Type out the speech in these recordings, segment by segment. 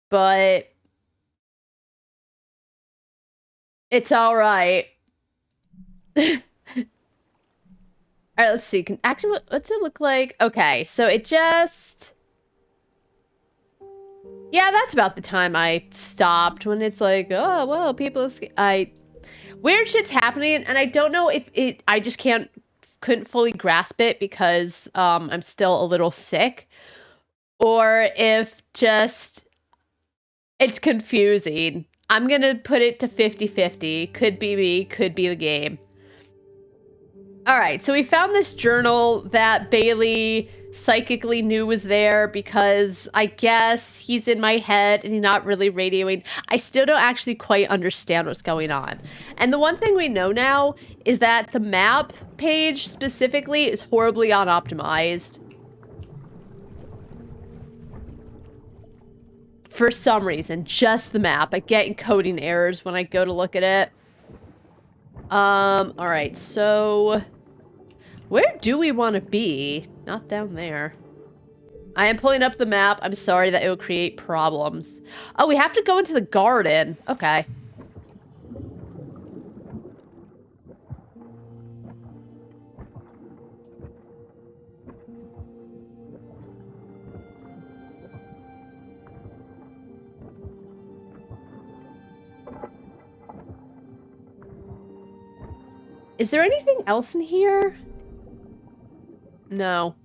But it's all right. All right, let's see. Actually, what's it look like? Okay, so it just... Yeah, that's about the time I stopped, when it's like, oh, well, people... Weird shit's happening, and I don't know if it... I just couldn't fully grasp it because I'm still a little sick. Or if just... It's confusing. I'm gonna put it to 50-50. Could be me, could be the game. All right, so we found this journal that Bailey psychically knew was there because I guess he's in my head and he's not really radioing. I still don't actually quite understand what's going on. And the one thing we know now is that the map page specifically is horribly unoptimized. For some reason, just the map. I get encoding errors when I go to look at it. All right, so... Where do we want to be? Not down there. I am pulling up the map. I'm sorry that it will create problems. Oh, we have to go into the garden. Okay. Is there anything else in here? No.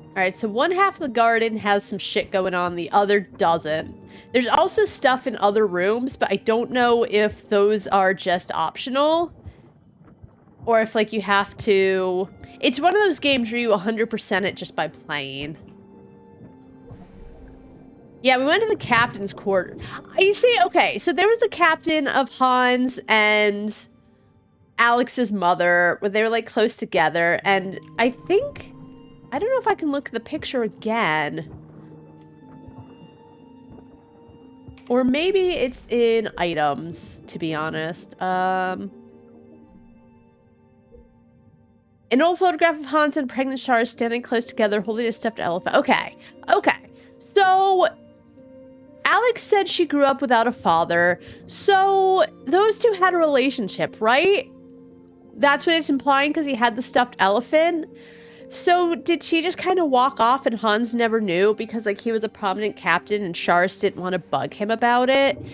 Alright, so one half of the garden has some shit going on, the other doesn't. There's also stuff in other rooms, but I don't know if those are just optional. Or if, like, you have to... It's one of those games where you 100% it just by playing. Yeah, we went to the captain's quarter. You see, okay, so there was the captain of Hans and Alex's mother, where they were, like, close together, and I think... I don't know if I can look at the picture again. Or maybe it's in items, to be honest. An old photograph of Hans and pregnant Shar standing close together, holding a stuffed elephant. Okay, okay. So... Alex said she grew up without a father, so those two had a relationship, right? That's what it's implying because he had the stuffed elephant. So did she just kind of walk off and Hans never knew because, like, he was a prominent captain and Shars didn't want to bug him about it?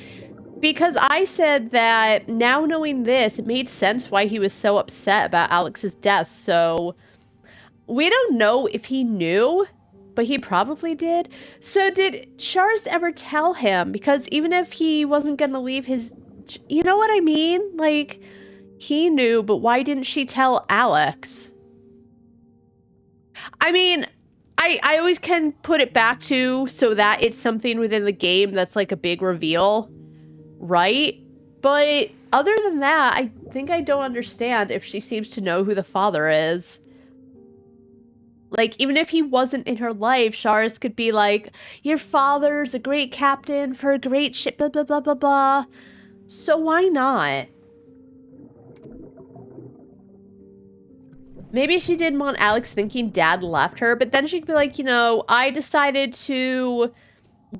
Because I said that now knowing this, it made sense why he was so upset about Alex's death, so we don't know if he knew, but he probably did. So did Shars ever tell him? Because even if he wasn't going to leave his... You know what I mean? Like, he knew, but why didn't she tell Alex? I mean, I always can put it back to so that it's something within the game that's like a big reveal, right? But other than that, I think I don't understand if she seems to know who the father is. Like, even if he wasn't in her life, Shars could be like, your father's a great captain for a great ship, blah, blah, blah, blah, blah. So why not? Maybe she didn't want Alex thinking Dad left her, but then she could be like, you know, I decided to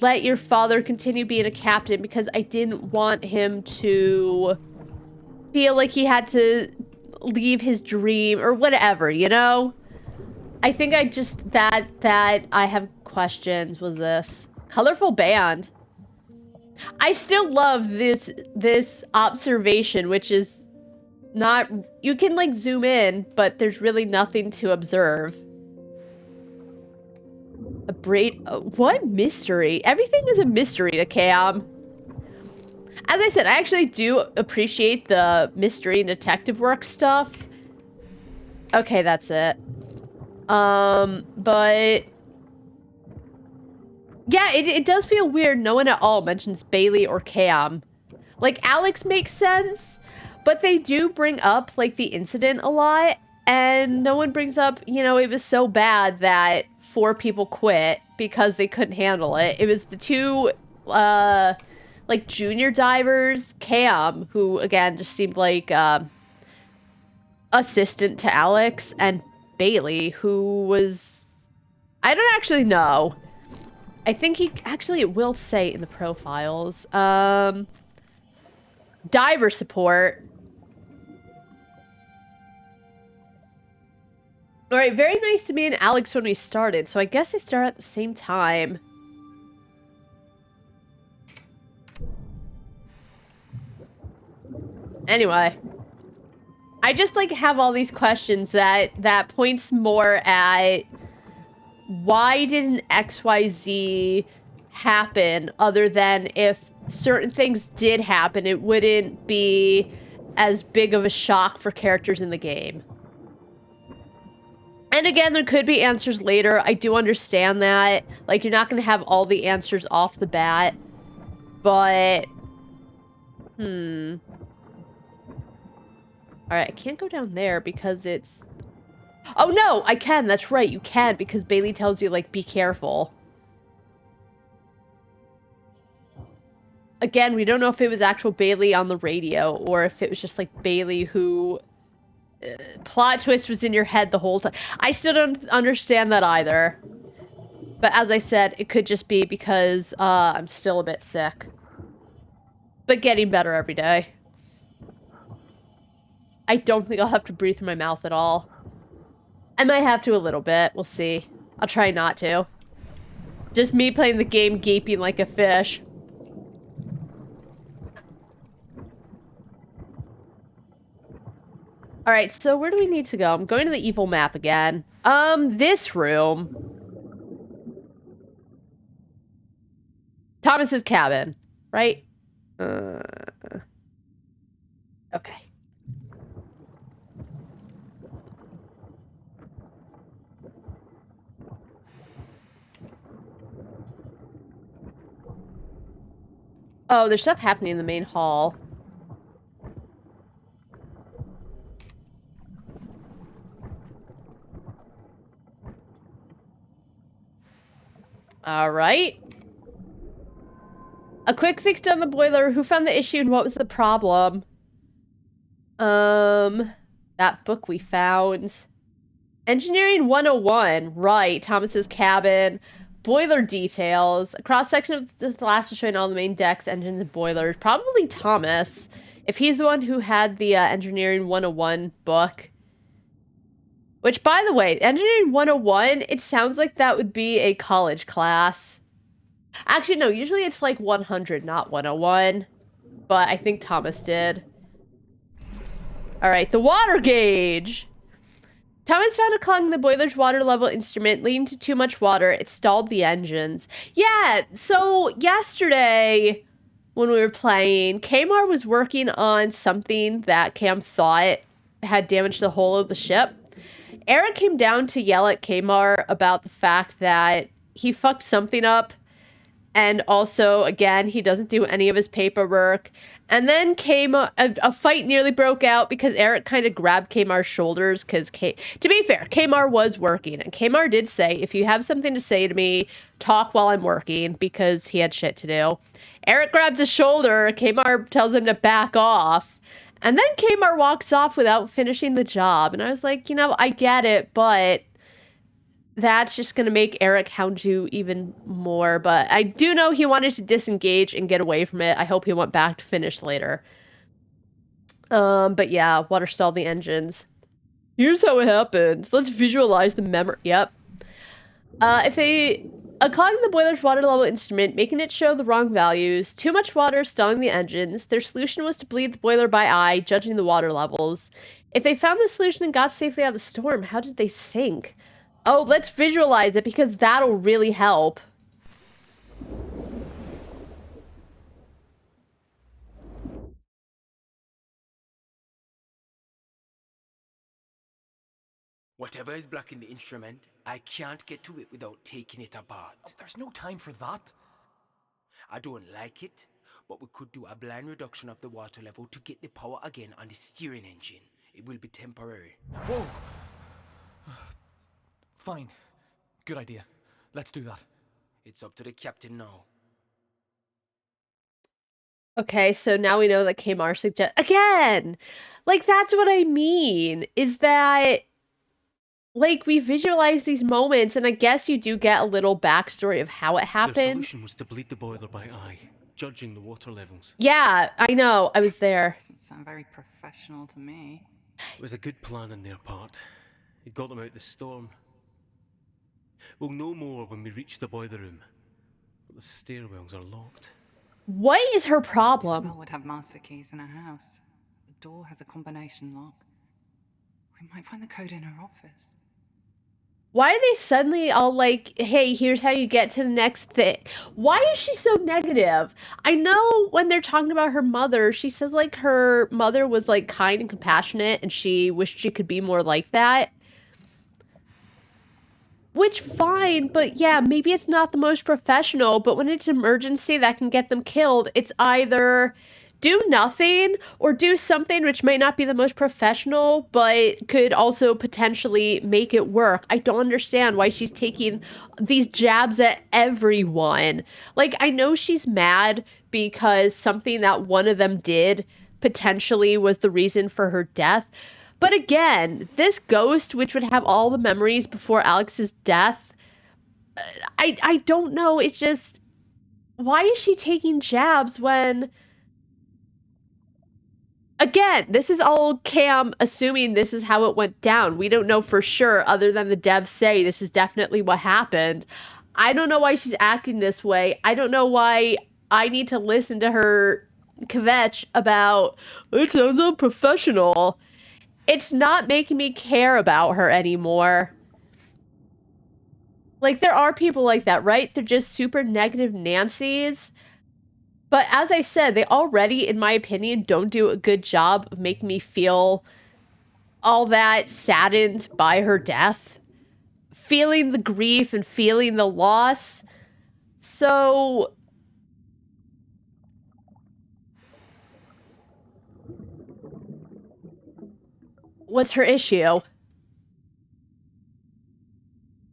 let your father continue being a captain because I didn't want him to feel like he had to leave his dream or whatever, you know? I think I just, that I have questions was this. Colorful band. I still love this observation, which is not, you can like zoom in, but there's really nothing to observe. A braid, what mystery? Everything is a mystery to Cam. As I said, I actually do appreciate the mystery and detective work stuff. Okay, that's it. But yeah, it does feel weird no one at all mentions Bailey or Cam. Like, Alex makes sense, but they do bring up, like, the incident a lot, and no one brings up, you know, it was so bad that 4 people quit because they couldn't handle it. It was the 2, like, junior divers, Cam, who, again, just seemed like, assistant to Alex, and Bailey, who was... I don't actually know. I think it will say in the profiles. Diver support. All right, very nice to me and Alex when we started, so I guess they started at the same time. Anyway. I just, like, have all these questions that points more at why didn't XYZ happen, other than if certain things did happen, it wouldn't be as big of a shock for characters in the game. And again, there could be answers later. I do understand that. Like, you're not going to have all the answers off the bat. But... Alright, I can't go down there because it's... Oh, no! I can! That's right, you can, because Bailey tells you, like, be careful. Again, we don't know if it was actual Bailey on the radio, or if it was just, like, Bailey who... plot twist was in your head the whole time. I still don't understand that either. But as I said, it could just be because I'm still a bit sick. But getting better every day. I don't think I'll have to breathe through my mouth at all. I might have to a little bit. We'll see. I'll try not to. Just me playing the game gaping like a fish. Alright, so where do we need to go? I'm going to the evil map again. This room. Thomas's cabin, right? Okay. Oh, there's stuff happening in the main hall. Alright. A quick fix on the boiler. Who found the issue and what was the problem? That book we found. Engineering 101. Right. Thomas's cabin. Boiler details. A cross-section of the Thalassa showing all the main decks, engines, and boilers. Probably Thomas. If he's the one who had the Engineering 101 book. Which, by the way, Engineering 101, it sounds like that would be a college class. Actually, no, usually it's like 100, not 101. But I think Thomas did. Alright, the water gauge! Thomas found a clog in the boiler's water level instrument leading to too much water. It stalled the engines. Yeah, so yesterday when we were playing, Kmar was working on something that Cam thought had damaged the hull of the ship. Eric came down to yell at Kmar about the fact that he fucked something up. And also, again, he doesn't do any of his paperwork. And then a fight nearly broke out because Eric kind of grabbed Kmar's shoulders because, to be fair, Kmar was working. And Kmar did say, if you have something to say to me, talk while I'm working, because he had shit to do. Eric grabs his shoulder, Kmar tells him to back off. And then Kmar walks off without finishing the job. And I was like, you know, I get it, but... that's just going to make Eric hound you even more, but I do know he wanted to disengage and get away from it. I hope he went back to finish later. But yeah, water stalled the engines. Here's how it happens. Let's visualize the memory. Yep. A clog in the boiler's water level instrument, making it show the wrong values, too much water stalling the engines. Their solution was to bleed the boiler by eye, judging the water levels. If they found the solution and got safely out of the storm, how did they sink? Oh, let's visualize it, because that'll really help. Whatever is blocking the instrument, I can't get to it without taking it apart. Oh, there's no time for that. I don't like it, but we could do a blind reduction of the water level to get the power again on the steering engine. It will be temporary. Whoa! Fine. Good idea. Let's do that. It's up to the captain now. Okay, so now we know that Kmar suggests... Again! Like, that's what I mean, is that... like, we visualize these moments, and I guess you do get a little backstory of how it Their happened. solution was to bleed the boiler by eye, judging the water levels. Yeah, I know. I was there. Doesn't sound very professional to me. It was a good plan on their part. It got them out the storm. We'll know more when we reach the boiler room. But the stairwells are locked. What is her Isabel problem? would have master keys in her house. The door has a combination lock. We might find the code in her office. Why are they suddenly all like, hey, here's how you get to the next thing? Why is she so negative? I know when they're talking about her mother, she says like her mother was like kind and compassionate and she wished she could be more like that. Which, fine, but yeah, maybe it's not the most professional, but when it's emergency that can get them killed, it's either do nothing or do something which might not be the most professional, but could also potentially make it work. I don't understand why she's taking these jabs at everyone. Like, I know she's mad because something that one of them did potentially was the reason for her death. But again, this ghost, which would have all the memories before Alex's death, I don't know. It's just, why is she taking jabs when... Again, this is all Cam assuming this is how it went down. We don't know for sure, other than the devs say this is definitely what happened. I don't know why she's acting this way. I don't know why I need to listen to her kvetch about, it sounds unprofessional. It's not making me care about her anymore. Like, there are people like that, right? They're just super negative Nancys. But as I said, they already, in my opinion, don't do a good job of making me feel all that saddened by her death. Feeling the grief and feeling the loss. So... what's her issue?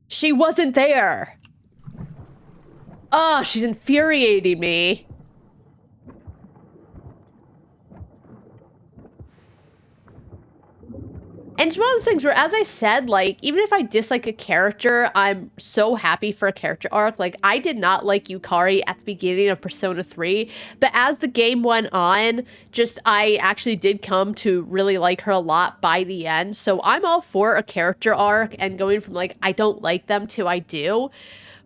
She wasn't there. Oh, she's infuriating me. And it's one of those things where, as I said, like, even if I dislike a character, I'm so happy for a character arc. Like, I did not like Yukari at the beginning of Persona 3, but as the game went on, I actually did come to really like her a lot by the end. So I'm all for a character arc and going from, like, I don't like them to I do.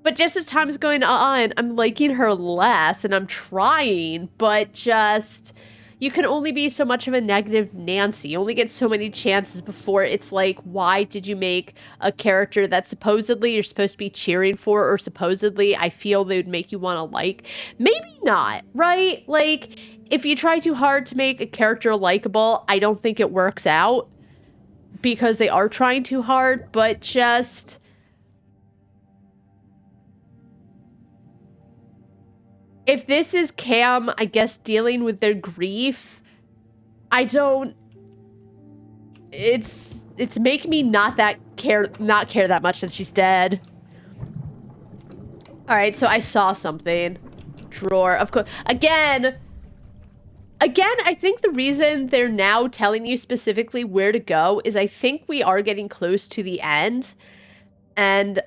But just as time is going on, I'm liking her less, and I'm trying, but just... you can only be so much of a negative Nancy. You only get so many chances before it's like, why did you make a character that supposedly you're supposed to be cheering for, or supposedly I feel they would make you want to like? Maybe not, right? Like, if you try too hard to make a character likable, I don't think it works out because they are trying too hard, but just... if this is Cam, I guess, dealing with their grief, I don't... It's making me not care that much that she's dead. Alright, so I saw something. Drawer, of course. Again, I think the reason they're now telling you specifically where to go is I think we are getting close to the end. And,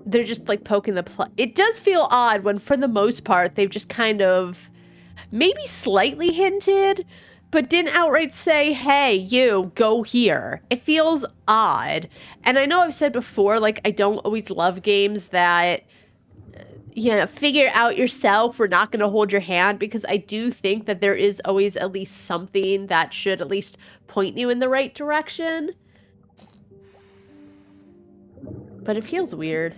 they're just, like, poking the it does feel odd when, for the most part, they've just kind of maybe slightly hinted, but didn't outright say, hey, you, go here. It feels odd. And I know I've said before, like, I don't always love games that, you know, figure out yourself. We're not going to hold your hand, because I do think that there is always at least something that should at least point you in the right direction. But it feels weird.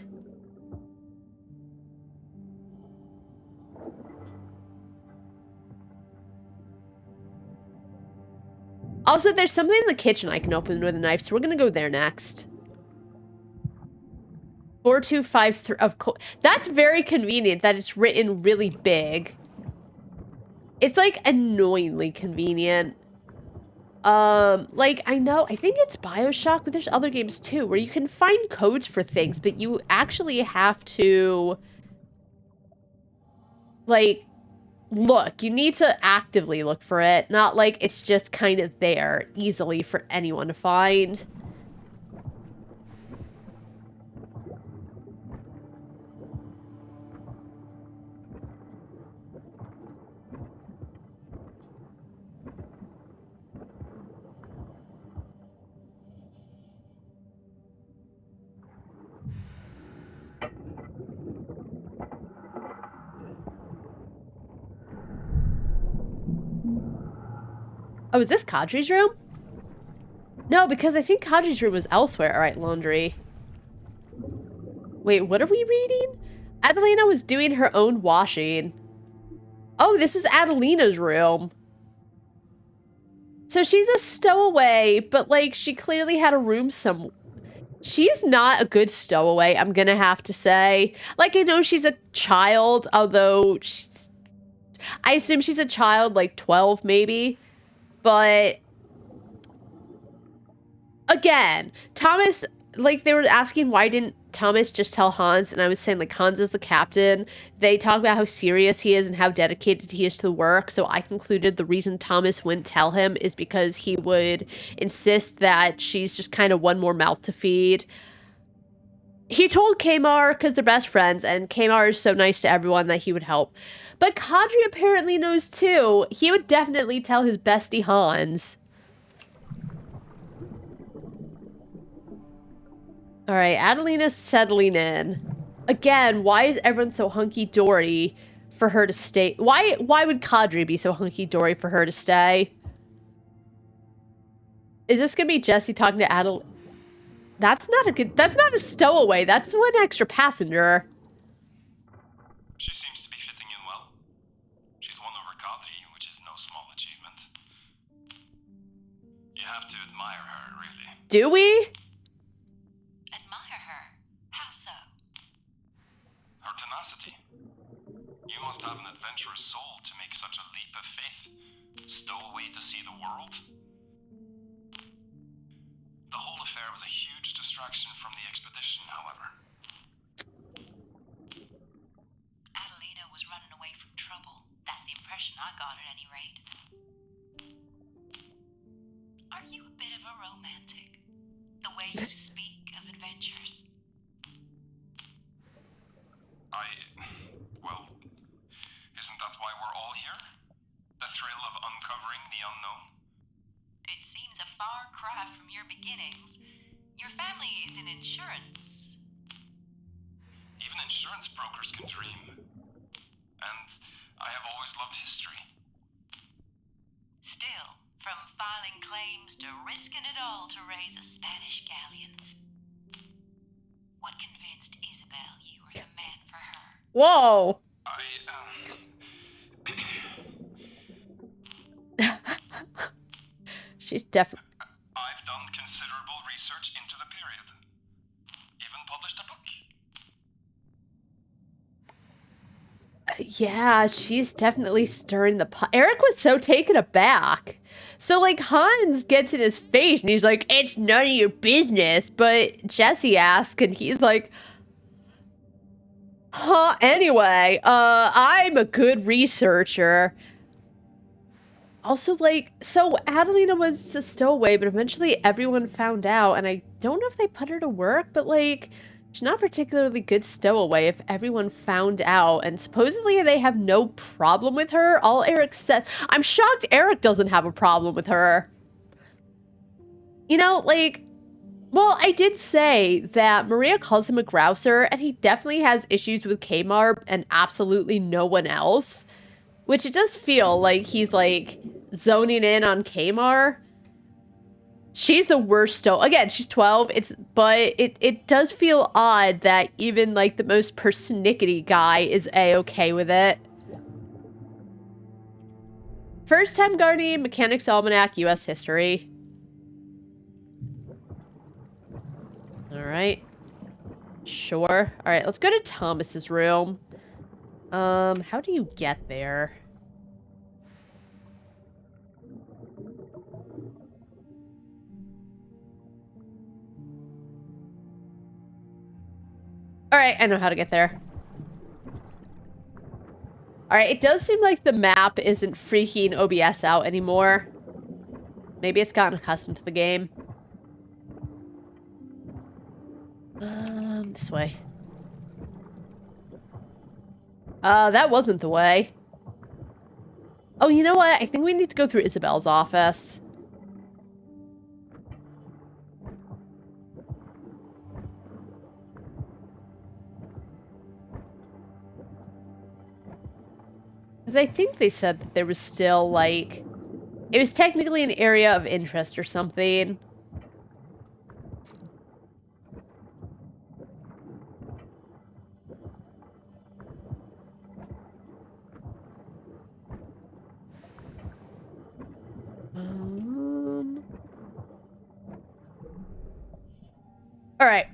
Also, there's something in the kitchen I can open with a knife, so we're gonna go there next. 4253, of course. That's very convenient that it's written really big. It's, like, annoyingly convenient. Like, I think it's BioShock, but there's other games too, where you can find codes for things, but you actually have to, like, look. You need to actively look for it, not like it's just kind of there easily for anyone to find. Oh, is this Kadri's room? No, because I think Kadri's room was elsewhere. All right, laundry. Wait, what are we reading? Adelina was doing her own washing. Oh, this is Adelina's room. So she's a stowaway, but like she clearly had a room some. She's not a good stowaway, I'm gonna have to say. Like, I know she's a child, although I assume she's a child, like 12 maybe. But again, Thomas, like they were asking why didn't Thomas just tell Hans, and I was saying like Hans is the captain. They talk about how serious he is and how dedicated he is to the work, so I concluded the reason Thomas wouldn't tell him is because he would insist that she's just kind of one more mouth to feed. He told Kamar because they're best friends, and Kamar is so nice to everyone that he would help. But Kadri apparently knows too. He would definitely tell his bestie Hans. All right, Adelina's settling in. Again, why is everyone so hunky-dory for her to stay? Why would Kadri be so hunky-dory for her to stay? Is this gonna be Jesse talking to Adelina? That's not a stowaway. That's one extra passenger. She seems to be fitting in well. She's won over Kadri, which is no small achievement. You have to admire her, really. Do we? Admire her? How so? Her tenacity. You must have an adventurous soul to make such a leap of faith. Stow away to see the world. The whole affair was a huge distraction from the expedition, however. Adelina was running away from trouble. That's the impression I got at any rate. Are you a bit of a romantic? The way you speak of adventures? Well, isn't that why we're all here? The thrill of uncovering the unknown? It seems a far cry from your beginnings. Your family is in insurance. Even insurance brokers can dream. And I have always loved history. Still, from filing claims to risking it all to raise a Spanish galleon. What convinced Isabel you were the man for her? Whoa. She's definitely. I've done considerable research into the period. Even published a book. Yeah, she's definitely stirring the pot. Eric was so taken aback. So, like, Hans gets in his face and he's like, it's none of your business. But Jesse asks and he's like, huh, anyway, I'm a good researcher. Also, like, so Adelina was a stowaway, but eventually everyone found out, and I don't know if they put her to work, but, like, she's not a particularly good stowaway if everyone found out, and supposedly they have no problem with her. All Eric said, I'm shocked Eric doesn't have a problem with her. You know, like, well, I did say that Maria calls him a grouser, and he definitely has issues with Kamar and absolutely no one else. Which it does feel like he's, like, zoning in on Kamar. She's the worst again, she's 12, but it does feel odd that even, like, the most persnickety guy is A-okay with it. First time Guardian, Mechanics Almanac, U.S. History. Alright. Sure. Alright, let's go to Thomas's room. How do you get there? Alright, I know how to get there. Alright, it does seem like the map isn't freaking OBS out anymore. Maybe it's gotten accustomed to the game. This way. That wasn't the way. Oh, you know what? I think we need to go through Isabel's office. Because I think they said that there was still, like... It was technically an area of interest or something. All right.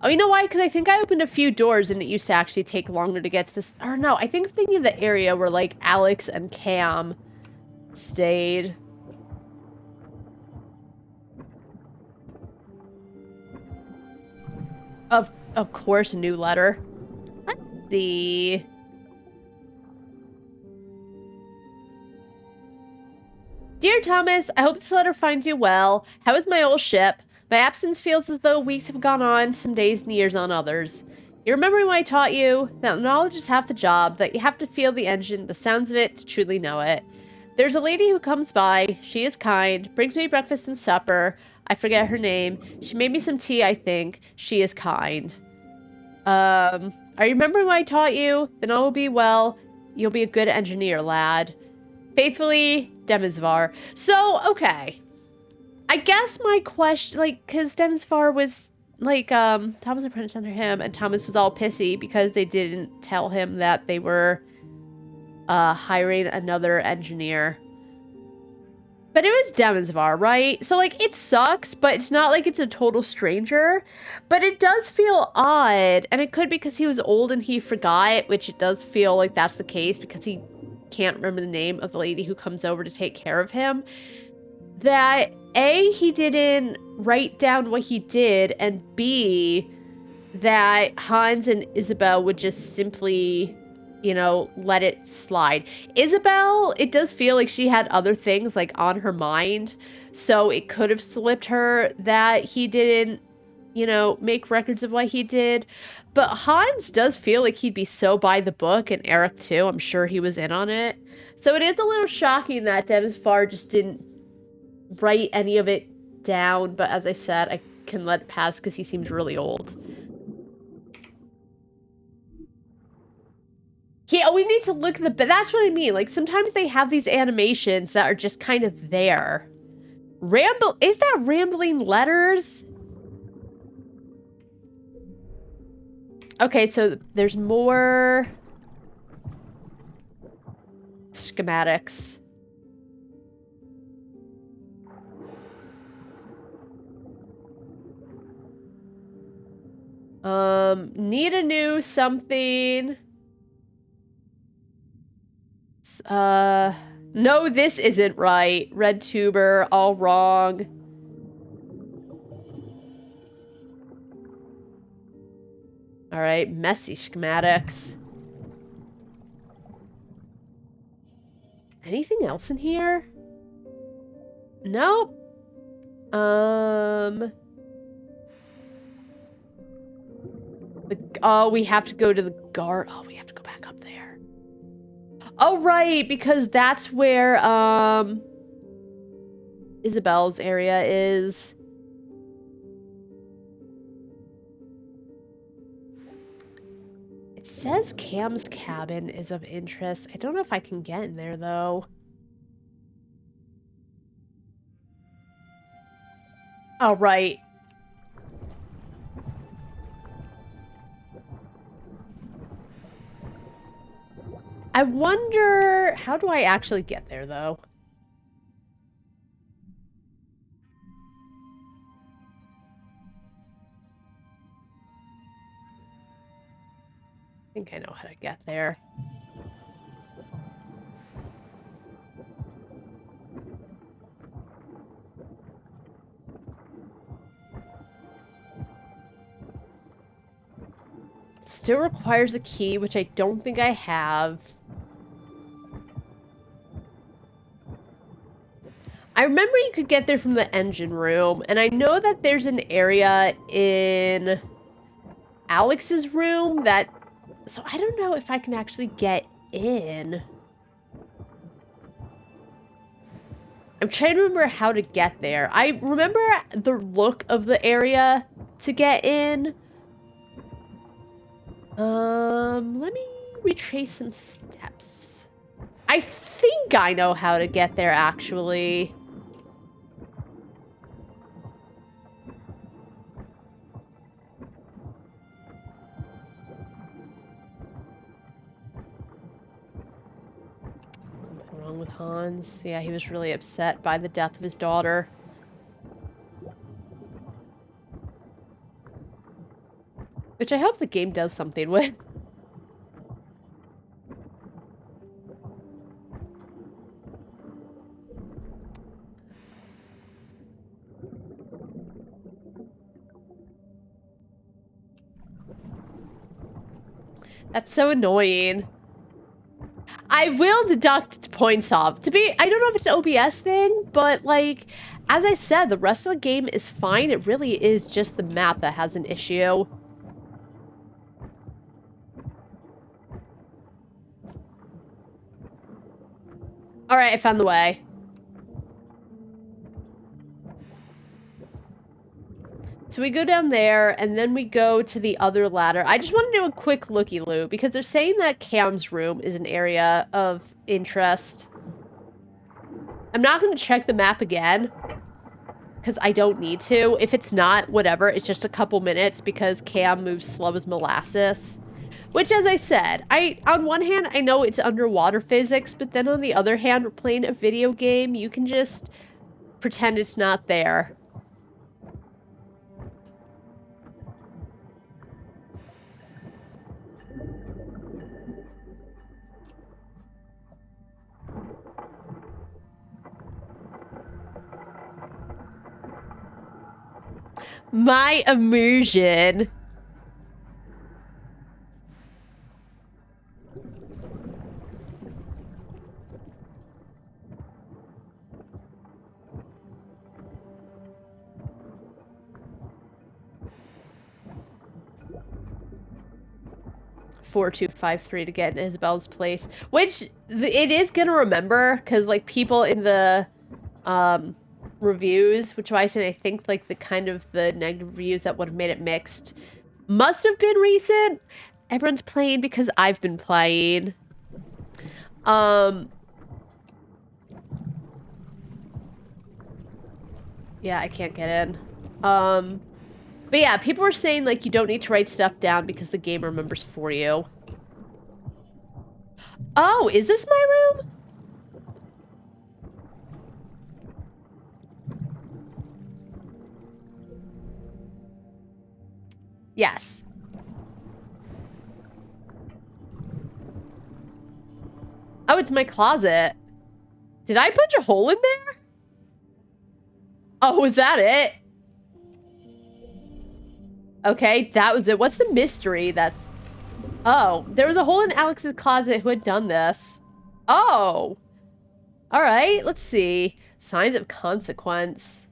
Oh, you know why? Because I think I opened a few doors and it used to actually take longer to get to this. Or no, I think I'm thinking of the area where, like, Alex and Cam stayed. Of course, a new letter. Let's see. Dear Thomas, I hope this letter finds you well. How is my old ship? My absence feels as though weeks have gone on, some days and years on others. You remember when I taught you that knowledge is half the job, that you have to feel the engine, the sounds of it, to truly know it. There's a lady who comes by. She is kind, brings me breakfast and supper. I forget her name. She made me some tea, I think. She is kind. I remember when I taught you, then all will be well. You'll be a good engineer, lad. Faithfully, Demisvar. So, okay. I guess my question, like, because Demisvar was, like, Thomas apprenticed under him, and Thomas was all pissy because they didn't tell him that they were, hiring another engineer. But it was Demisvar, right? So, like, it sucks, but it's not like it's a total stranger. But it does feel odd, and it could be because he was old and he forgot, which it does feel like that's the case because he can't remember the name of the lady who comes over to take care of him. That A, he didn't write down what he did, and B, that Hans and Isabel would just simply, you know, let it slide. Isabel, it does feel like she had other things, like, on her mind, so it could have slipped her that he didn't, you know, make records of what he did. But Hans does feel like he'd be so by the book, and Eric too. I'm sure he was in on it. So it is a little shocking that Demisvar just didn't write any of it down, but as I said, I can let it pass because he seems really old. Yeah, we need to look at the... That's what I mean. Like, sometimes they have these animations that are just kind of there. Is that Rambling Letters? Okay, so there's more... schematics. Need a new something. No, this isn't right. Red tuber, all wrong. All right, messy schematics. Anything else in here? Nope. Oh, we have to go to the guard. Oh, we have to go back up there. Oh, right, because that's where, Isabel's area is. It says Cam's cabin is of interest. I don't know if I can get in there, though. Oh, right. I wonder, how do I actually get there, though? I think I know how to get there. Still requires a key, which I don't think I have. I remember you could get there from the engine room, and I know that there's an area in Alex's room that... So I don't know if I can actually get in. I'm trying to remember how to get there. I remember the look of the area to get in. Let me retrace some steps. I think I know how to get there, actually. Something wrong with Hans? Yeah, he was really upset by the death of his daughter. Which I hope the game does something with. That's so annoying. I will deduct points off. I don't know if it's an OBS thing, but like, as I said, the rest of the game is fine. It really is just the map that has an issue. Alright, I found the way. So we go down there, and then we go to the other ladder. I just want to do a quick looky-loo, because they're saying that Cam's room is an area of interest. I'm not going to check the map again, because I don't need to. If it's not, whatever, it's just a couple minutes, because Cam moves slow as molasses. Which, as I said, on one hand, I know it's underwater physics, but then on the other hand, we're playing a video game. You can just pretend it's not there. My immersion. $4253 to get in Isabel's place, which it is gonna remember, because like people in the reviews, which I think like the kind of the negative reviews that would have made it mixed must have been recent. Everyone's playing because I've been playing. Yeah, I can't get in. But yeah, people were saying like you don't need to write stuff down because the game remembers for you. Oh, is this my room? Yes. Oh, it's my closet. Did I punch a hole in there? Oh, was that it? Okay, that was it. What's the mystery that's... Oh, there was a hole in Alex's closet who had done this. Oh. All right, let's see. Signs of consequence.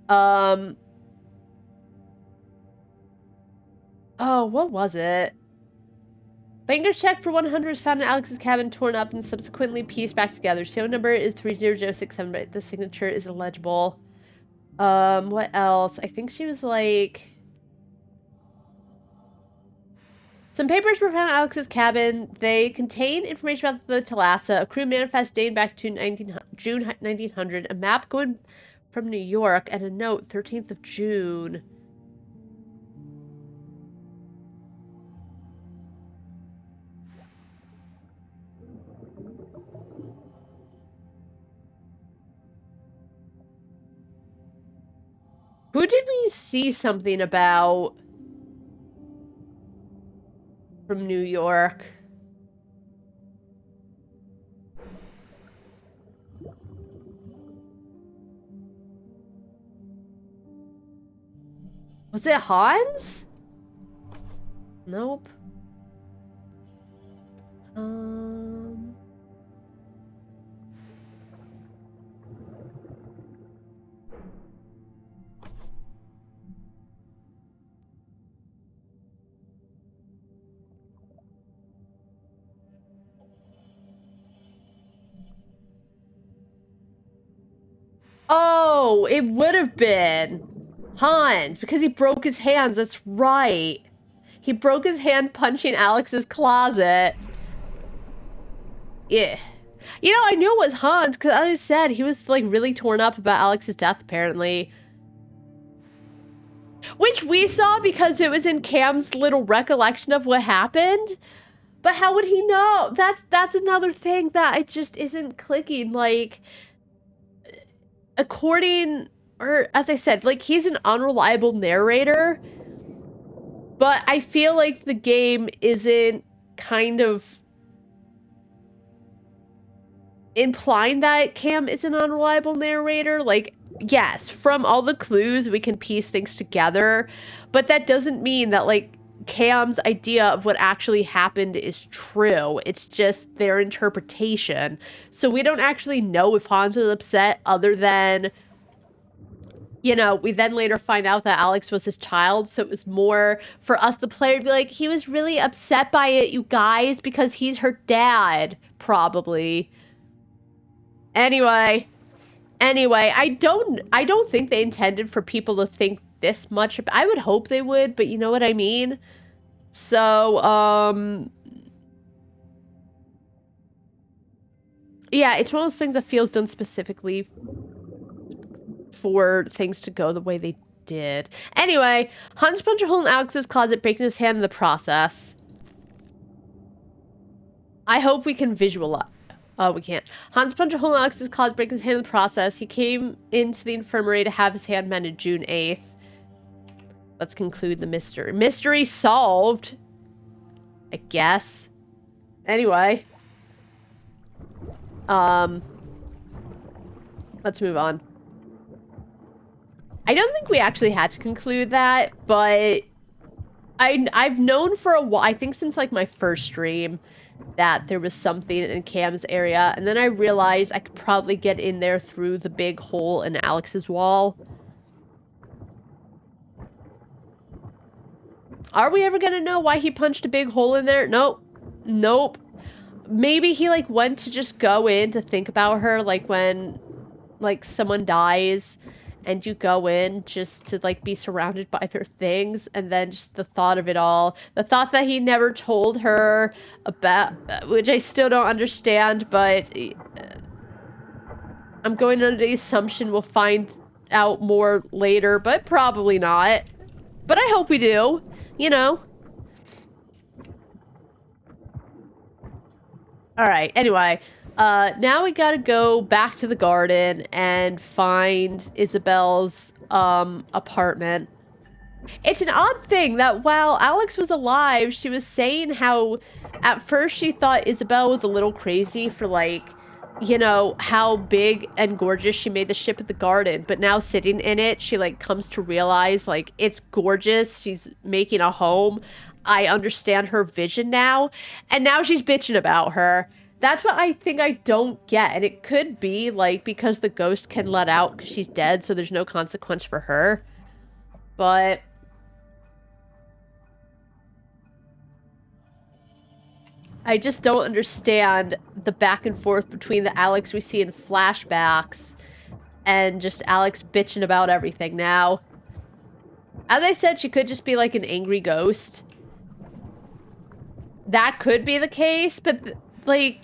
Oh, what was it? Banker check for 100 was found in Alex's cabin, torn up, and subsequently pieced back together. Serial number is 30067, but the signature is illegible. What else? I think she was like... Some papers were found in Alex's cabin. They contain information about the Thalassa, a crew manifest dating back to June 1900, a map going from New York, and a note, 13th of June. Who did we see something about from New York? Was it Hans? Nope. Oh, it would have been Hans because he broke his hands. That's right. He broke his hand punching Alex's closet. Yeah. You know, I knew it was Hans because, as I said, he was like really torn up about Alex's death, apparently. Which we saw because it was in Cam's little recollection of what happened. But how would he know? That's another thing that it just isn't clicking. Like, according, or as I said, like, he's an unreliable narrator. But I feel like the game isn't kind of implying that Cam is an unreliable narrator. Like, yes, from all the clues, we can piece things together. But that doesn't mean that, like, Cam's idea of what actually happened is true. It's just their interpretation. So we don't actually know if Hans was upset other than, you know, we then later find out that Alex was his child. So it was more for us, the player, to be like, he was really upset by it, you guys, because he's her dad, probably. Anyway, I don't think they intended for people to think this much. I would hope they would, but you know what I mean? So, yeah, it's one of those things that feels done specifically for things to go the way they did. Anyway, Hans punched a hole in Alex's closet, breaking his hand in the process. I hope we can visualize. Oh, we can't. Hans punched a hole in Alex's closet, breaking his hand in the process. He came into the infirmary to have his hand mended June 8th. Let's conclude the mystery. Mystery solved, I guess. Anyway. Let's move on. I don't think we actually had to conclude that, but I've known for a while, I think since like my first stream, that there was something in Cam's area, and then I realized I could probably get in there through the big hole in Alex's wall. Are we ever gonna know why he punched a big hole in there? Nope. Nope. Maybe he, like, went to just go in to think about her, like, when, like, someone dies, and you go in just to, like, be surrounded by their things, and then just the thought of it all. The thought that he never told her about, which I still don't understand, but I'm going under the assumption we'll find out more later, but probably not. But I hope we do. You know. Alright, anyway. Now we gotta go back to the garden and find Isabel's, apartment. It's an odd thing that while Alex was alive, she was saying how at first she thought Isabel was a little crazy for, like, you know, how big and gorgeous she made the ship at the garden, but now sitting in it, she, like, comes to realize, like, it's gorgeous, she's making a home, I understand her vision now, and now she's bitching about her. That's what I think I don't get, and it could be, like, because the ghost can let out because she's dead, so there's no consequence for her, but I just don't understand the back and forth between the Alex we see in flashbacks and just Alex bitching about everything now. As I said, she could just be like an angry ghost. That could be the case, but like,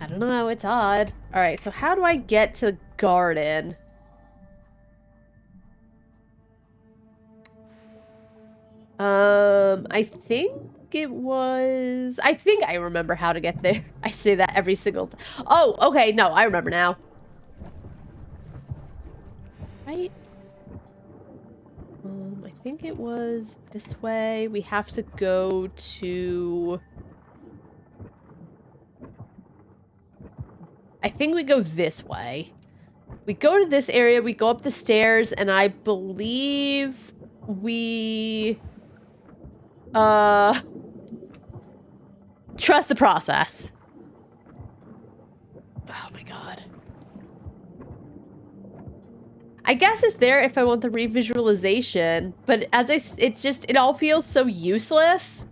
I don't know, it's odd. Alright, so how do I get to the garden? I think I remember how to get there. I say that every single time. Oh, okay, no, I remember now. Right? I think it was this way. We have to go to... I think we go this way. We go to this area, we go up the stairs, and I believe we... Trust the process. Oh my god. I guess it's there if I want the revisualization, but it all feels so useless.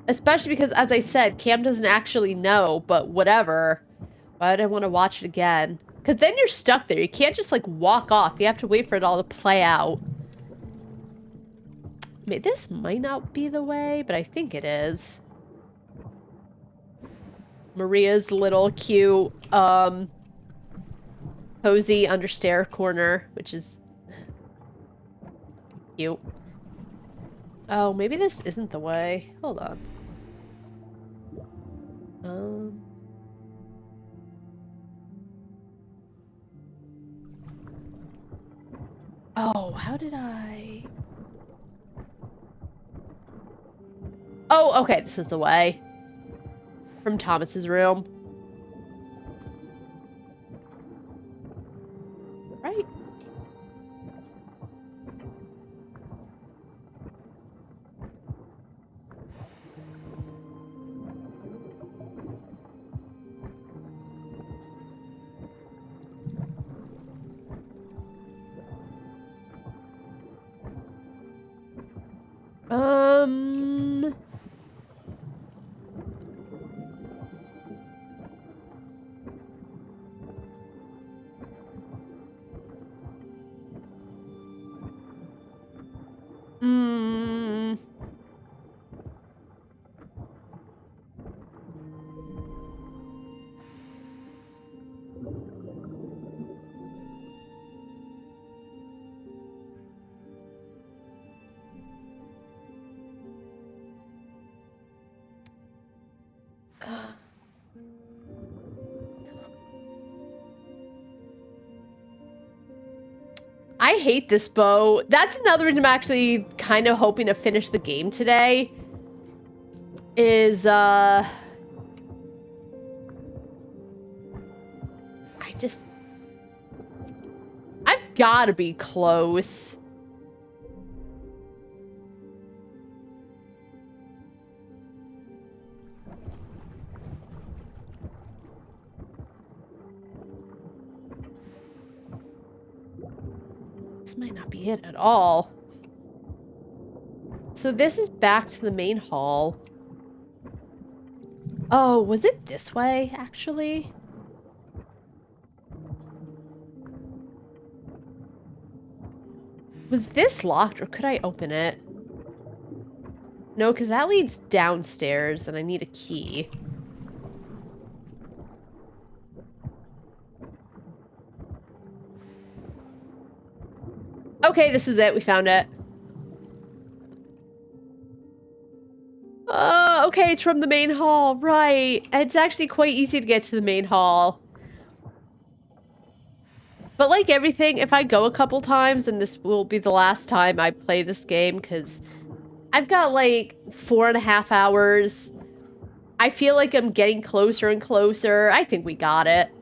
Especially because, as I said, Cam doesn't actually know, but whatever. Why would I want to watch it again? Because then you're stuck there. You can't just, like, walk off. You have to wait for it all to play out. I mean, this might not be the way, but I think it is. Maria's little cute, cozy under stair corner, which is cute. Oh, maybe this isn't the way. Hold on. Oh, how did I... Oh, okay, this is the way. From Thomas's room. Right. I hate this bow. That's another reason I'm actually kind of hoping to finish the game today. I've gotta be close. This might not be it at all. So this is back to the main hall. Oh, was it this way, actually? Was this locked, or could I open it? No, because that leads downstairs, and I need a key. Okay, this is it. We found it. Okay, it's from the main hall. Right. It's actually quite easy to get to the main hall. But like everything, if I go a couple times, and this will be the last time I play this game, because I've got like 4.5 hours. I feel like I'm getting closer and closer. I think we got it.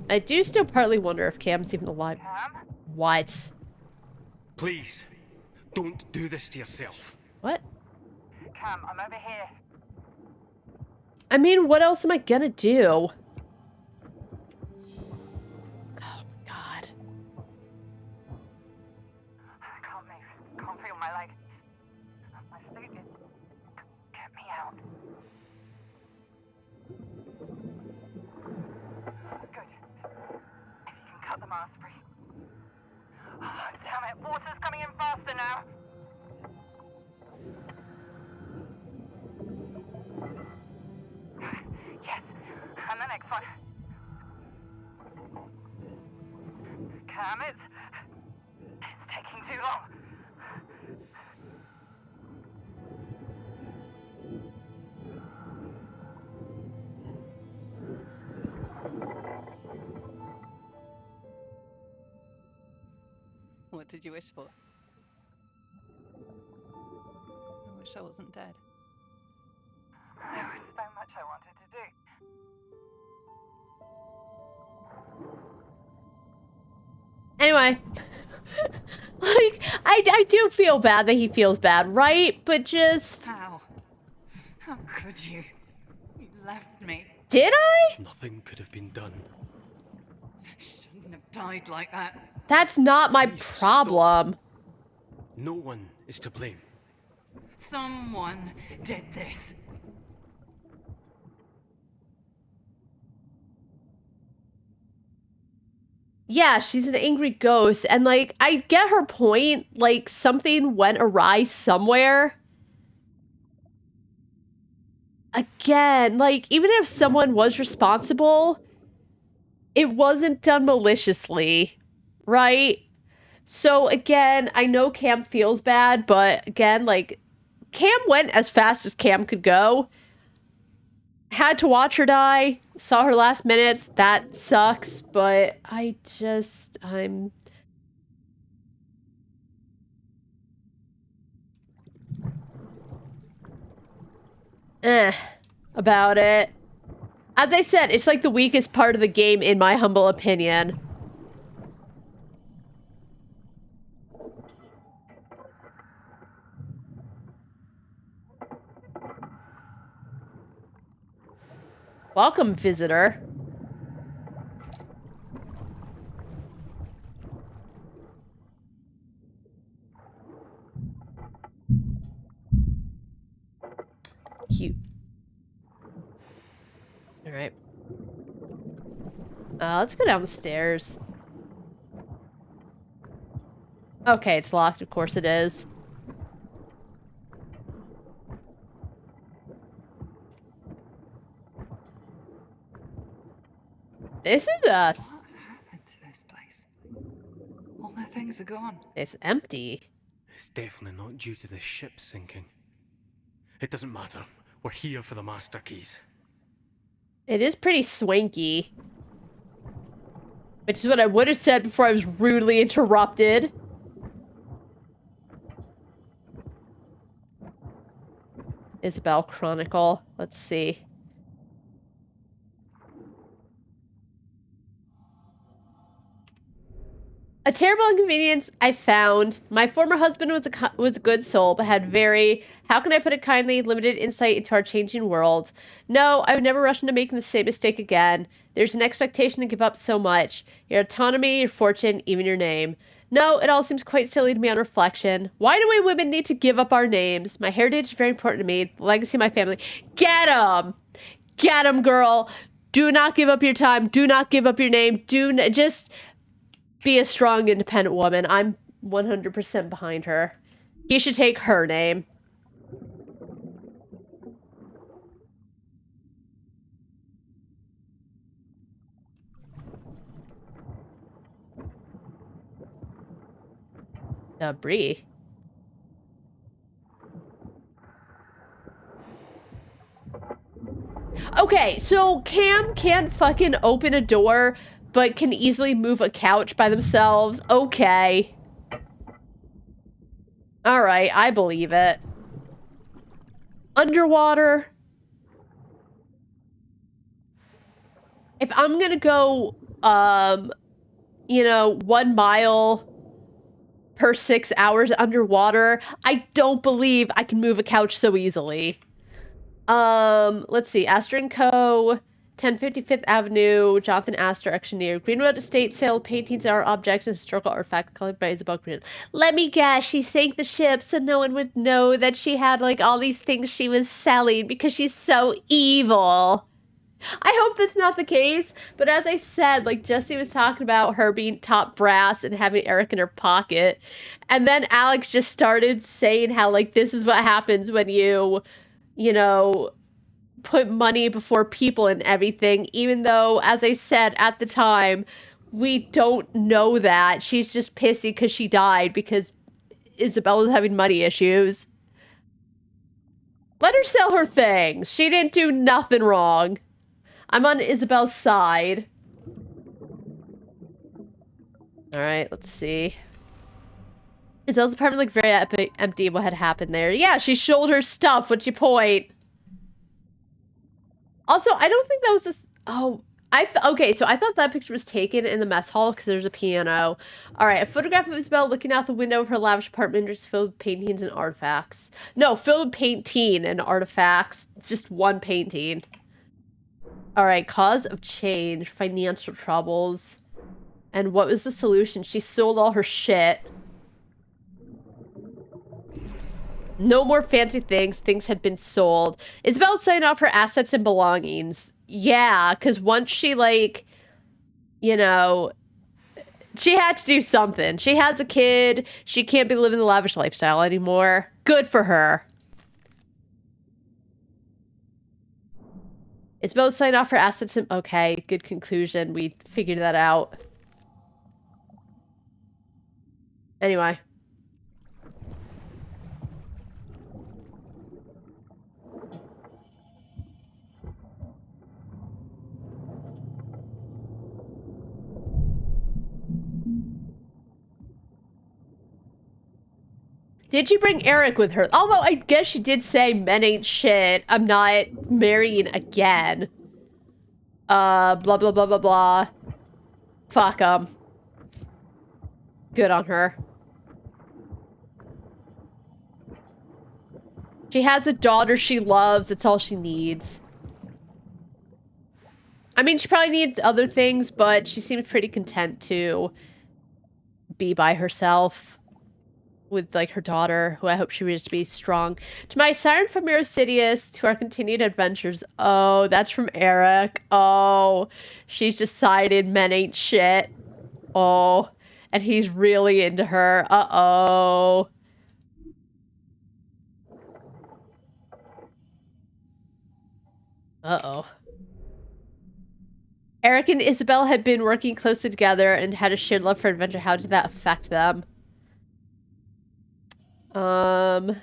I do still partly wonder if Cam's even alive. Cam? What? Please, don't do this to yourself. What? Cam, I'm over here. I mean, what else am I gonna do? Oh my god. I can't move. Can't feel my leg. My suit is... Get me out. Good. If you can cut the mask free. Oh, damn it. Water's coming in faster now. Yes. And the next one. Cam, it's taking too long. What did you wish for? I wish I wasn't dead. There was so much I wanted to do. Anyway, like, I do feel bad that he feels bad, right? But just... How? How could you? You left me. Did I? Nothing could have been done. Shouldn't have died like that. That's not my Please problem. No one is to blame. Someone did this. Yeah, she's an angry ghost, and, like, I get her point. Like, something went awry somewhere. Again, like, even if someone was responsible, it wasn't done maliciously, right? So, again, I know Cam feels bad, but, again, like, Cam went as fast as Cam could go. Had to watch her die. Saw her last minutes. That sucks, but I'm... about it. As I said, it's like the weakest part of the game, in my humble opinion. Welcome, visitor. Cute. All right. Let's go down the stairs. Okay, it's locked. Of course it is. This is us. What happened to this place? All the things are gone. It's empty. It's definitely not due to the ship sinking. It doesn't matter. We're here for the master keys. It is pretty swanky. Which is what I would have said before I was rudely interrupted. Isabel Chronicle. Let's see. A terrible inconvenience I found. My former husband was a good soul, but had very, how can I put it kindly, limited insight into our changing world. No, I would never rush into making the same mistake again. There's an expectation to give up so much. Your autonomy, your fortune, even your name. No, it all seems quite silly to me on reflection. Why do we women need to give up our names? My heritage is very important to me. The legacy of my family. Get 'em! Get 'em, girl! Do not give up your time. Do not give up your name. Just... be a strong, independent woman. I'm 100% behind her. He should take her name. Brie. Okay, so Cam can't fucking open a door, but can easily move a couch by themselves. Okay. Alright, I believe it. Underwater. If I'm gonna go, you know, 1 mile per 6 hours underwater, I don't believe I can move a couch so easily. Let's see. Astor & Co., 1055th Avenue, Jonathan Astor, auctioneer. Greenwood Estate sale of paintings, art objects, and historical artifacts collected by Isabel Greenwood. Let me guess, she sank the ship so no one would know that she had, like, all these things she was selling because she's so evil. I hope that's not the case, but as I said, like, Jesse was talking about her being top brass and having Eric in her pocket, and then Alex just started saying how, like, this is what happens when you know, put money before people and everything, even though, as I said at the time, we don't know that. She's just pissy because she died because Isabel was having money issues. Let her sell her things. She didn't do nothing wrong. I'm on Isabel's side. All right, let's see. Isabel's apartment looked very empty. What had happened there? Yeah, she sold her stuff. What's your point? Also, I don't think that was this. Oh, okay. So I thought that picture was taken in the mess hall because there's a piano. All right, a photograph of Isabel looking out the window of her lavish apartment, just filled with paintings and artifacts. No, filled with painting and artifacts. It's just one painting. All right, cause of change, financial troubles, and what was the solution? She sold all her shit. No more fancy things. Things had been sold. Isabel's selling off her assets and belongings. Yeah, because once she, like, you know, she had to do something. She has a kid. She can't be living the lavish lifestyle anymore. Good for her. Isabel's selling off her assets and... Okay, good conclusion. We figured that out. Anyway. Did she bring Eric with her? Although I guess she did say men ain't shit. I'm not marrying again. Blah, blah, blah, blah, blah. Fuck 'em. Good on her. She has a daughter she loves. It's all she needs. I mean, she probably needs other things, but she seems pretty content to be by herself with, like, her daughter, who I hope she reaches to be strong. To my siren from Eurocidius, to our continued adventures. Oh, that's from Eric. Oh, she's decided men ain't shit. Oh, and he's really into her. Uh-oh. Uh-oh. Eric and Isabel had been working closely together and had a shared love for adventure. How did that affect them? All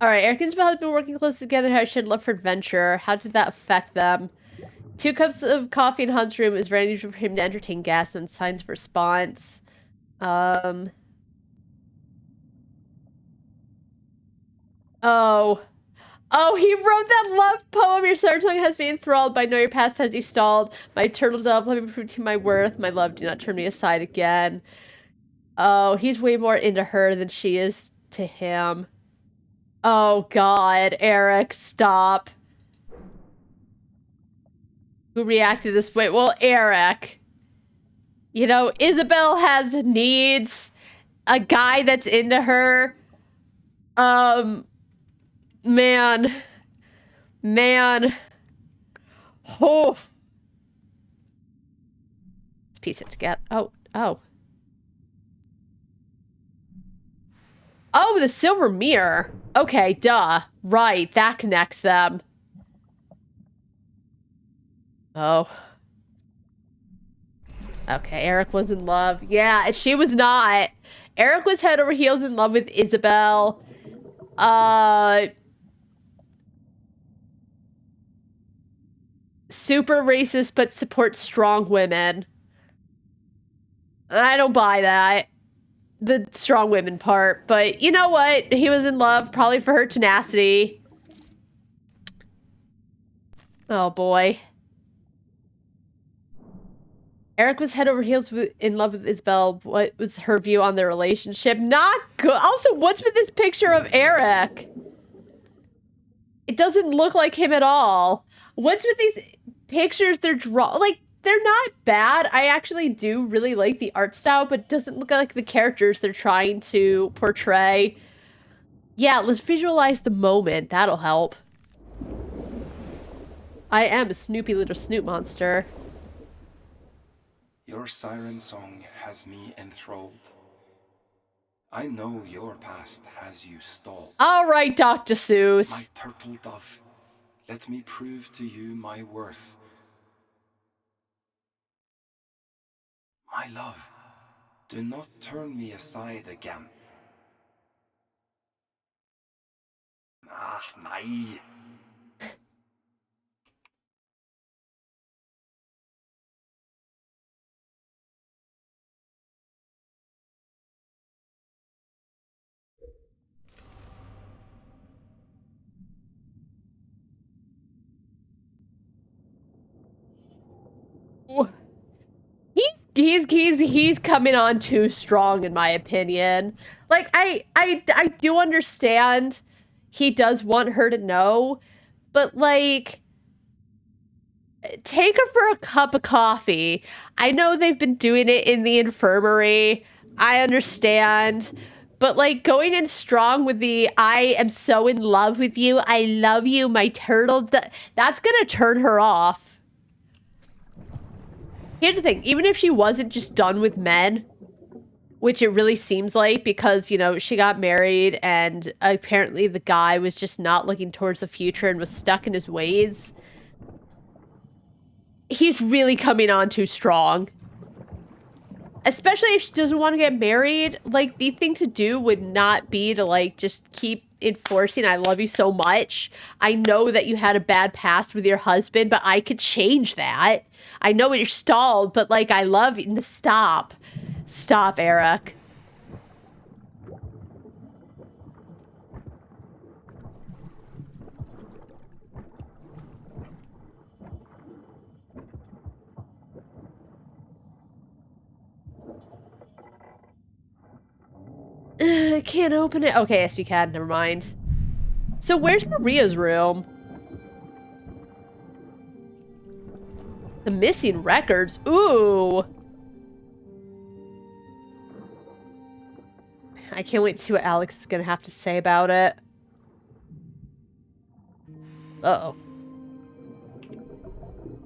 right, Eric and Isabel had been working closely together and had a shared love for adventure. How did that affect them? 2 cups of coffee in Hans' room is very unusual for him to entertain guests and signs of response. Oh. Oh, he wrote that love poem. Your serotonin has me enthralled, but I know your past has you stalled. My turtle dove, let me prove to you my worth. My love, do not turn me aside again. Oh, he's way more into her than she is to him. Oh, God. Eric, stop. Who reacted this way? Well, Eric. You know, Isabel has needs. A guy that's into her. Man. Oh. Let's piece it together. Oh. Oh, the silver mirror. Okay, duh. Right, that connects them. Oh. Okay, Eric was in love. Yeah, she was not. Eric was head over heels in love with Isabel. Super racist, but supports strong women. I don't buy that. The strong women part. But you know what? He was in love, probably for her tenacity. Oh, boy. Eric was head over heels in love with Isabel. What was her view on their relationship? Not good. Also, what's with this picture of Eric? It doesn't look like him at all. What's with these pictures they're like, they're not bad. I actually do really like the art style, but it doesn't look like the characters they're trying to portray. Yeah, let's visualize the moment. That'll help. I am a snoopy little snoot monster. Your siren song has me enthralled. I know your past has you stalled. All right, Dr. Seuss. My turtle dove, let me prove to you my worth. My love, do not turn me aside again. Ah, nej. he's coming on too strong in my opinion. Like I do understand he does want her to know, but like take her for a cup of coffee. I know they've been doing it in the infirmary. I understand. But like going in strong with the I am so in love with you. I love you, my turtle. That's going to turn her off. Here's the thing, even if she wasn't just done with men, which it really seems like because, you know, she got married and apparently the guy was just not looking towards the future and was stuck in his ways. He's really coming on too strong. Especially if she doesn't want to get married, like, the thing to do would not be to, like, just keep enforcing, I love you so much. I know that you had a bad past with your husband, but I could change that. I know you're stalled, but, like, I love you. Stop. Stop, Eric. I can't open it. Okay, yes, you can. Never mind. So where's Maria's room? The missing records. Ooh. I can't wait to see what Alex is going to have to say about it. Uh-oh.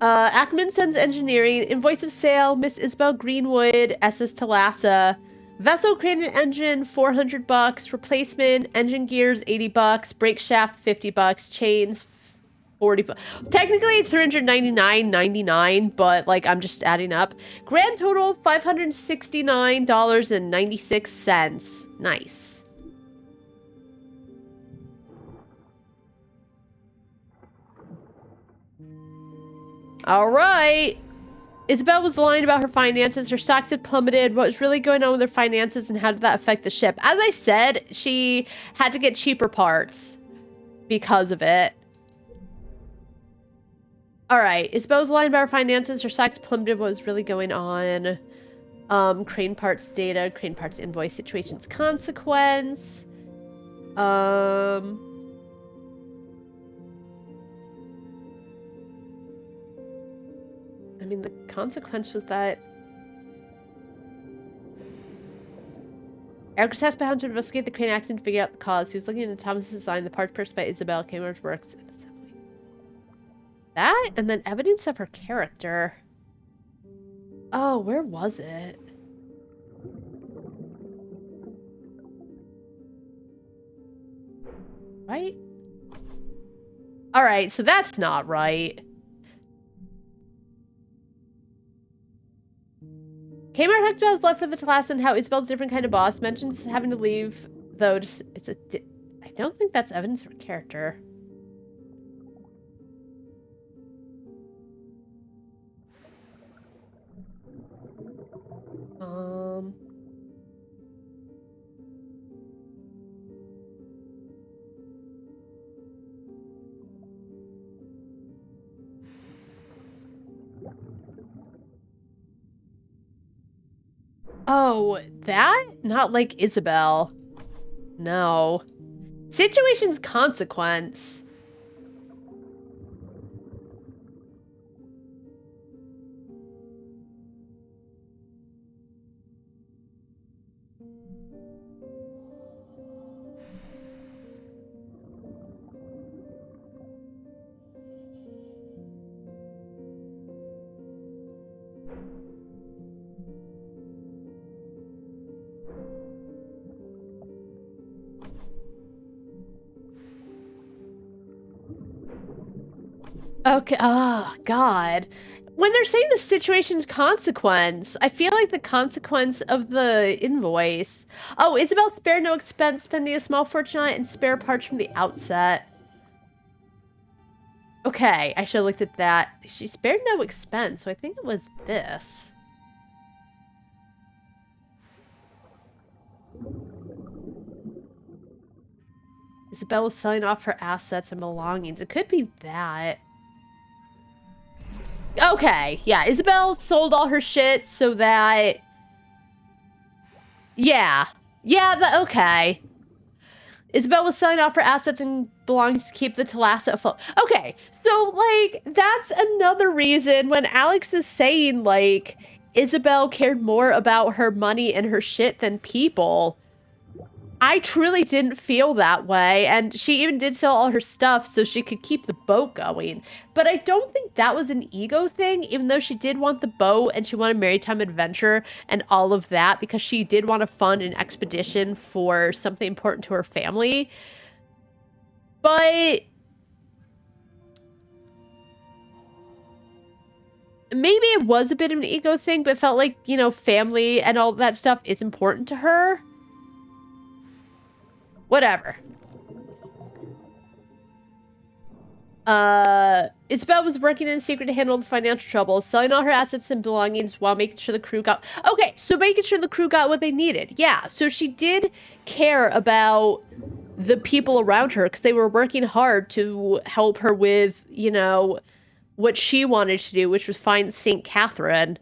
Ackerman sends engineering. Invoice of sale. Miss Isabel Greenwood. SS Thalassa. Vessel crane and engine, $400. Replacement, engine gears, $80. Brake shaft, $50. Chains, $40. Technically, it's $399.99, but, like, I'm just adding up. Grand total, $569.96. Nice. All right. Isabel was lying about her finances. Her stocks had plummeted. What was really going on with her finances and how did that affect the ship? As I said, she had to get cheaper parts because of it. All right. Isabel was lying about her finances. Her stocks plummeted. What was really going on? Crane parts data, crane parts invoice, situations consequence. I mean, the consequence was that Eric was tasked by Hound to investigate the crane accident to figure out the cause. He was looking into Thomas's design. The part purchased by Isabel came over to works in assembly. That, and then evidence of her character. Oh, where was it? Right? Alright, so that's not right. Kmart talked about his love for the Thalassa and how Isabel's a different kind of boss. Mentions having to leave, though. I don't think that's evidence of her character. Oh, that? Not like Isabel. No. Situation's consequence. Okay, oh, God. When they're saying the situation's consequence, I feel like the consequence of the invoice. Oh, Isabel spared no expense, spending a small fortune on it and spare parts from the outset. Okay, I should have looked at that. She spared no expense, so I think it was this. Isabel was selling off her assets and belongings. It could be that. Okay, yeah, Isabel sold all her shit so that... Yeah. Yeah, okay. Isabel was selling off her assets and belongings to keep the Thalassa afloat. Okay, so, like, that's another reason when Alex is saying, like, Isabel cared more about her money and her shit than people. I truly didn't feel that way, and she even did sell all her stuff so she could keep the boat going. But I don't think that was an ego thing, even though she did want the boat and she wanted maritime adventure and all of that because she did want to fund an expedition for something important to her family. But maybe it was a bit of an ego thing, but it felt like, you know, family and all that stuff is important to her. Whatever. Isabel was working in secret to handle the financial trouble, selling all her assets and belongings while making sure the crew got... Okay, so making sure the crew got what they needed. Yeah, so she did care about the people around her because they were working hard to help her with, you know, what she wanted to do, which was find St. Catherine.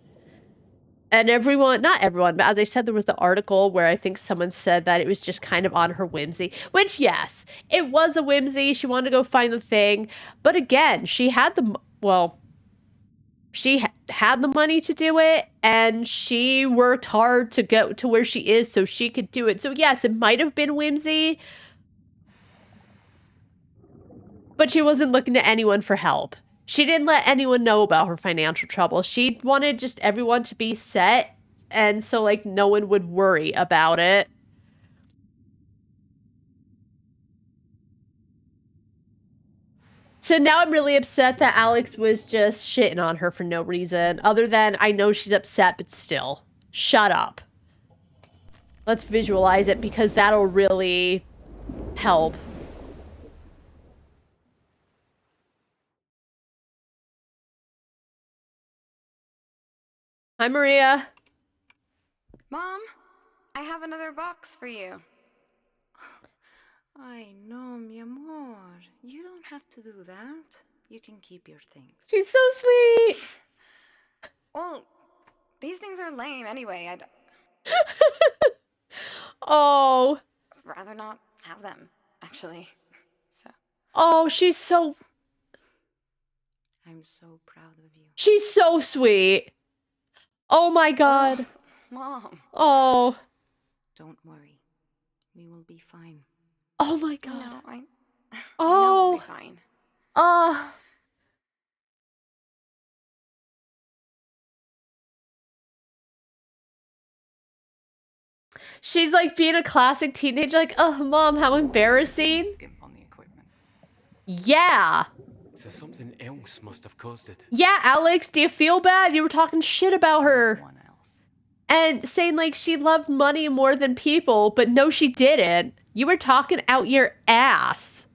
And everyone, not everyone, but as I said, there was the article where I think someone said that it was just kind of on her whimsy. Which, yes, it was a whimsy. She wanted to go find the thing. But again, she had the, well, she had the money to do it. And she worked hard to get to where she is so she could do it. So yes, it might have been whimsy. But she wasn't looking to anyone for help. She didn't let anyone know about her financial trouble. She wanted just everyone to be set, and so, like, no one would worry about it. So now I'm really upset that Alex was just shitting on her for no reason, other than I know she's upset, but still. Shut up. Let's visualize it, because that'll really help. Hi, Maria. Mom, I have another box for you. I know, mi amor. You don't have to do that. You can keep your things. She's so sweet. Well, these things are lame anyway. I'd Oh. rather not have them, actually. So. Oh, she's so... I'm so proud of you. She's so sweet. Oh my god. Oh, Mom. Oh. Don't worry. We will be fine. Oh my god. No, I know Oh. we'll be fine. Oh. She's like being a classic teenager, like, oh, Mom, how embarrassing. Skimp on the equipment. Yeah. So something else must have caused it. Yeah, Alex, do you feel bad? You were talking shit about her. Someone else. And saying, like, she loved money more than people, but no, she didn't. You were talking out your ass.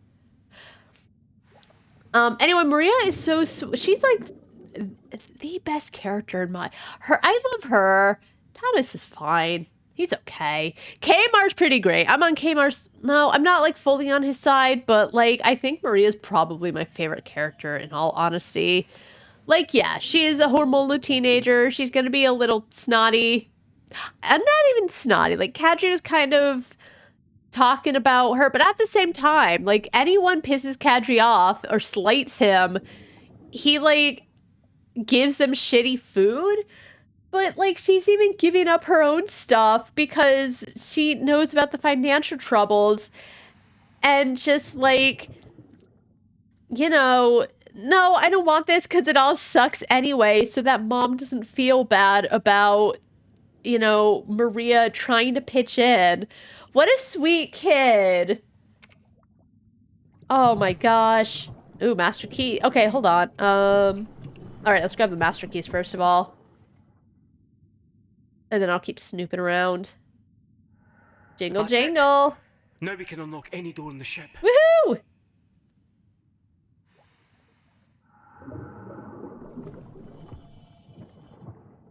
Anyway, Maria is so... She's, like, the best character in my... I love her. Thomas is fine. He's okay. Kmar's pretty great. I'm on Kmar's... No, I'm not, like, fully on his side, but, like, I think Maria's probably my favorite character, in all honesty. Like, yeah, she is a hormonal teenager. She's gonna be a little snotty. I'm not even snotty. Like, Kadri was kind of talking about her, but at the same time, like, anyone pisses Kadri off or slights him, he, like, gives them shitty food. But, like, she's even giving up her own stuff because she knows about the financial troubles and just, like, you know, no, I don't want this because it all sucks anyway, so that Mom doesn't feel bad about, you know, Maria trying to pitch in. What a sweet kid. Oh my gosh. Ooh, master key. Okay, hold on. All right, let's grab the master keys first of all. And then I'll keep snooping around. Jingle, That's it. jingle. Now we can unlock any door in the ship. Woohoo!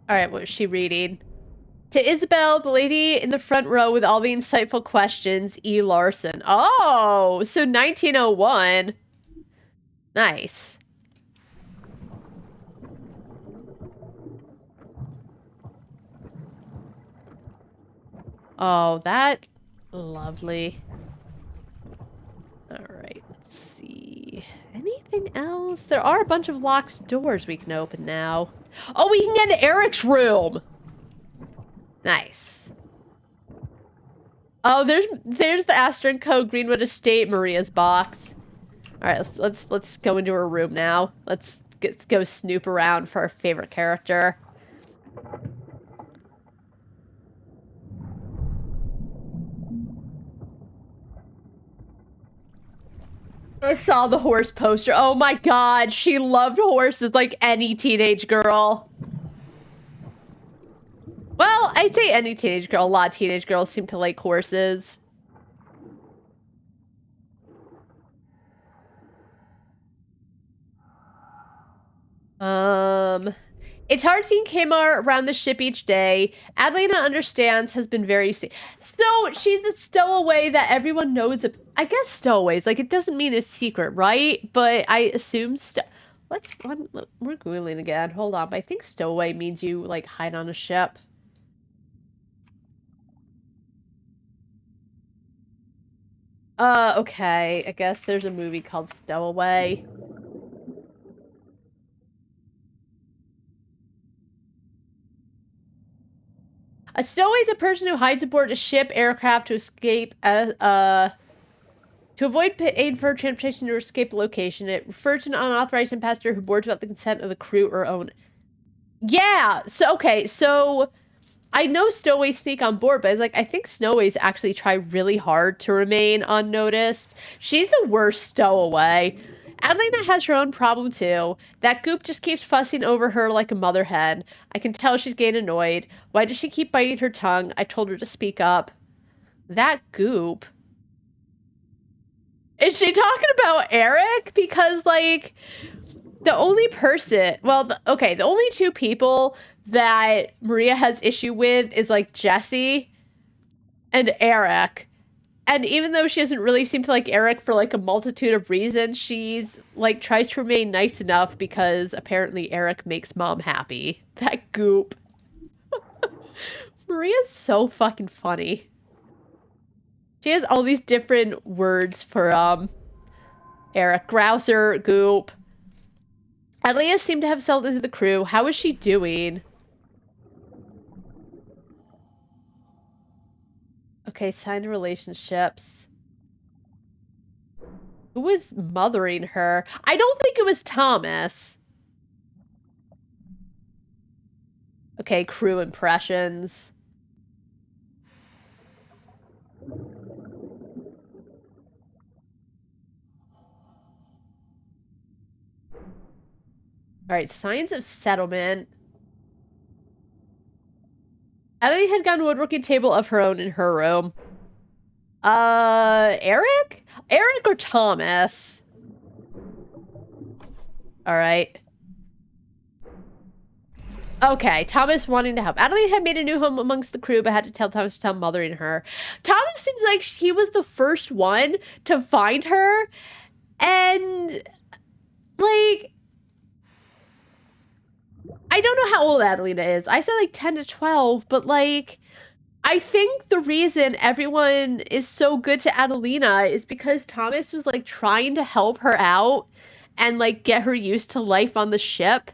All right, what is she reading? To Isabel, the lady in the front row with all the insightful questions, E. Larson. Oh, so 1901. Nice. Oh, that lovely. All right, let's see. Anything else? There are a bunch of locked doors we can open now. Oh, we can get into Eric's room. Nice. Oh, there's the Astron Co. Greenwood Estate Maria's box. All right, let's go into her room now. Let's go snoop around for our favorite character. I saw the horse poster. Oh my god, she loved horses like any teenage girl. Well, I'd say any teenage girl. A lot of teenage girls seem to like horses. It's hard seeing Kmart around the ship each day. Adelina understands, has been very... So, she's the stowaway that everyone knows... I guess stowaways, like, it doesn't mean a secret, right? But I assume... We're Googling again. Hold on. But I think stowaway means you, like, hide on a ship. Okay. I guess there's a movie called Stowaway. A stowaway is a person who hides aboard a ship, aircraft to escape, to avoid paying for transportation or escape the location. It refers to an unauthorized passenger who boards without the consent of the crew or owner. Yeah, so, okay, so I know stowaways sneak on board, but it's like, I think stowaways actually try really hard to remain unnoticed. She's the worst stowaway. Adelina has her own problem too. That goop just keeps fussing over her like a mother hen. I can tell she's getting annoyed. Why does she keep biting her tongue? I told her to speak up. That goop? Is she talking about Eric? Because, like, the only person... Well, the only two people that Maria has issue with is, like, Jesse and Eric. And even though she doesn't really seem to like Eric for, like, a multitude of reasons, she's, like, tries to remain nice enough because apparently Eric makes mom happy. That goop. Maria's so fucking funny. She has all these different words for, Eric. Grouser, goop. Adelia seemed to have settled into the crew. How is she doing? Okay, signed relationships. Who was mothering her? I don't think it was Thomas. Okay, crew impressions. All right, signs of settlement. Adelie had gotten a woodworking table of her own in her room. Eric? Eric or Thomas? All right. Okay, Thomas wanting to help. Adelie had made a new home amongst the crew, but had to tell Thomas to stop mothering her. Thomas seems like he was the first one to find her. And, like... I don't know how old Adelina is. I said like 10 to 12, but like, I think the reason everyone is so good to Adelina is because Thomas was like trying to help her out and like get her used to life on the ship.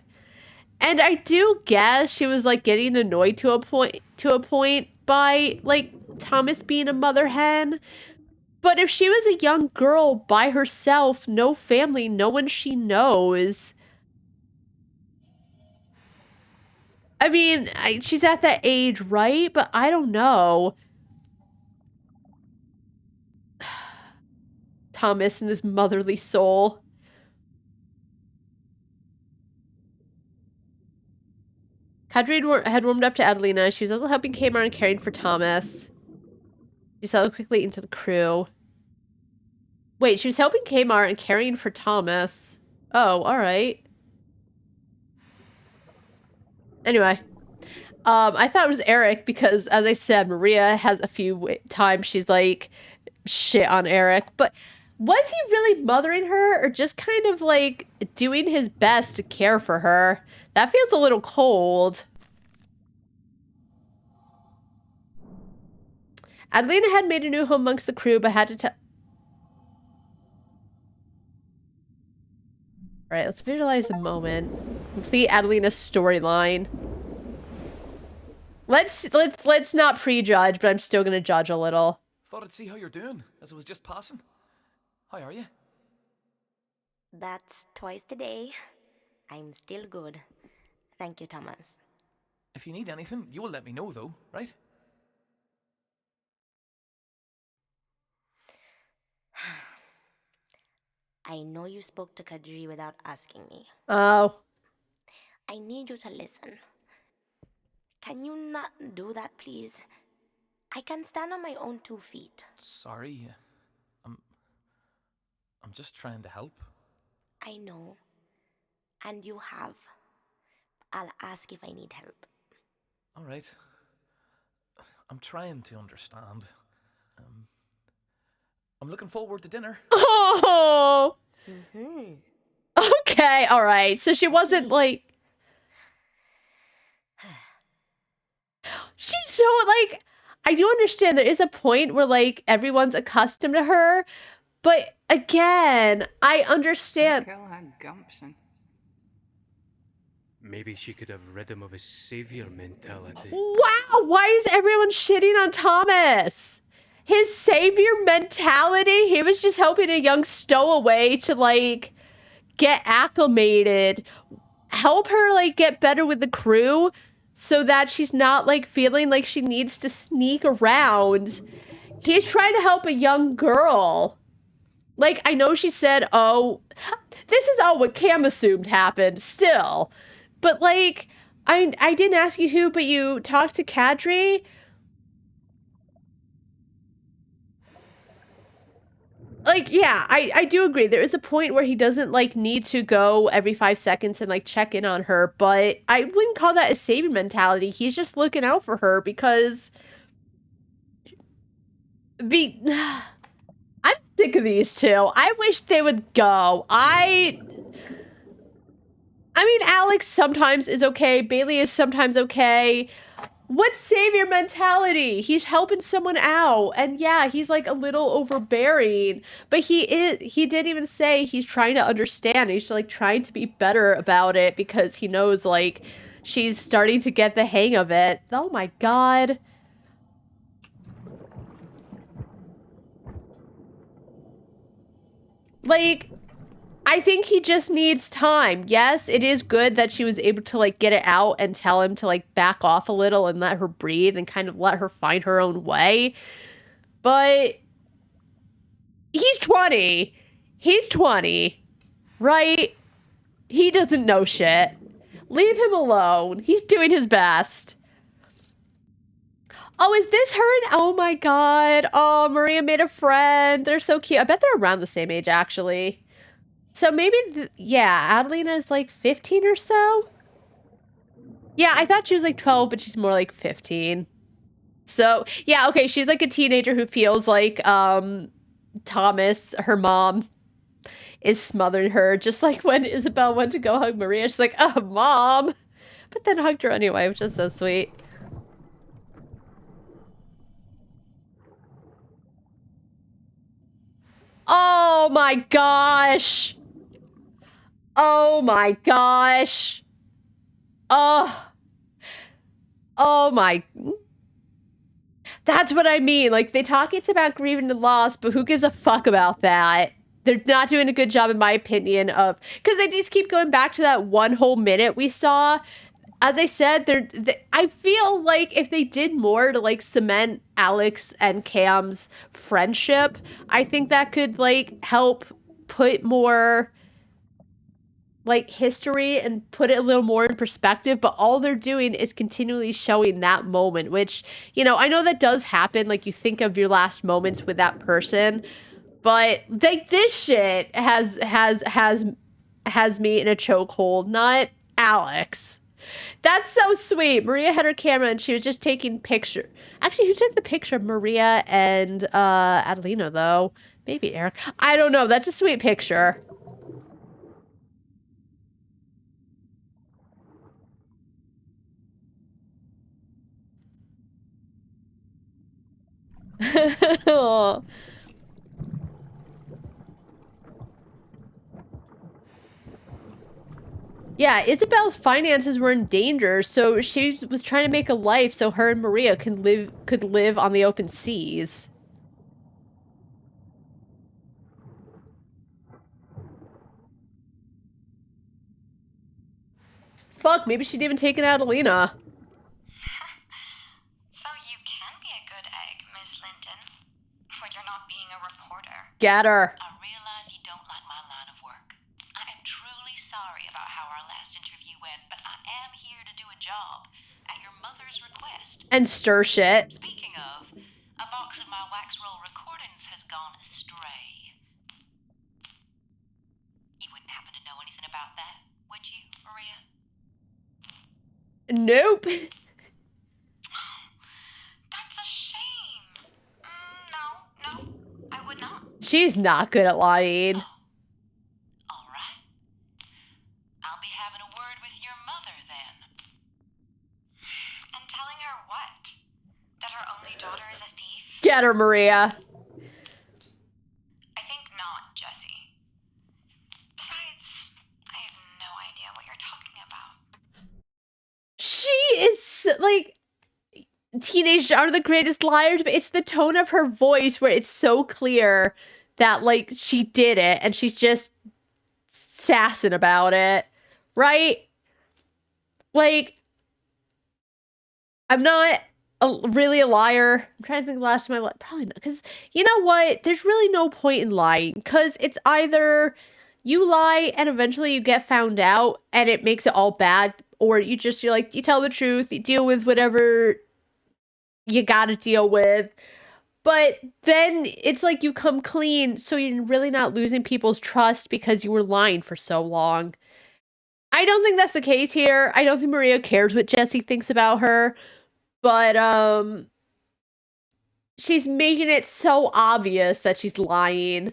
And I do guess she was like getting annoyed to a point by like Thomas being a mother hen. But if she was a young girl by herself, no family, no one she knows, I mean, she's at that age, right? But I don't know. Thomas and his motherly soul. Kadri had warmed up to Adelina. She was also helping Kmart and caring for Thomas. She settled quickly into the crew. Wait, she was helping Kmart and caring for Thomas. Oh, alright. Anyway. I thought it was Eric because, as I said, Maria has a few times she's like, shit on Eric. But was he really mothering her or just kind of like doing his best to care for her? That feels a little cold. Adelina had made a new home amongst the crew, but had to tell... Alright, let's visualize the moment. Complete Adelina's storyline. Let's not prejudge, but I'm still gonna judge a little. Thought I'd see how you're doing, as I was just passing. How are you? That's twice today. I'm still good. Thank you, Thomas. If you need anything, you will let me know, though, right? I know you spoke to Kadri without asking me. Oh. I need you to listen. Can you not do that, please? I can stand on my own 2 feet. Sorry. I'm just trying to help. I know. And you have. I'll ask if I need help. All right. I'm trying to understand. I'm looking forward to dinner. Oh. Mm-hmm. Okay, all right. So she wasn't like... She's so like... I do understand there is a point where like everyone's accustomed to her, but again, I understand. That girl had gumption. Maybe she could have rid him of his savior mentality. Wow, why is everyone shitting on Thomas? His savior mentality? He was just helping a young stowaway to like get acclimated, help her like get better with the crew so that she's not like feeling like she needs to sneak around. He's trying to help a young girl. Like, I know she said, oh, this is all what Cam assumed happened still. But like, I didn't ask you who, but you talked to Kadri. Like, yeah, I do agree. There is a point where he doesn't, like, need to go every 5 seconds and, like, check in on her. But I wouldn't call that a savior mentality. He's just looking out for her because... I'm sick of these two. I wish they would go. I mean, Alex sometimes is okay. Bailey is sometimes okay. What savior mentality? He's helping someone out. And yeah, he's like a little overbearing. But he did even say he's trying to understand. He's like trying to be better about it because he knows like she's starting to get the hang of it. Oh my God. Like, I think he just needs time. Yes, it is good that she was able to, like, get it out and tell him to, like, back off a little and let her breathe and kind of let her find her own way. But he's 20. He's 20, right? He doesn't know shit. Leave him alone. He's doing his best. Oh, is this her? Oh my God. Oh, Maria made a friend. They're so cute. I bet they're around the same age, actually. So maybe, yeah, Adelina is like 15 or so? Yeah, I thought she was like 12, but she's more like 15. So, yeah, okay, she's like a teenager who feels like Thomas, her mom, is smothering her, just like when Isabel went to go hug Maria. She's like, oh, Mom. But then hugged her anyway, which is so sweet. Oh my gosh. Oh my gosh. Oh. Oh my. That's what I mean. Like, they talk it's about grieving the loss, but who gives a fuck about that? They're not doing a good job, in my opinion, of... Because they just keep going back to that one whole minute we saw. As I said, I feel like if they did more to, like, cement Alex and Cam's friendship, I think that could, like, help put more... like history and put it a little more in perspective, but all they're doing is continually showing that moment, which, you know, I know that does happen. Like, you think of your last moments with that person, but like this shit has me in a chokehold, not Alex. That's so sweet. Maria had her camera and she was just taking picture. Actually, who took the picture of Maria and Adelina though? Maybe Eric. I don't know. That's a sweet picture. Oh. Yeah, Isabel's finances were in danger, so she was trying to make a life so her and Maria could live on the open seas. Fuck, maybe she'd even taken out Alina. So you can be a good egg, Miss Linton, when you're not being a reporter. Get her. I realize you don't like my line of work. I am truly sorry about how our last interview went, but I am here to do a job at your mother's request. And stir shit. Speaking of, a box of my wax roll recordings has gone astray. You wouldn't happen to know anything about that, would you, Maria? Nope. That's a shame. No, I would not. She's not good at lying. All right. I'll be having a word with your mother then. And telling her what? That her only daughter is a thief? Get her, Maria. I think not, Jessie. Besides, I have no idea what you're talking about. She is, like, teenagers are the greatest liars, but it's the tone of her voice where it's so clear that, like, she did it, and she's just sassing about it, right? Like, I'm not really a liar. I'm trying to think the last time I lied. Probably not, because you know what? There's really no point in lying, because it's either you lie and eventually you get found out and it makes it all bad, or you're like, you tell the truth, you deal with whatever you gotta deal with. But then it's like you come clean, so you're really not losing people's trust because you were lying for so long. I don't think that's the case here. I don't think Maria cares what Jessie thinks about her. But, she's making it so obvious that she's lying.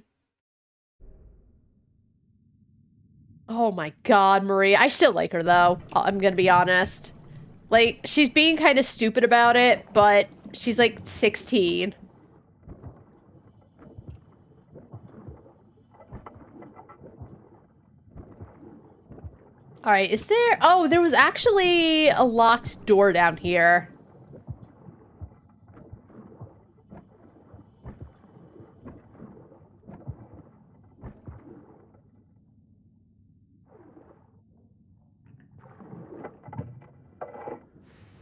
Oh my god, Maria. I still like her, though. I'm gonna be honest. Like, she's being kind of stupid about it, but she's, like, 16. Alright, is there... Oh, there was actually a locked door down here.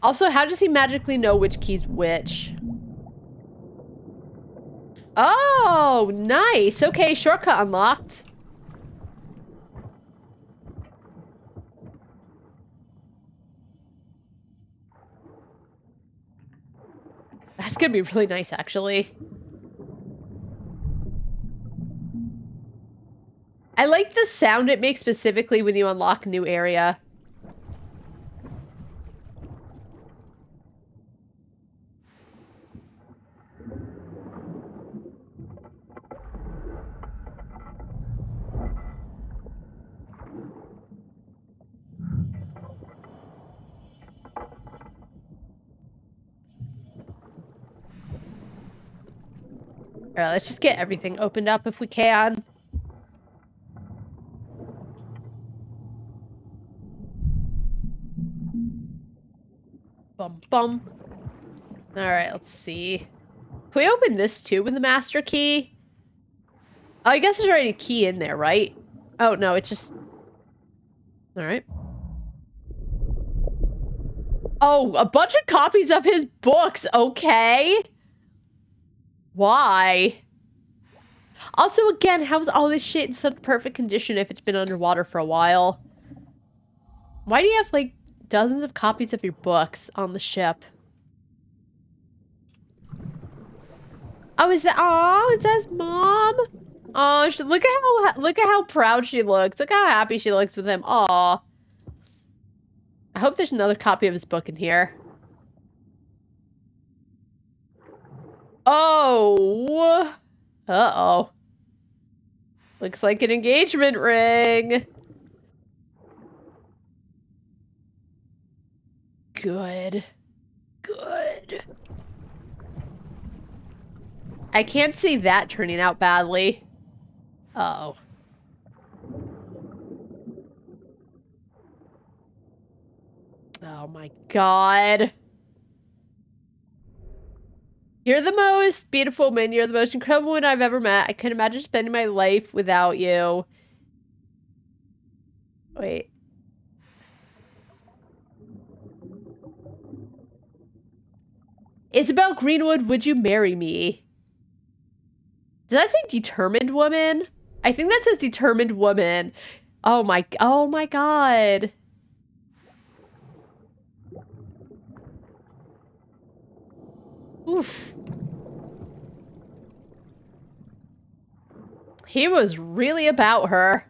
Also, how does he magically know which key's which? Oh, nice. Okay, shortcut unlocked. That's gonna be really nice, actually. I like the sound it makes specifically when you unlock a new area. Alright, let's just get everything opened up if we can. Bum bum. Alright, let's see. Can we open this too with the master key? Oh, I guess there's already a key in there, right? Oh, no, it's just... Alright. Oh, a bunch of copies of his books, okay. Why? Also, again, how's all this shit in such perfect condition if it's been underwater for a while? Why do you have, like, dozens of copies of your books on the ship? Oh, is that his mom? Oh, look at how proud she looks. Look how happy she looks with him. Aw. I hope there's another copy of his book in here. Oh. Uh-oh. Looks like an engagement ring. Good. Good. I can't see that turning out badly. Uh-oh. Oh my god. You're the most beautiful woman. You're the most incredible woman I've ever met. I couldn't imagine spending my life without you. Wait. Isabel Greenwood, would you marry me? Does that say determined woman? I think that says determined woman. Oh my god. Oof. He was really about her.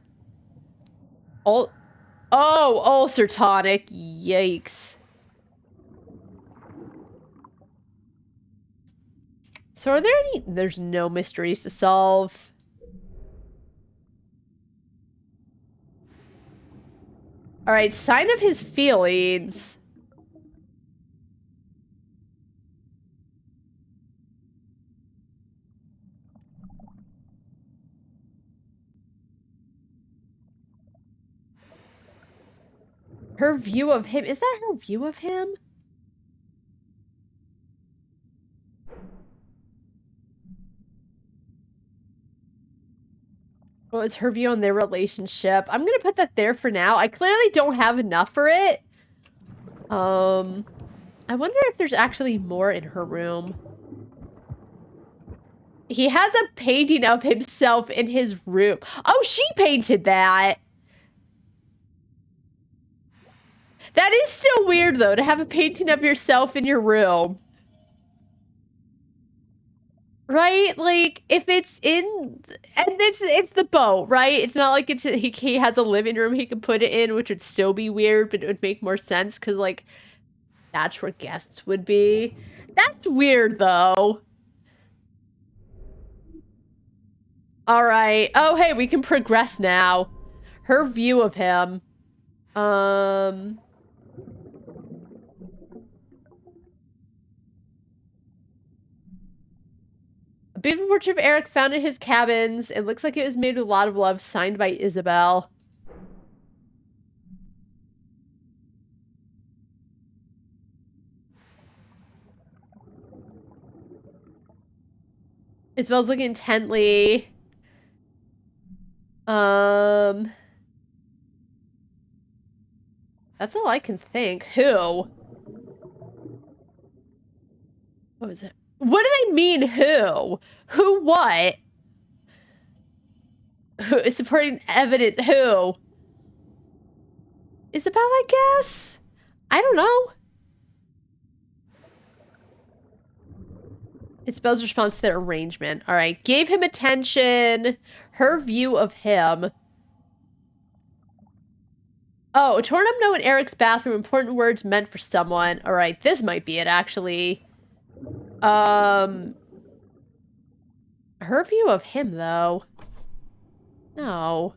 Ulcer tonic. Yikes. So are there any... There's no mysteries to solve. Alright, sign of his feelings. Her view of him. Is that her view of him? Well, it's her view on their relationship. I'm gonna put that there for now. I clearly don't have enough for it. I wonder if there's actually more in her room. He has a painting of himself in his room. Oh, she painted that. That is still weird, though, to have a painting of yourself in your room. Right? Like, if it's in... And it's the boat, right? It's not like he has a living room he could put it in, which would still be weird, but it would make more sense, because, like, that's where guests would be. That's weird, though. Alright. Oh, hey, we can progress now. Her view of him. A beautiful portrait of Eric found in his cabins. It looks like it was made with a lot of love, signed by Isabel. Isabel's looking intently. That's all I can think. Who? What was it? What do they mean, who? Who what? Who is supporting evidence? Who? Isabel, I guess? I don't know. Isabel's response to their arrangement. Alright, gave him attention. Her view of him. Oh, torn up note in Eric's bathroom. Important words meant for someone. Alright, this might be it, actually. Her view of him, though. No.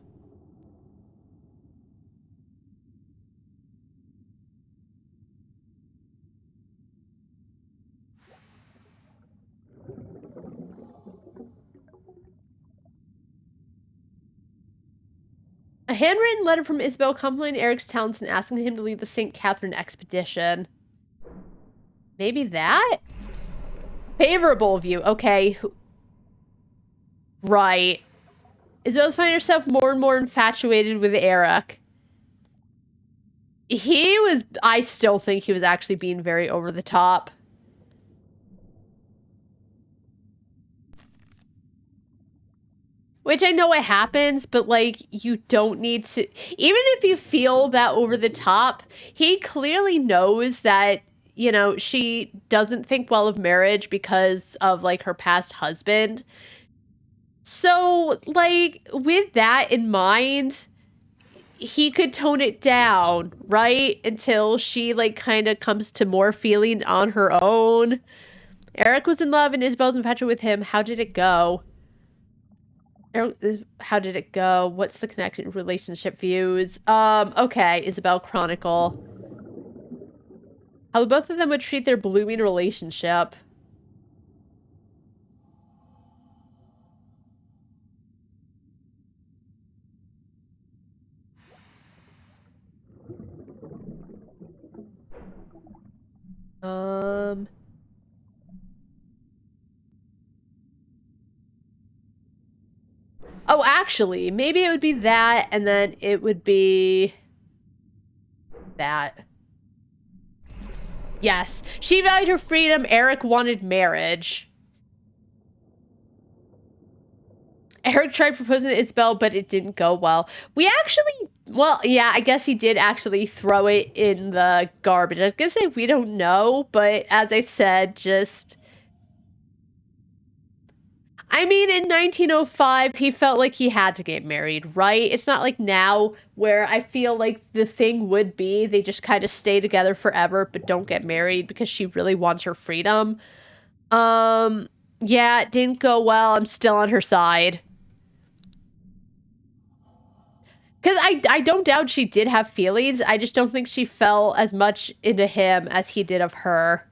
A handwritten letter from Isabel complimenting Eric's talents and asking him to lead the St. Catherine expedition. Maybe that? Favorable view. Okay. Right. Isabel's finding herself more and more infatuated with Eric. I still think he was actually being very over the top. Which I know it happens, but, like, you don't need to... Even if you feel that over the top, he clearly knows that, you know, she doesn't think well of marriage because of, like, her past husband. So, like, with that in mind, he could tone it down, right? Until she, like, kind of comes to more feeling on her own. Eric was in love and Isabel's infatuated with him. How did it go? How did it go? What's the connection? Relationship views. Okay, Isabel Chronicle. How both of them would treat their blooming relationship. Oh, actually, maybe it would be that, and then it would be that. Yes. She valued her freedom. Eric wanted marriage. Eric tried proposing to Isabel, but it didn't go well. We actually, well, yeah, I guess he did actually throw it in the garbage. I was gonna say we don't know, but as I said, just... I mean, in 1905, he felt like he had to get married, right? It's not like now where I feel like the thing would be they just kind of stay together forever but don't get married because she really wants her freedom. Yeah, it didn't go well. I'm still on her side. Because I don't doubt she did have feelings. I just don't think she fell as much into him as he did of her.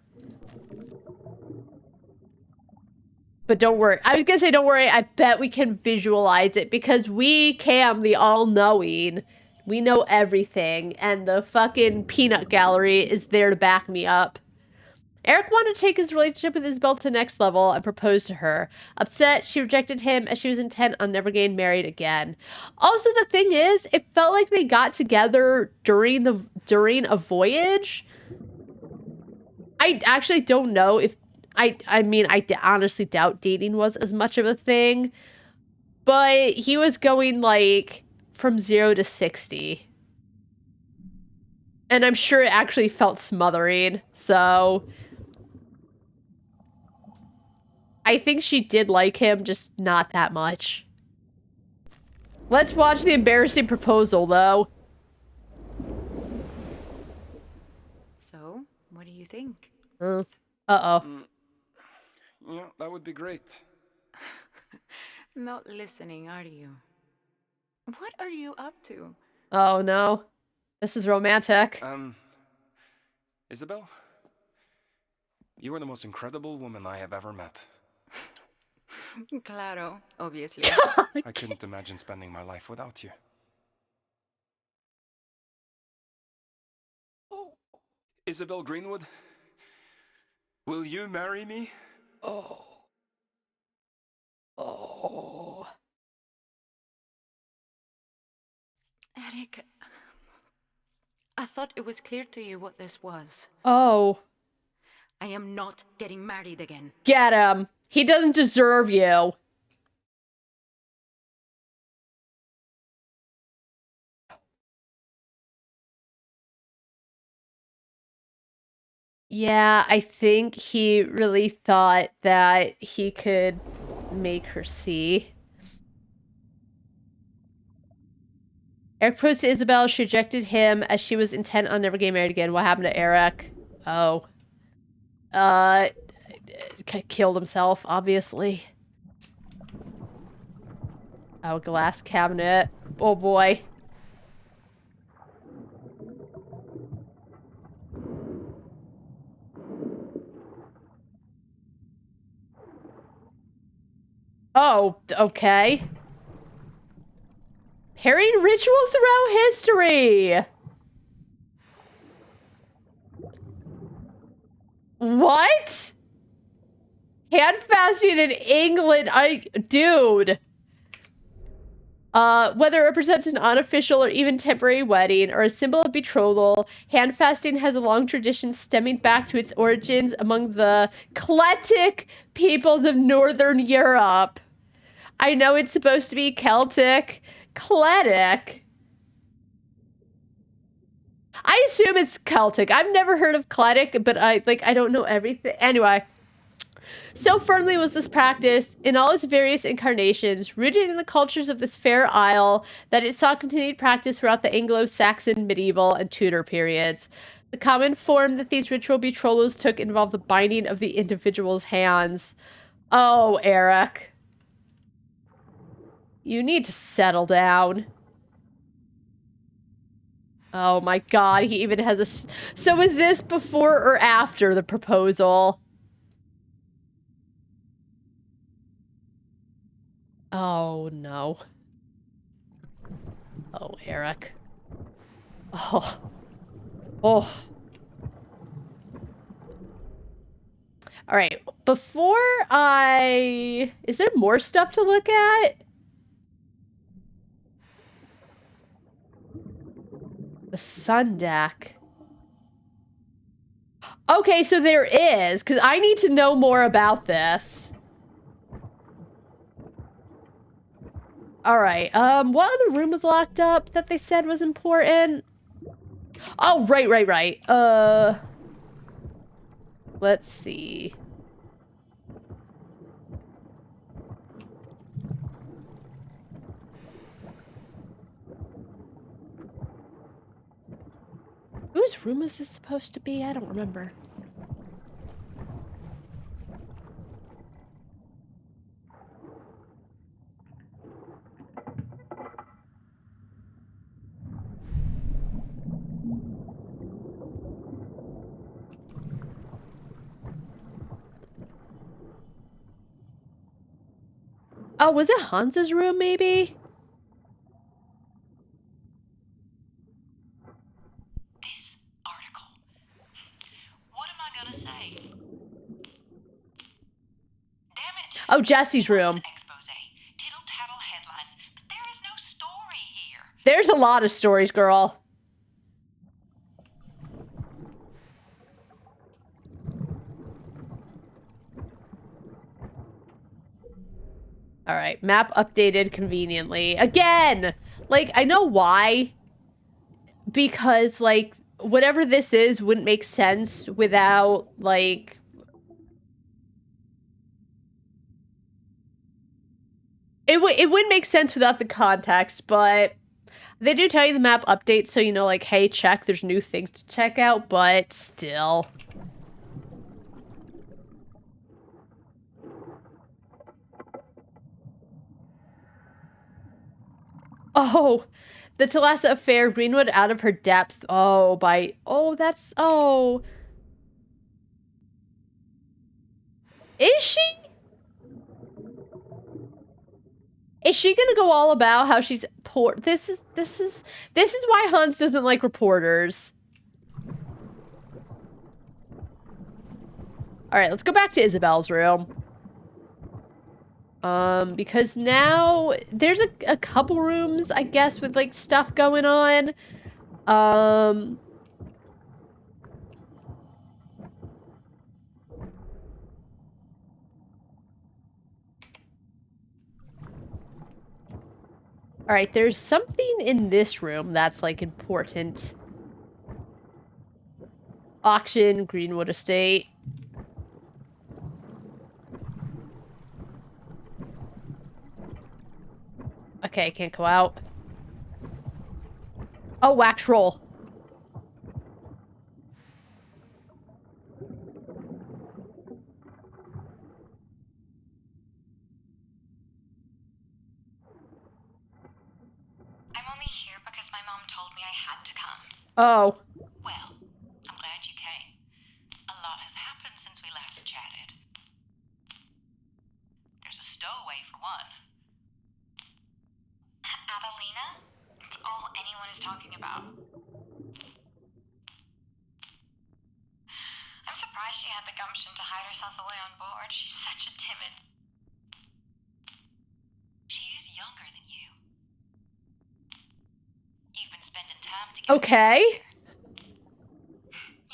But don't worry. I was gonna say don't worry. I bet we can visualize it because we can, the all-knowing. We know everything. And the fucking peanut gallery is there to back me up. Eric wanted to take his relationship with Isabel to the next level and propose to her. Upset, she rejected him as she was intent on never getting married again. Also, the thing is, it felt like they got together during a voyage. I actually don't know if... I mean, I honestly doubt dating was as much of a thing. But he was going, like, from 0 to 60. And I'm sure it actually felt smothering, so... I think she did like him, just not that much. Let's watch the embarrassing proposal, though. So, what do you think? Uh-oh. Yeah, that would be great. Not listening, are you? What are you up to? Oh, no. This is romantic. Isabel? You are the most incredible woman I have ever met. Claro, obviously. I couldn't imagine spending my life without you. Isabel Greenwood, will you marry me? Oh. Eric, I thought it was clear to you what this was. Oh. I am not getting married again. Get him. He doesn't deserve you. Yeah, I think he really thought that he could make her see. Eric proposed to Isabel. She rejected him as she was intent on never getting married again. What happened to Eric? Oh. Killed himself, obviously. Oh, glass cabinet. Oh, boy. Oh, okay. Parrying ritual throughout history. What? Hand fasting in England. Dude. Whether it represents an unofficial or even temporary wedding or a symbol of betrothal, hand fasting has a long tradition stemming back to its origins among the Celtic peoples of Northern Europe. I know it's supposed to be Celtic. Celtic. I assume it's Celtic. I've never heard of Celtic, but I don't know everything. Anyway. So firmly was this practice, in all its various incarnations, rooted in the cultures of this fair isle, that it saw continued practice throughout the Anglo-Saxon, medieval, and Tudor periods. The common form that these ritual betrothals took involved the binding of the individual's hands. Oh, Eric. You need to settle down. Oh my god, he even has a... So is this before or after the proposal? Oh, no. Oh, Eric. Oh. Oh. All right, before I... Is there more stuff to look at? The sun deck. Okay, so there is, because I need to know more about this. All right, what other room was locked up that they said was important? Oh, right. Let's see. Whose room is this supposed to be? I don't remember. Oh, was it Hans's room, maybe? This article. What am I gonna say? Damn it! Oh, Jesse's room. Expose, tittle-tattle headlines, but there is no story here. There's a lot of stories, girl. All right, map updated conveniently. Again! Like, I know why. Because, like, whatever this is wouldn't make sense without, like... It wouldn't make sense without the context, but... They do tell you the map updates, so you know, like, hey, check, there's new things to check out, but still... Oh, the Thalassa affair, Greenwood out of her depth. Oh, by... Oh, that's... Oh. Is she? Is she gonna go all about how she's poor? This is why Hans doesn't like reporters. All right, let's go back to Isabel's room. Because now there's a couple rooms, I guess, with like stuff going on. All right, there's something in this room that's like important. Auction, Greenwood Estate. Okay, I can't go out. Oh, wax roll. I'm only here because my mom told me I had to come. Oh. Well, I'm glad you came. A lot has happened since we last chatted. There's a stowaway for one. Adelina? It's all anyone is talking about. I'm surprised she had the gumption to hide herself away on board. She's such a timid... She is younger than you. You've been spending time together. Okay.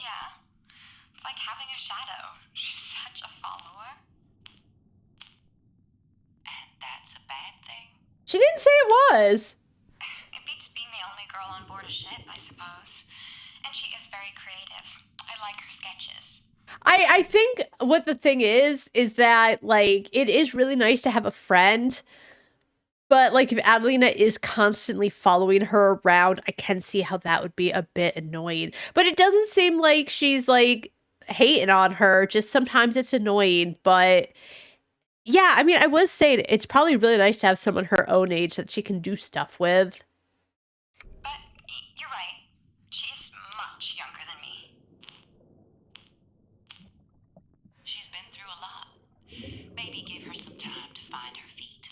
Yeah. It's like having a shadow. She's such a follower. And that's a bad thing. She didn't say it was. It beats being the only girl on board a ship, I suppose. And she is very creative. I like her sketches. I think what the thing is that, like, it is really nice to have a friend. But, like, if Adelina is constantly following her around, I can see how that would be a bit annoying. But it doesn't seem like she's, like, hating on her. Just sometimes it's annoying. But, yeah, I mean, I was saying it's probably really nice to have someone her own age that she can do stuff with. But you're right. She is much younger than me. She's been through a lot. Maybe give her some time to find her feet.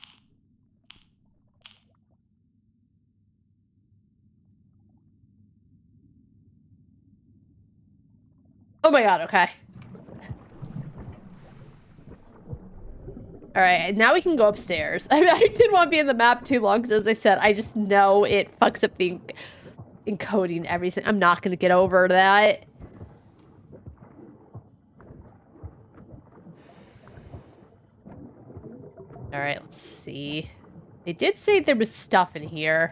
Oh my god, okay. All right, now we can go upstairs. I didn't want to be in the map too long because, as I said, I just know it fucks up the encoding everything. I'm not going to get over that. All right, let's see. They did say there was stuff in here.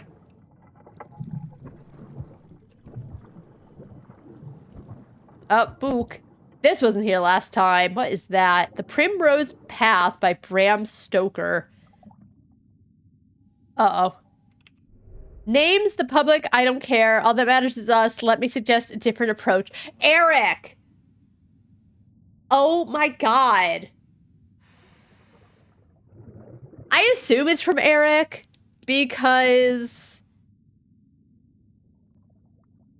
Oh, Book. This wasn't here last time. What is that? The Primrose Path by Bram Stoker. Uh-oh. Names the public, I don't care. All that matters is us. Let me suggest a different approach. Eric! Oh my god. I assume it's from Eric because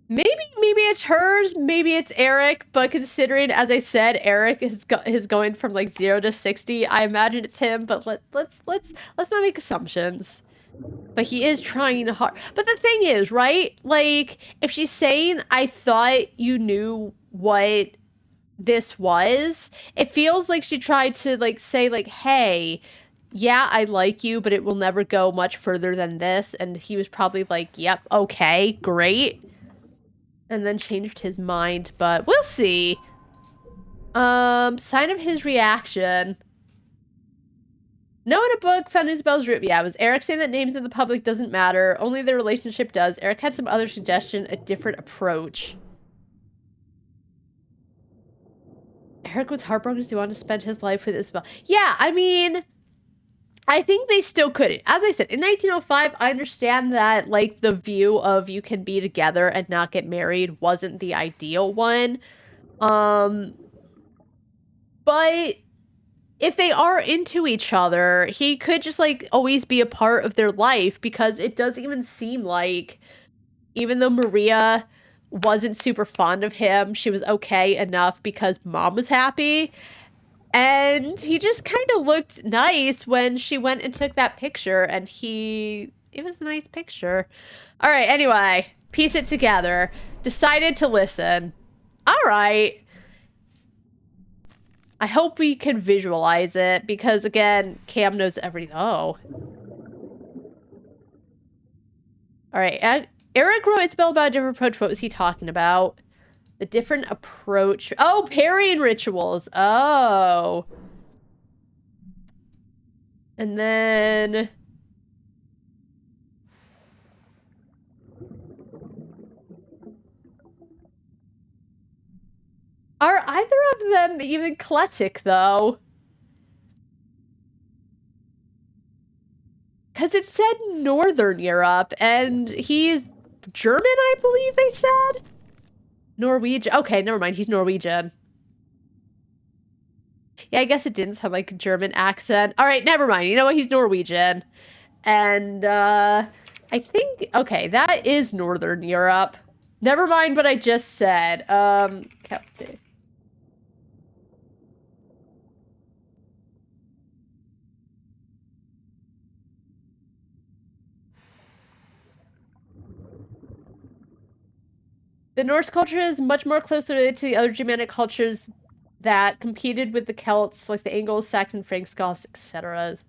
maybe it's hers, maybe it's Eric, but considering, as I said, Eric is going from like 0 to 60, I imagine it's him, but let's not make assumptions. But he is trying hard. But the thing is, right? Like, if she's saying, I thought you knew what this was, it feels like she tried to, like, say, like, hey, yeah, I like you, but it will never go much further than this. And he was probably like, yep, okay, great. And then changed his mind, but we'll see. Sign of his reaction. No in a book found Isabel's room. Yeah, it was Eric saying that names in the public doesn't matter. Only the relationship does. Eric had some other suggestion, a different approach. Eric was heartbroken because he wanted to spend his life with Isabel. Yeah, I mean, I think they still could. As I said, in 1905, I understand that, like, the view of you can be together and not get married wasn't the ideal one. But if they are into each other, he could just, like, always be a part of their life, because it does even seem like, even though Maria wasn't super fond of him, she was okay enough because Mom was happy. And he just kind of looked nice when she went and took that picture, and it was a nice picture. All right, anyway, piece it together. Decided to listen. All right. I hope we can visualize it, because, again, Cam knows everything. Oh. All right, Eric wrote Isabel about a different approach. What was he talking about? The different approach. Oh, parrying rituals. Oh. And then... Are either of them even Kletic, though? Because it said Northern Europe, and he's German, I believe they said? Norwegian. Okay, never mind. He's Norwegian. Yeah, I guess it didn't sound like a German accent. All right, never mind. You know what? He's Norwegian. And, I think... Okay, that is Northern Europe. Never mind what I just said. Celtic. The Norse culture is much more closely related to the other Germanic cultures that competed with the Celts, like the Angles, Saxon, Franks, Goths, etc.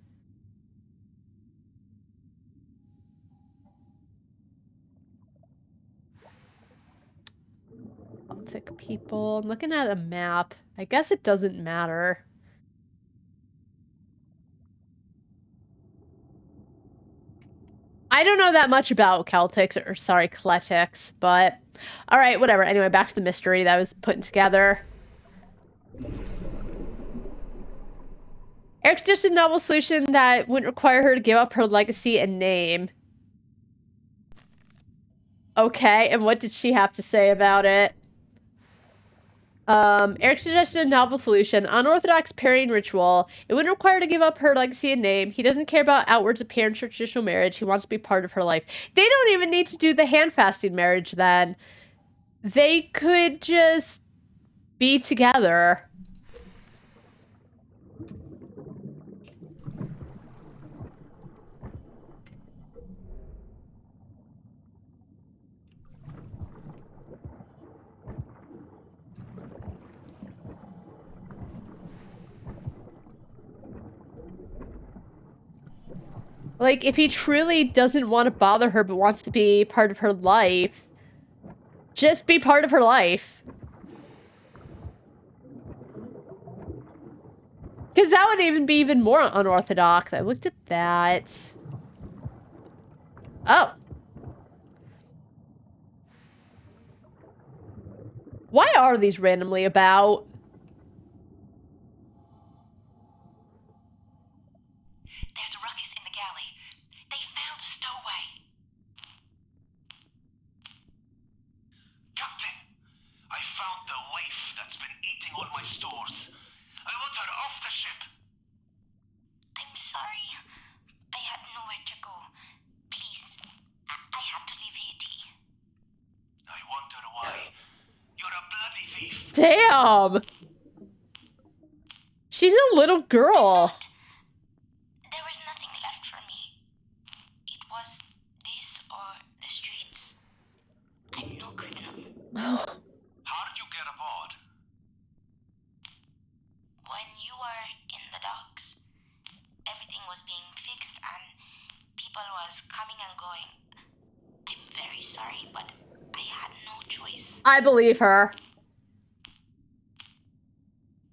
Celtic people. I'm looking at a map. I guess it doesn't matter. I don't know that much about Celtics, or sorry, Cletics, but all right, whatever. Anyway, back to the mystery that I was putting together. Eric suggested a novel solution that wouldn't require her to give up her legacy and name. Okay, and what did she have to say about it? Eric suggested a novel solution, unorthodox parrying ritual. It wouldn't require her to give up her legacy and name. He doesn't care about outwards appearance or traditional marriage. He wants to be part of her life. They don't even need to do the hand-fasting marriage then. They could just be together. Like, if he truly doesn't want to bother her but wants to be part of her life, just be part of her life. Because that would even be even more unorthodox. I looked at that. Oh. Why are these randomly about? There's a ruckus in the galley. They found a stowaway. Captain, I found the waif that's been eating all my stores. I want her off the ship. I'm sorry. I had nowhere to go. Please, I had to leave Haiti. I wonder why. You're a bloody thief. Damn. She's a little girl. There was nothing left for me. It was this or the streets. I'm no criminal. How did you get aboard? When you were in the docks, everything was being fixed and people was coming and going. I'm very sorry, but I had no choice. I believe her.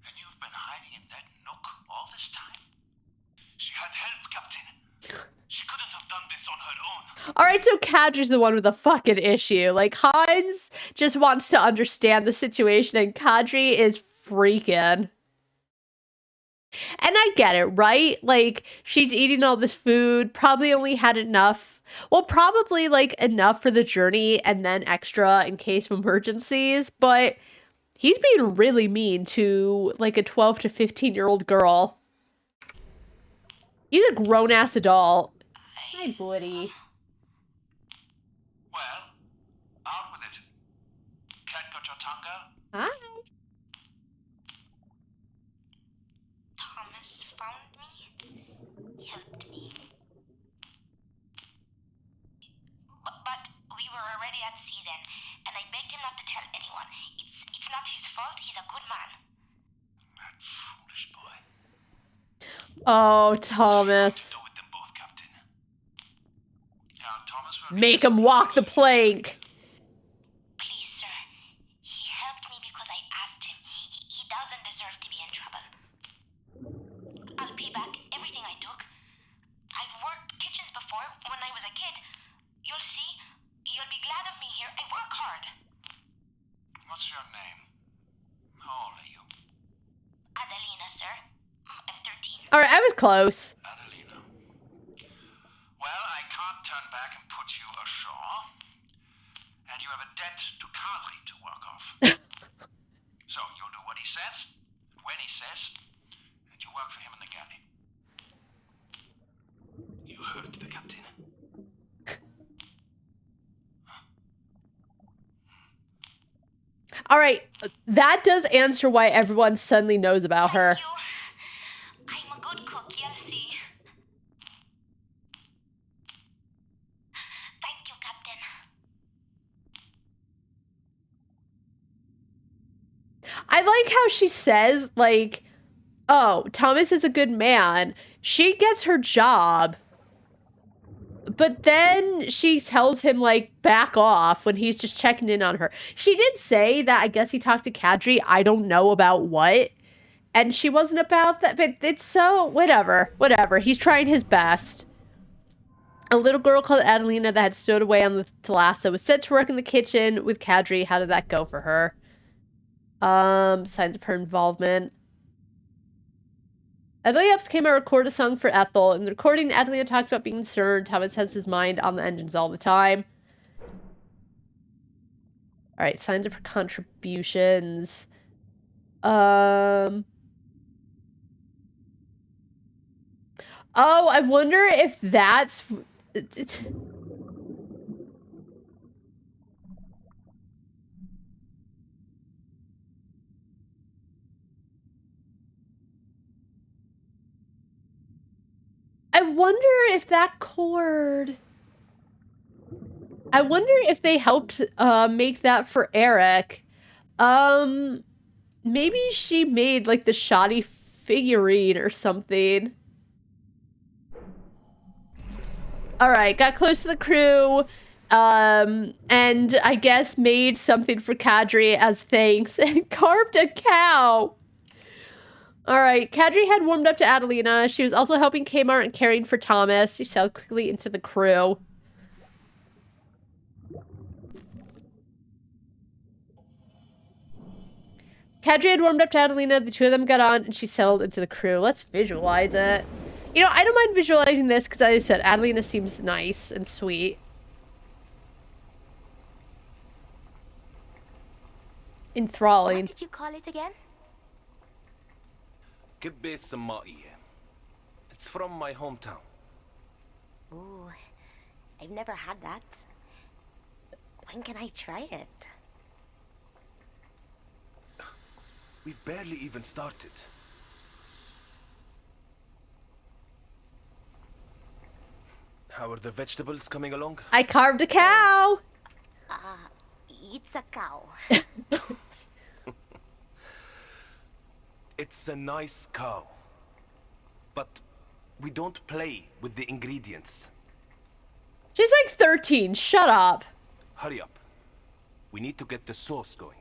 And you've been hiding in that nook all this time? She had help, Captain. She couldn't have done this on her own. Alright, so Kadri's the one with the fucking issue. Like, Hans just wants to understand the situation, and Kadri is freaking. And I get it, right? Like, she's eating all this food, probably only had enough. Well, probably, like, enough for the journey and then extra in case of emergencies. But he's being really mean to, like, a 12 to 15-year-old girl. He's a grown-ass adult. Hi, buddy. Well, out with it. Cat got your tongue out? Hi. Thomas found me, helped me. But we were already at sea then, and I begged him not to tell anyone. It's not his fault. He's a good man. That foolish boy. Oh, Thomas. Go with them both, Captain. Yeah, Thomas will Make him walk the plank. Please, sir. He helped me because I asked him. He doesn't deserve to be in trouble. I'll pay back everything I took. I've worked kitchens before when I was a kid. You'll see. You'll be glad of me here. I work hard. What's your name? How old are you? Adelina, sir. I'm 13. Alright, I was close. Adelina. Well, I can't turn back and put you ashore. And you have a debt to Kadri to work off. So you'll do what he says, when he says, and you work for him in the galley. You heard the captain. Alright, that does answer why everyone suddenly knows about her. I'm a good cook, you'll see. Thank you, Captain. I like how she says, like, oh, Thomas is a good man. She gets her job. But then she tells him, like, back off when he's just checking in on her. She did say that I guess he talked to Kadri. I don't know about what. And she wasn't about that. But it's so, whatever. Whatever. He's trying his best. A little girl called Adelina that had stowed away on the Thalassa was sent to work in the kitchen with Kadri. How did that go for her? Signs of her involvement. Adelia came out record a song for Ethel. In the recording, Adelia talked about being concerned. Thomas has his mind on the engines all the time. Alright, signs of her contributions. Oh, I wonder if that's... I wonder if that cord... I wonder if they helped make that for Eric. Maybe she made like the shoddy figurine or something. All right, got close to the crew, and I guess made something for Kadri as thanks and carved a cow. All right, Kadri had warmed up to Adelina. She was also helping Kmart and caring for Thomas. She settled quickly into the crew. Kadri had warmed up to Adelina. The two of them got on, and she settled into the crew. Let's visualize it. You know, I don't mind visualizing this because, as I said, Adelina seems nice and sweet. Enthralling. What did you call it again? Kibbeh Samaiya. It's from my hometown. Ooh, I've never had that. When can I try it? We've barely even started. How are the vegetables coming along? I carved a cow. It's a cow. It's a nice cow. But we don't play with the ingredients. She's like 13. Shut up. Hurry up. We need to get the sauce going.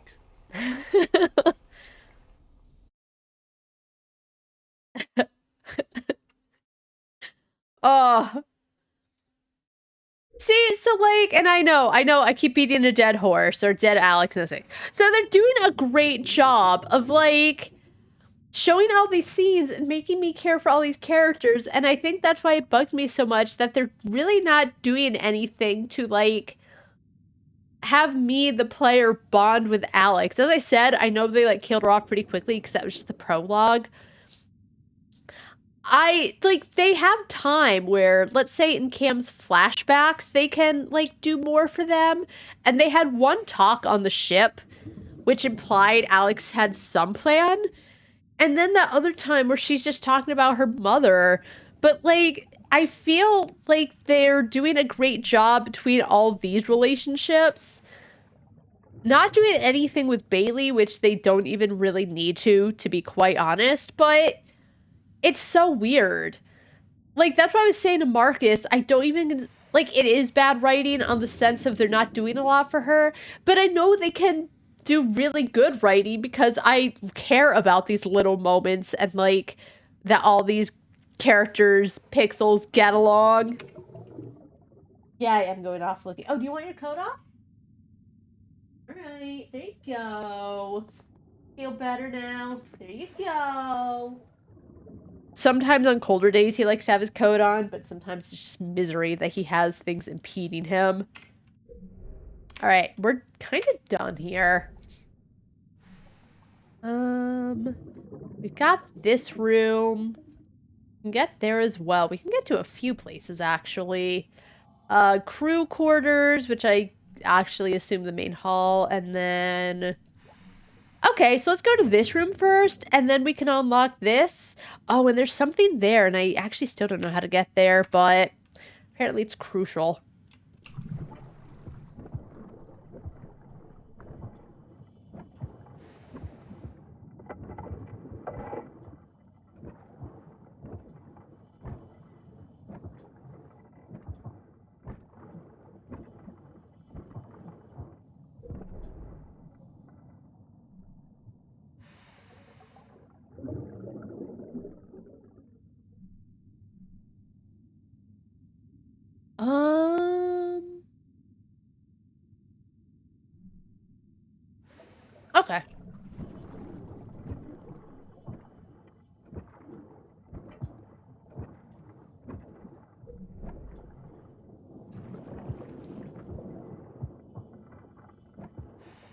Oh. See, so like, and I know, I keep beating a dead horse or dead Alex and thing. So they're doing a great job of like showing all these scenes and making me care for all these characters. And I think that's why it bugs me so much that they're really not doing anything to like have me, the player, bond with Alex. As I said, I know they like killed her off pretty quickly because that was just the prologue. They have time where, let's say in Cam's flashbacks, they can, like, do more for them. And they had one talk on the ship, which implied Alex had some plan. And then that other time where she's just talking about her mother. But, like, I feel like they're doing a great job between all these relationships. Not doing anything with Bailey, which they don't even really need to be quite honest. But it's so weird. Like, that's what I was saying to Marcus. I don't even, like, it is bad writing on the sense of they're not doing a lot for her. But I know they can do really good writing because I care about these little moments and, like, that all these characters, pixels, get along. Yeah, I am going off looking. Oh, do you want your coat off? Alright, there you go. Feel better now. There you go. Sometimes on colder days, he likes to have his coat on, but sometimes it's just misery that he has things impeding him. All right, we're kind of done here. We've got this room. We can get there as well. We can get to a few places, actually. Crew quarters, which I actually assume the main hall, and then... Okay, so let's go to this room first, and then we can unlock this. Oh, and there's something there, and I actually still don't know how to get there, but apparently it's crucial. Okay.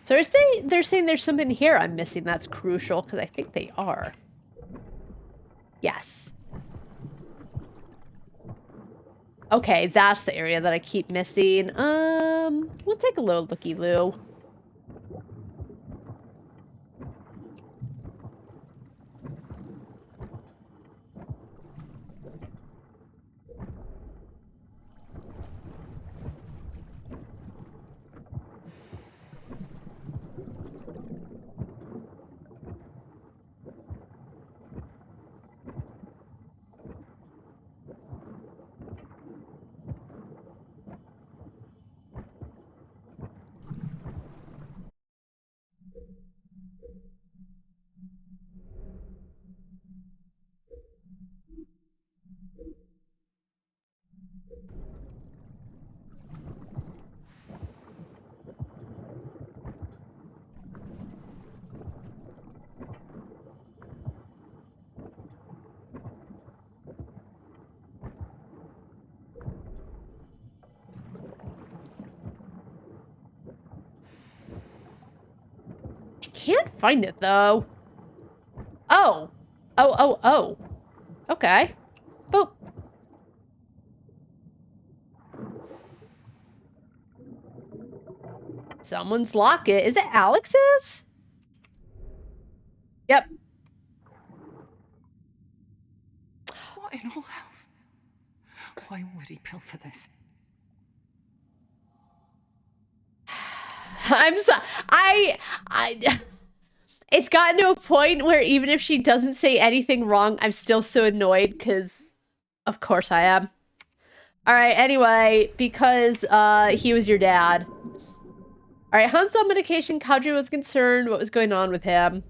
So they're saying there's something here I'm missing that's crucial, because I think they are. Yes. Okay, that's the area that I keep missing. We'll take a little looky-loo. can't find it, though. Oh. Oh. Okay. Boop. Someone's locket. Is it Alex's? Yep. What in all else? Why would he pilfer this? I'm so it's gotten to a point where even if she doesn't say anything wrong, I'm still so annoyed because of course I am. All right, anyway, because he was your dad. All right, Hans on medication. Kadri was concerned what was going on with him.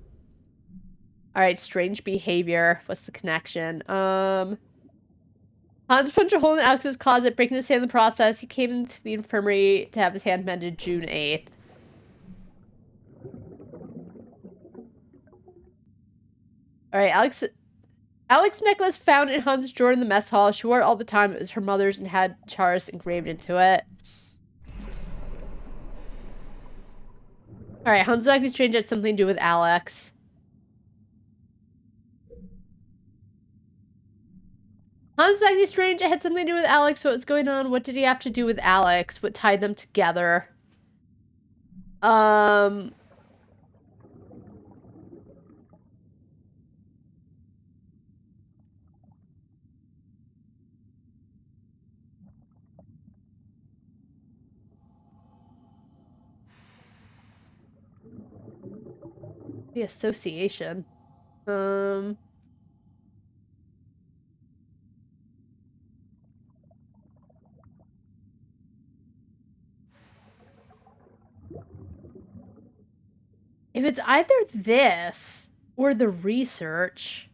All right, strange behavior. What's the connection? Hans punched a hole in Alex's closet, breaking his hand in the process. He came into the infirmary to have his hand mended June 8th. All right, Alex's necklace found in Hans' drawer in the mess hall. She wore it all the time. It was her mother's and had Charis engraved into it. All right, Hans acting strange had something to do with Alex. Hans acting strange. It had something to do with Alex. What was going on? What did he have to do with Alex? What tied them together? The association. If it's either this or the research.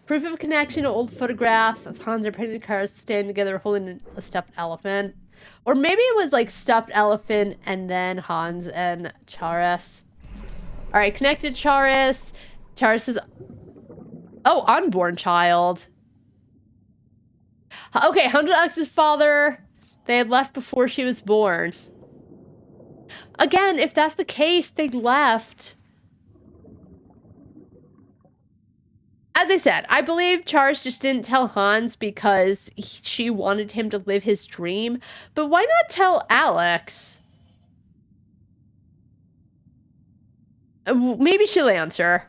Proof of connection, an old photograph of Hans and pregnant cars standing together holding a stuffed elephant. Or maybe it was like stuffed elephant and then Hans and Charis. Alright, connected Charis. Charis is... Oh, unborn child. Okay, Hans and Alex's father. They had left before she was born. Again, if that's the case, they left. As I said, I believe Charis just didn't tell Hans because she wanted him to live his dream. But why not tell Alex? Maybe she'll answer.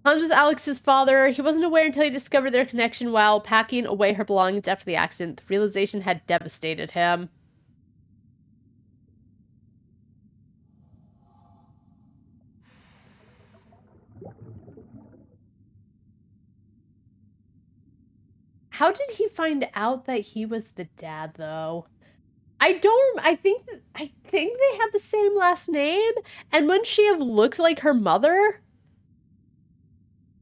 Hans was Alex's father. He wasn't aware until he discovered their connection while packing away her belongings after the accident. The realization had devastated him. How did he find out that he was the dad, though? I think they have the same last name, and wouldn't she have looked like her mother?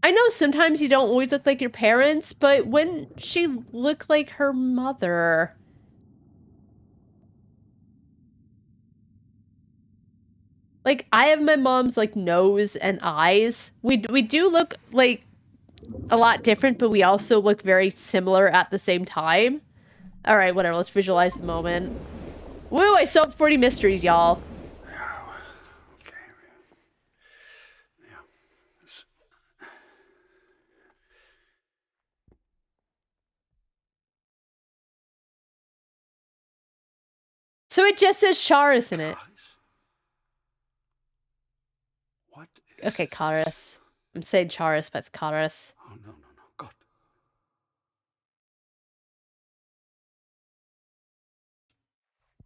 I know sometimes you don't always look like your parents, but wouldn't she look like her mother? Like, I have my mom's, like, nose and eyes. We do look, like, a lot different, but we also look very similar at the same time. All right, whatever. Let's visualize the moment. Woo, I solved 40 mysteries, y'all. Okay. Yeah. So it just says Charis in it. What? Okay, Charis. I'm saying Charis, but it's Charis. Oh, no. God.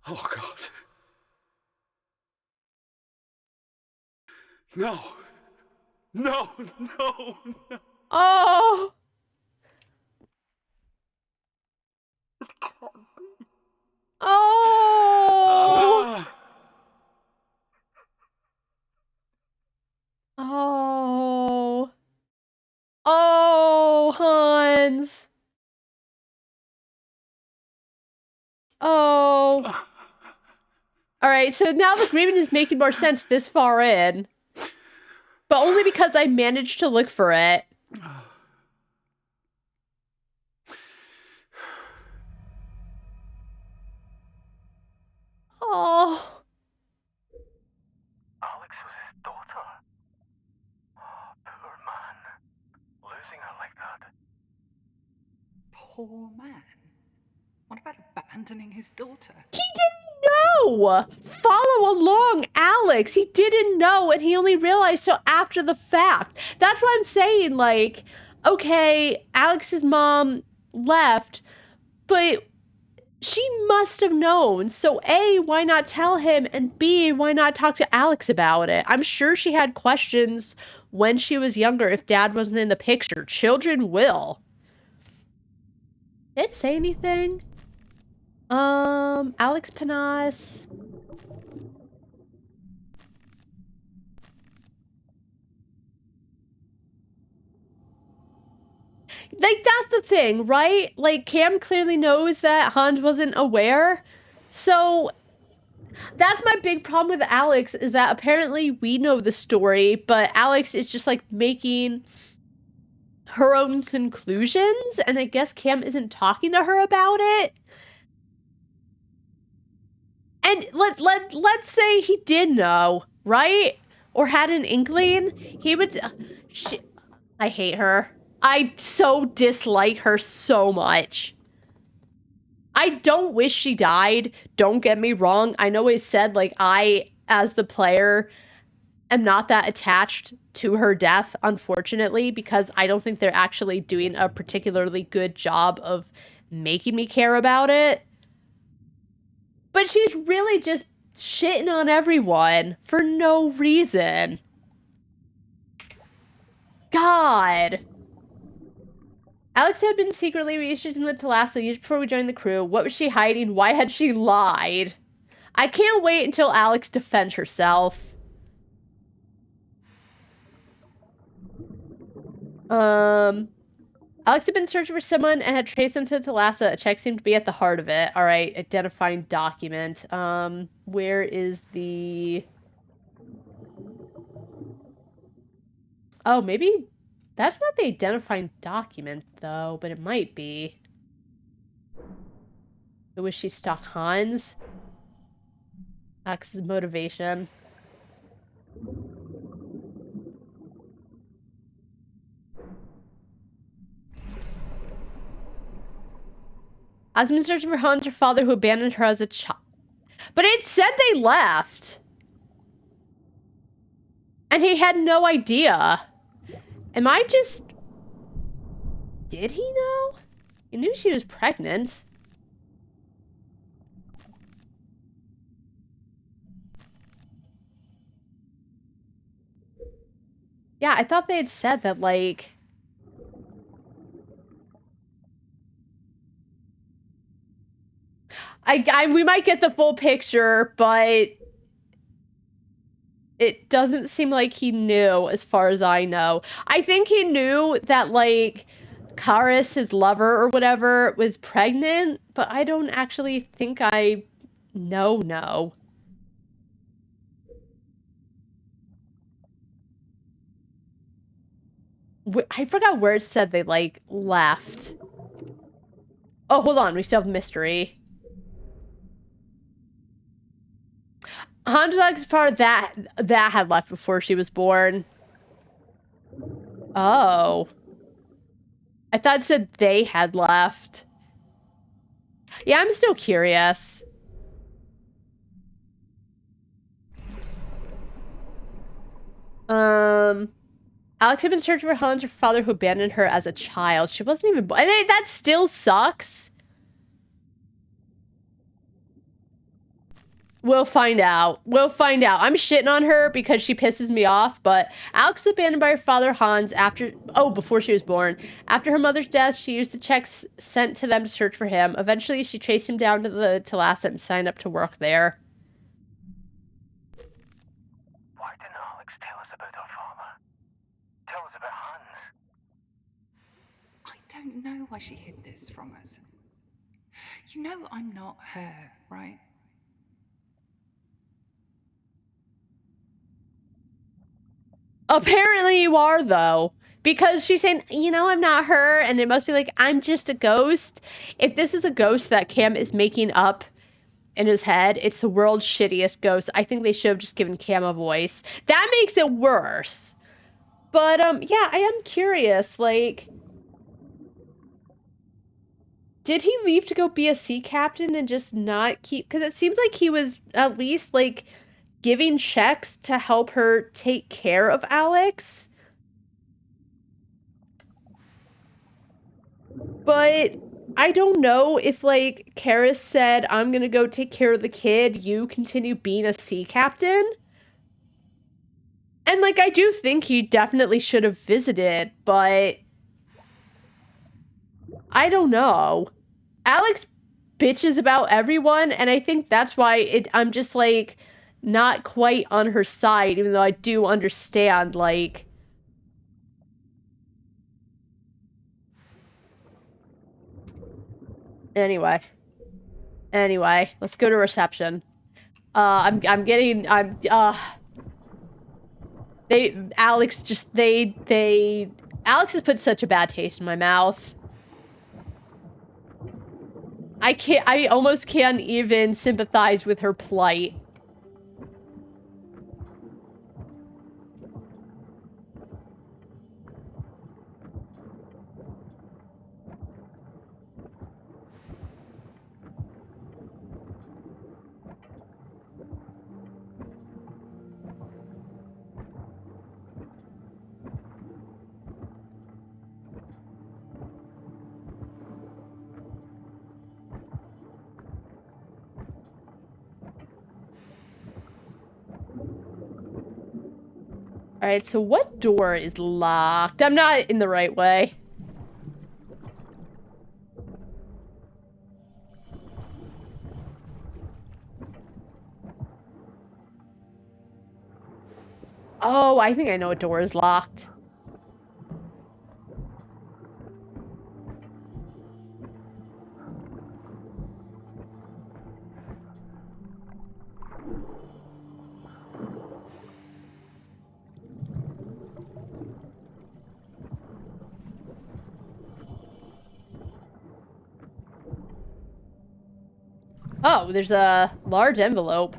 Oh, God. No. Oh! Oh! Oh. Oh, Hans. Oh. All right, so now the agreement is making more sense this far in. But only because I managed to look for it. Oh. Alex was his daughter. Poor man. Losing her like that. Poor man. What about abandoning his daughter? He didn't know! Follow along, Alex! He didn't know, and he only realized so after the fact. That's what I'm saying, like, okay, Alex's mom left, but she must have known. So A, why not tell him? And B, why not talk to Alex about it? I'm sure she had questions when she was younger if dad wasn't in the picture. Children will. Did it say anything? Alex Panas. Like, that's the thing, right? Like, Cam clearly knows that Hans wasn't aware. So, that's my big problem with Alex, is that apparently we know the story, but Alex is just, like, making her own conclusions, and I guess Cam isn't talking to her about it. And let's say he did know, right? Or had an inkling. He would... I hate her. I so dislike her so much. I don't wish she died. Don't get me wrong. I know I said, like, I, as the player, am not that attached to her death, unfortunately, because I don't think they're actually doing a particularly good job of making me care about it. But she's really just shitting on everyone for no reason. God. Alex had been secretly reissued in the Thalassa years before we joined the crew. What was she hiding? Why had she lied? I can't wait until Alex defends herself. Alex had been searching for someone and had traced them to Thalassa. A check seemed to be at the heart of it. Alright, identifying document. Where is the... Oh, maybe... That's not the identifying document, though, but it might be. Was she stalk Hans? Alex's motivation. I've been searching for Hans, her father, who abandoned her as a child. But it said they left. And he had no idea. Am I just... Did he know? He knew she was pregnant. Yeah, I thought they had said that, like... we might get the full picture, but... It doesn't seem like he knew, as far as I know. I think he knew that, like, Karis, his lover or whatever, was pregnant, but I don't actually think I know. I forgot where it said they, like, left. Oh, hold on. We still have mystery. Hans Alex far that had left before she was born. Oh. I thought it said they had left. Yeah, I'm still curious. Alex had been searching for Hans, her father, who abandoned her as a child. She wasn't even born. That still sucks. We'll find out. We'll find out. I'm shitting on her because she pisses me off, but Alex was abandoned by her father, Hans, before she was born. After her mother's death, she used the checks sent to them to search for him. Eventually, she chased him down to the Thalassa and signed up to work there. Why didn't Alex tell us about her father? Tell us about Hans. I don't know why she hid this from us. You know I'm not her, right? Apparently you are, though. Because she's saying, you know, I'm not her, and it must be like, I'm just a ghost. If this is a ghost that Cam is making up in his head, it's the world's shittiest ghost. I think they should have just given Cam a voice. That makes it worse. But, yeah, I am curious, like... Did he leave to go be a sea captain and just not keep... Because it seems like he was at least, like, giving checks to help her take care of Alex. But I don't know if, like, Karis said, I'm gonna go take care of the kid, you continue being a sea captain. And, like, I do think he definitely should have visited, but... I don't know. Alex bitches about everyone, and I think that's why I'm just, like, not quite on her side, even though I do understand, like... Anyway, let's go to reception. Alex has put such a bad taste in my mouth. I almost can't even sympathize with her plight. Alright, so what door is locked? I'm not in the right way. Oh, I think I know what door is locked. Oh, there's a large envelope.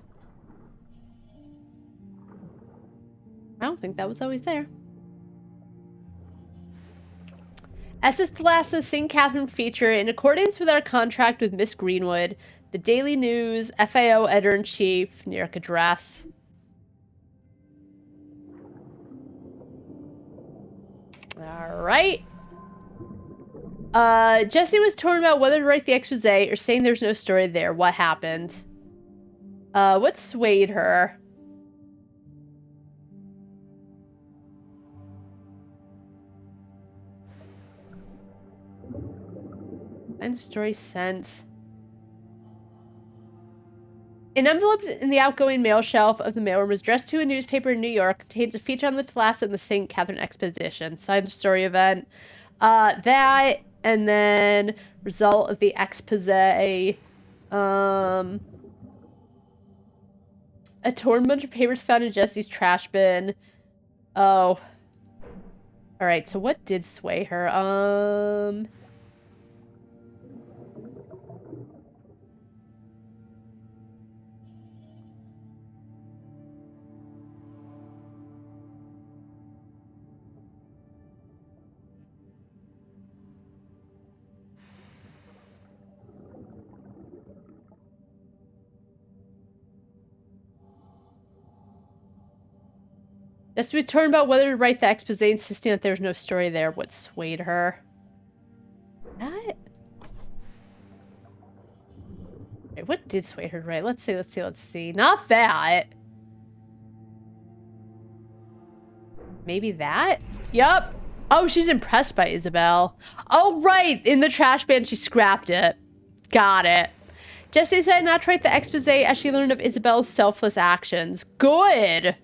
I don't think that was always there. SS Thalassa St. Catherine feature, in accordance with our contract with Miss Greenwood, the Daily News, FAO Editor-in-Chief, New York address. Alright. Jessie was torn about whether to write the expose or saying there's no story there. What happened? What swayed her? End of story sent. An envelope in the outgoing mail shelf of the mailroom was addressed to a newspaper in New York. Contains a feature on the Thalassa and the St. Catherine Exposition. Signed story event. That, and then result of the expose. A torn bunch of papers found in Jessie's trash bin. Oh. Alright, so what did sway her? Just to return about whether to write the expose, insisting that there's no story there. What swayed her? What? Wait, what did sway her to write? Let's see. Not that. Maybe that? Yup. Oh, she's impressed by Isabel. Oh, right. In the trash bin, she scrapped it. Got it. Jessie said not to write the expose as she learned of Isabel's selfless actions. Good.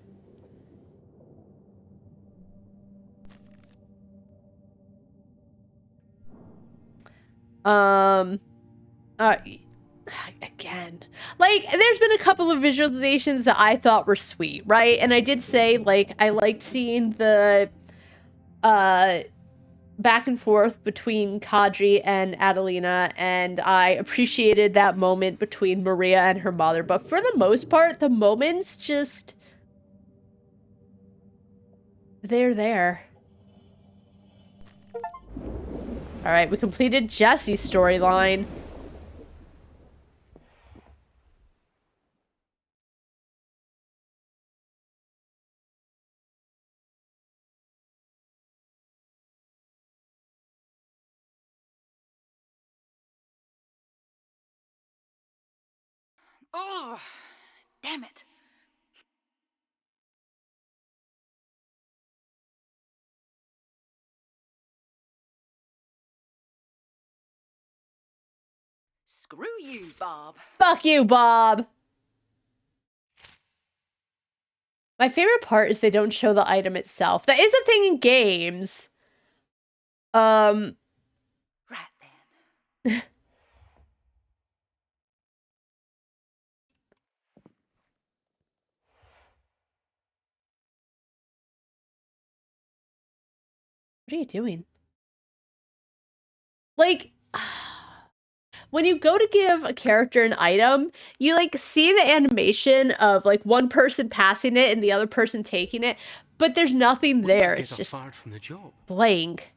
again, like, there's been a couple of visualizations that I thought were sweet, right? And I did say, like, I liked seeing the back and forth between Kadri and Adelina, and I appreciated that moment between Maria and her mother. But for the most part, the moments just... they're there. Alright, we completed Jesse's storyline. Oh, damn it. Screw you, Bob. Fuck you, Bob! My favorite part is they don't show the item itself. That is a thing in games. Right then. What are you doing? Like, when you go to give a character an item, you, like, see the animation of, like, one person passing it and the other person taking it, but there's nothing there. It's just fired from the job. blank.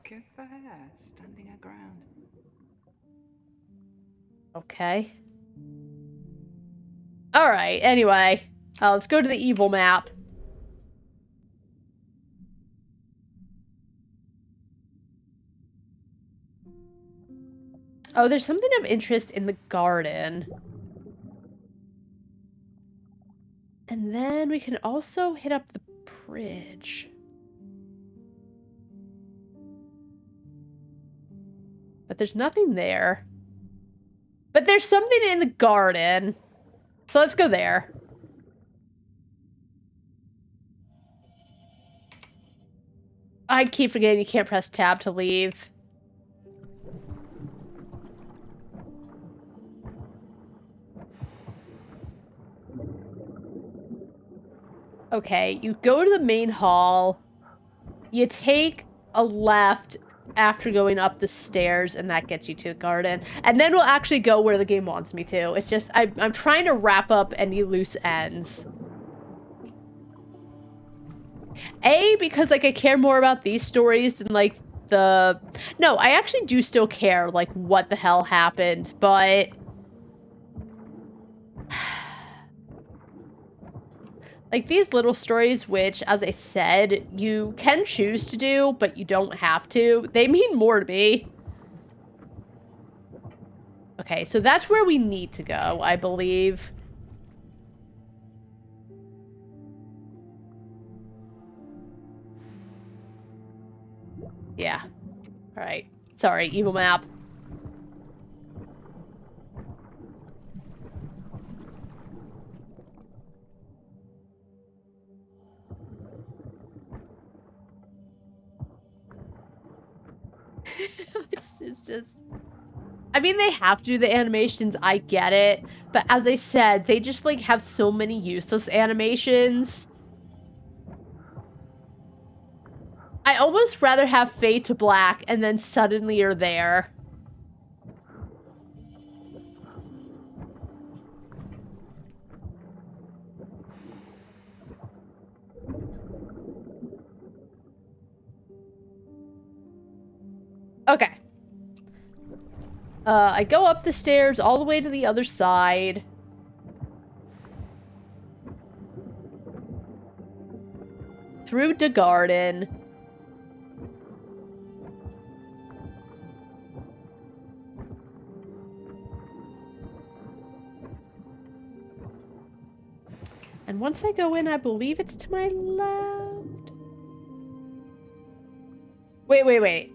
Good for her, standing her ground. Okay. Alright, anyway. Let's go to the evil map. Oh, there's something of interest in the garden. And then we can also hit up the bridge. But there's nothing there. But there's something in the garden. So let's go there. I keep forgetting you can't press tab to leave. Okay, you go to the main hall. You take a left after going up the stairs, and that gets you to the garden. And then we'll actually go where the game wants me to. It's just, I'm trying to wrap up any loose ends. Because, like, I care more about these stories than, like, the... No, I actually do still care, like, what the hell happened, but... Like, these little stories, which, as I said, you can choose to do, but you don't have to. They mean more to me. Okay, so that's where we need to go, I believe. Yeah. Alright. Sorry, evil map. It's just... I mean, they have to do the animations, I get it. But as I said, they just, like, have so many useless animations. I almost rather have fade to black and then suddenly you're there. Okay. I go up the stairs all the way to the other side. Through the garden. And once I go in, I believe it's to my left. Wait.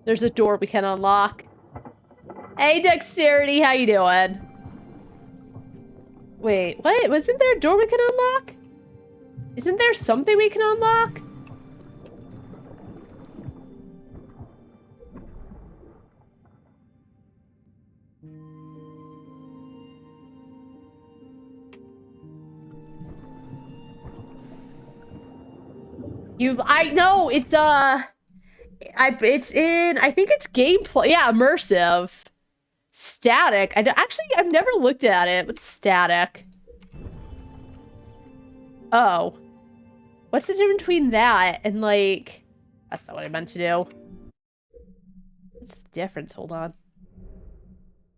There's a door we can unlock. Hey, Dexterity, how you doing? Wait, what? Wasn't there a door we can unlock? Isn't there something we can unlock? I know, it's, it's in, I think it's gameplay. Yeah, immersive. Static. Actually, I've never looked at it. What's static? Oh. What's the difference between that and, like... That's not what I meant to do. What's the difference? Hold on.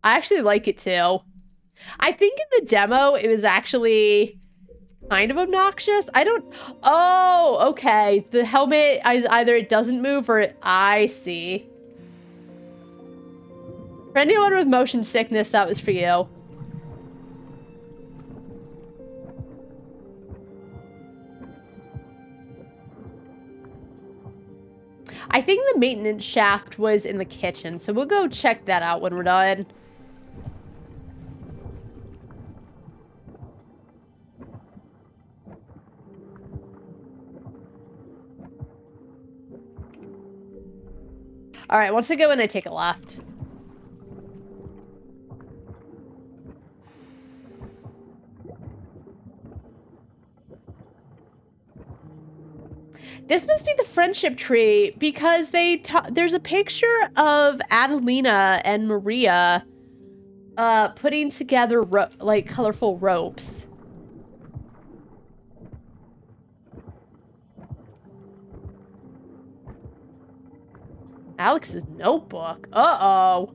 I actually like it, too. I think in the demo, it was actually kind of obnoxious. I don't... Oh, okay. The helmet, either it doesn't move or I see. For anyone with motion sickness, that was for you. I think the maintenance shaft was in the kitchen, so we'll go check that out when we're done. All right, once I go in, I take a left. This must be the friendship tree because there's a picture of Adelina and Maria putting together like colorful ropes. Alex's notebook. Uh-oh.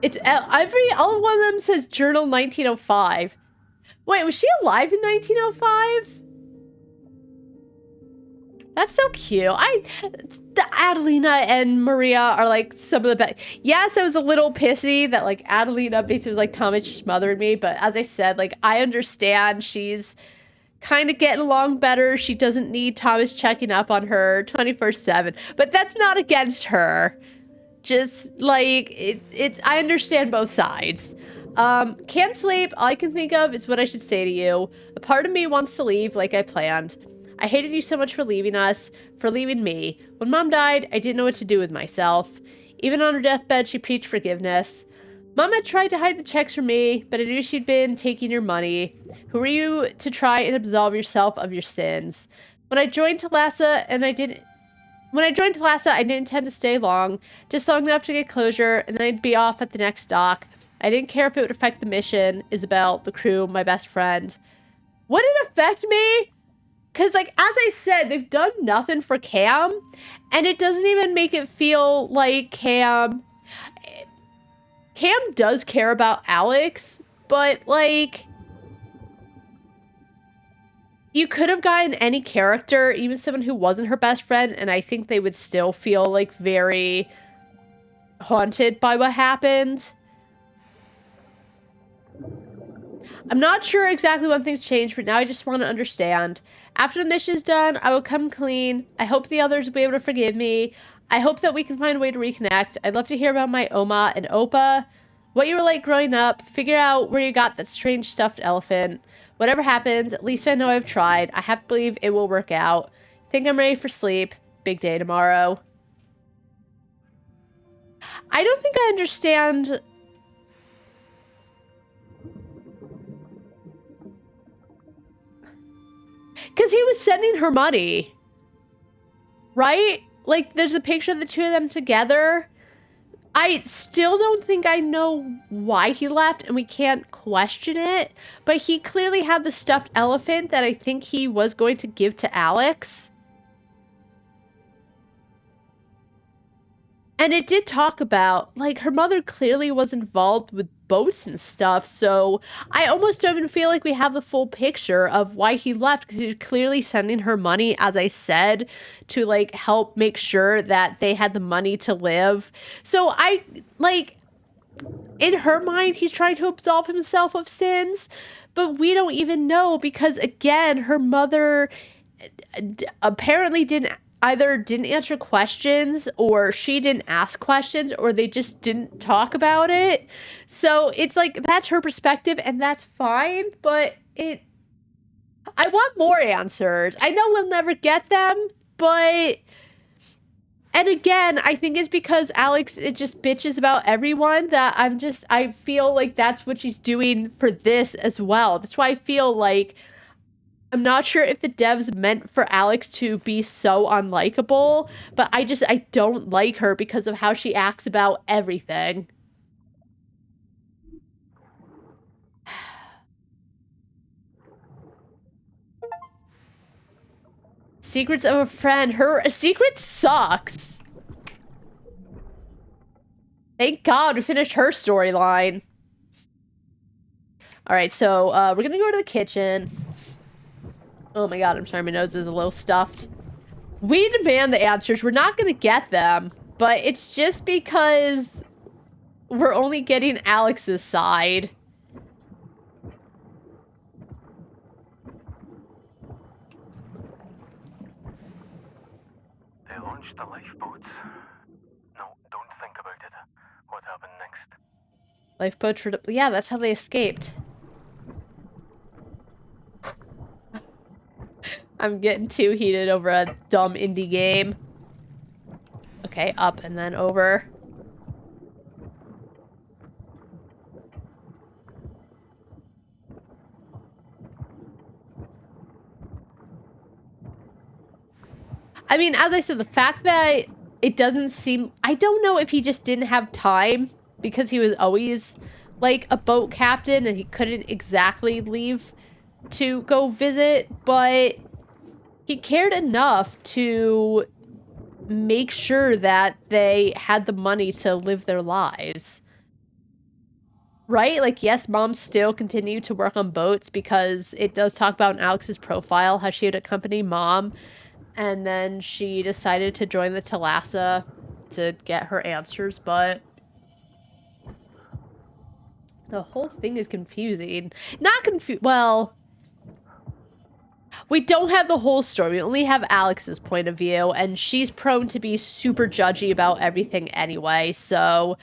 It's all one of them says Journal 1905. Wait, was she alive in 1905? That's so cute. The Adelina and Maria are like some of the best. Yes, I was a little pissy that like Adelina basically was like Thomas just mothered me, but as I said, like I understand she's kind of getting along better. She doesn't need Thomas checking up on her 24/7, but that's not against her. Just like it's I understand both sides. Can't sleep. All I can think of is what I should say to you. A part of me wants to leave like I planned. I hated you so much for leaving us, for leaving me. When Mom died, I didn't know what to do with myself. Even on her deathbed, she preached forgiveness. Mom had tried to hide the checks from me, but I knew she'd been taking your money. Who were you to try and absolve yourself of your sins? When I joined Thalassa, I didn't intend to stay long, just long enough to get closure, and then I'd be off at the next dock. I didn't care if it would affect the mission, Isabel, the crew, my best friend. Would it affect me? Because, like, as I said, they've done nothing for Cam, and it doesn't even make it feel like Cam does care about Alex, but, like, you could have gotten any character, even someone who wasn't her best friend, and I think they would still feel, like, very haunted by what happened. I'm not sure exactly when things change, but now I just want to understand. After the mission's done, I will come clean. I hope the others will be able to forgive me. I hope that we can find a way to reconnect. I'd love to hear about my Oma and Opa, what you were like growing up, figure out where you got that strange stuffed elephant. Whatever happens, at least I know I've tried. I have to believe it will work out. Think I'm ready for sleep. Big day tomorrow. I don't think I understand... Because he was sending her money. Right? Like, there's a picture of the two of them together. I still don't think I know why he left, and we can't question it. But he clearly had the stuffed elephant that I think he was going to give to Alex. And it did talk about, like, her mother clearly was involved with boats and stuff, so I almost don't even feel like we have the full picture of why he left, because he was clearly sending her money, as I said, to, like, help make sure that they had the money to live. So I, like, in her mind, he's trying to absolve himself of sins, but we don't even know, because, again, her mother apparently didn't either didn't answer questions, or she didn't ask questions, or they just didn't talk about it. So it's like, that's her perspective, and that's fine, but I want more answers. I know we'll never get them, but... And again, I think it's because Alex, it just bitches about everyone that I feel like that's what she's doing for this as well. That's why I feel like I'm not sure if the devs meant for Alex to be so unlikable, but I don't like her because of how she acts about everything. Secrets of a friend. Her secret sucks. Thank God we finished her storyline. All right, so we're gonna go to the kitchen. Oh my God, I'm sorry, my nose is a little stuffed. We demand the answers. We're not gonna get them, but it's just because we're only getting Alex's side. They launched the lifeboats. No, don't think about it. What happened next? Lifeboats for... Yeah, that's how they escaped. I'm getting too heated over a dumb indie game. Okay, up and then over. I mean, as I said, the fact that it doesn't seem... I don't know if he just didn't have time because he was always, like, a boat captain and he couldn't exactly leave to go visit, but he cared enough to make sure that they had the money to live their lives. Right? Like, yes, mom still continued to work on boats because it does talk about in Alex's profile how she would accompany mom, and then she decided to join the Thalassa to get her answers, but the whole thing is confusing. Not well, we don't have the whole story. We only have Alex's point of view, and she's prone to be super judgy about everything anyway, so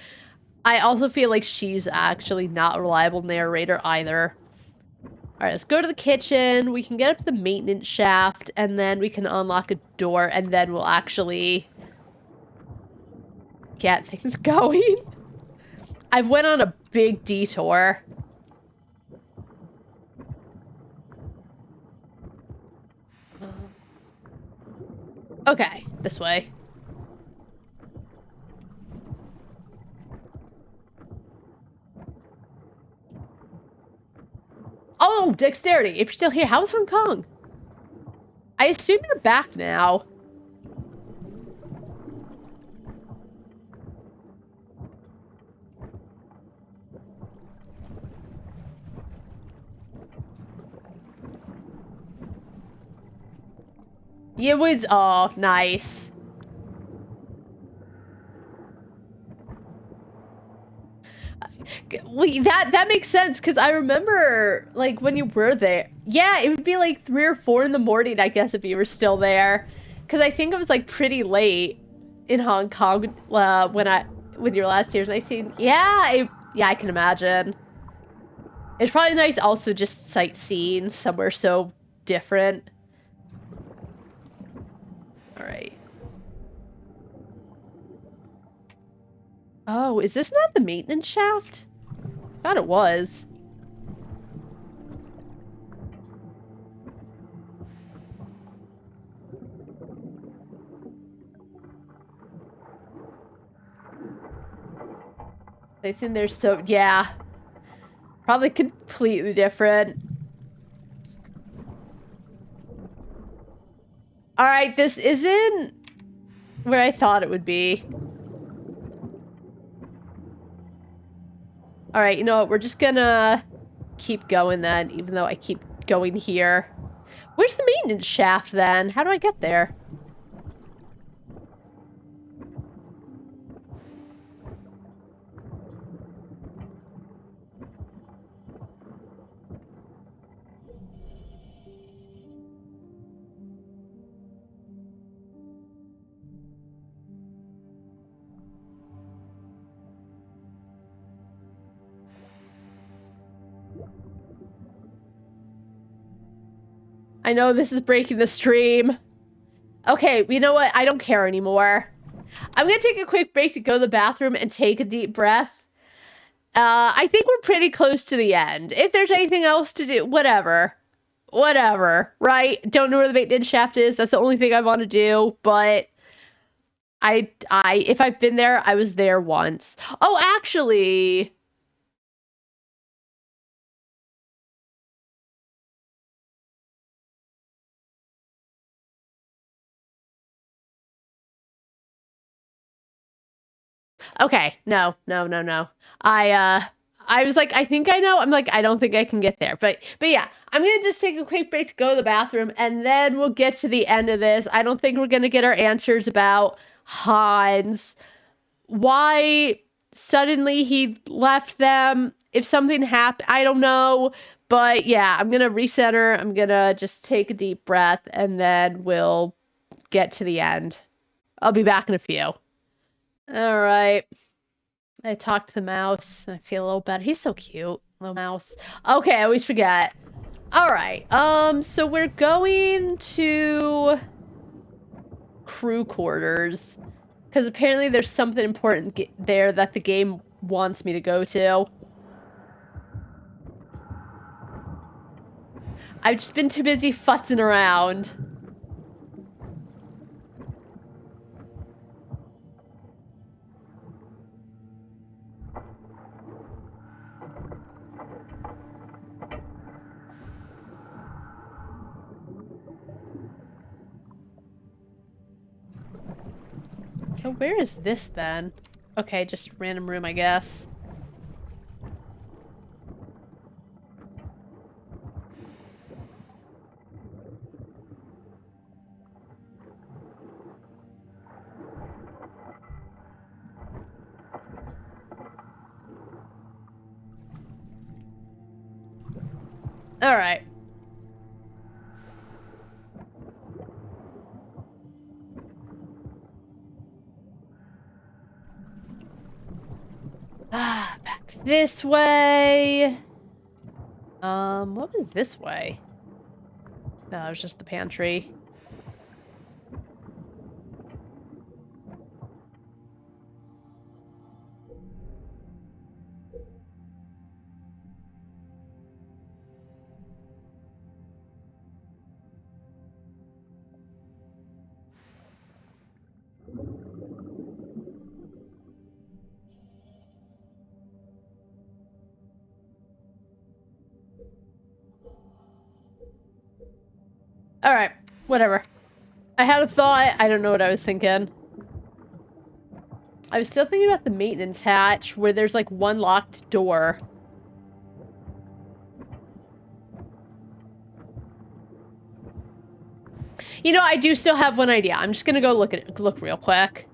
I also feel like she's actually not a reliable narrator either. Alright, let's go to the kitchen. We can get up the maintenance shaft, and then we can unlock a door, and then we'll actually get things going. I've went on a big detour. Okay, this way. Oh, dexterity. If you're still here, how's Hong Kong? I assume you're back now. It was... Oh, nice. Well, that makes sense, because I remember, like, when you were there. Yeah, it would be, like, 3 or 4 in the morning, I guess, if you were still there. Because I think it was, like, pretty late in Hong Kong when you were last here. And I seen... Yeah, I can imagine. It's probably nice also just sightseeing somewhere so different. Alright. Oh, is this not the maintenance shaft? I thought it was. I think they're so... Yeah. Probably completely different. Alright, this isn't where I thought it would be. Alright, you know what? We're just gonna keep going then, even though I keep going here. Where's the maintenance shaft then? How do I get there? I know this is breaking the stream. Okay, you know what? I don't care anymore. I'm gonna take a quick break to go to the bathroom and take a deep breath. I think we're pretty close to the end. If there's anything else to do, whatever. Whatever, right? Don't know where the maintenance shaft is. That's the only thing I want to do, but if I've been there, I was there once. Oh, actually... Okay, no. I was like, I think I know. I'm like, I don't think I can get there. But yeah, I'm going to just take a quick break to go to the bathroom, and then we'll get to the end of this. I don't think we're going to get our answers about Hans. Why suddenly he left them. If something happened, I don't know. But yeah, I'm going to recenter. I'm going to just take a deep breath, and then we'll get to the end. I'll be back in a few. All right. I talked to the mouse. I feel a little better. He's so cute, little mouse. Okay, I always forget. All right. So we're going to crew quarters because apparently there's something important there that the game wants me to go to. I've just been too busy futzing around. So where is this then? Okay, just random room, I guess. All right. Back this way. What was this way? No, it was just the pantry. All right, whatever. I had a thought. I don't know what I was thinking. I was still thinking about the maintenance hatch where there's like one locked door. You know, I do still have one idea. I'm just gonna go look real quick.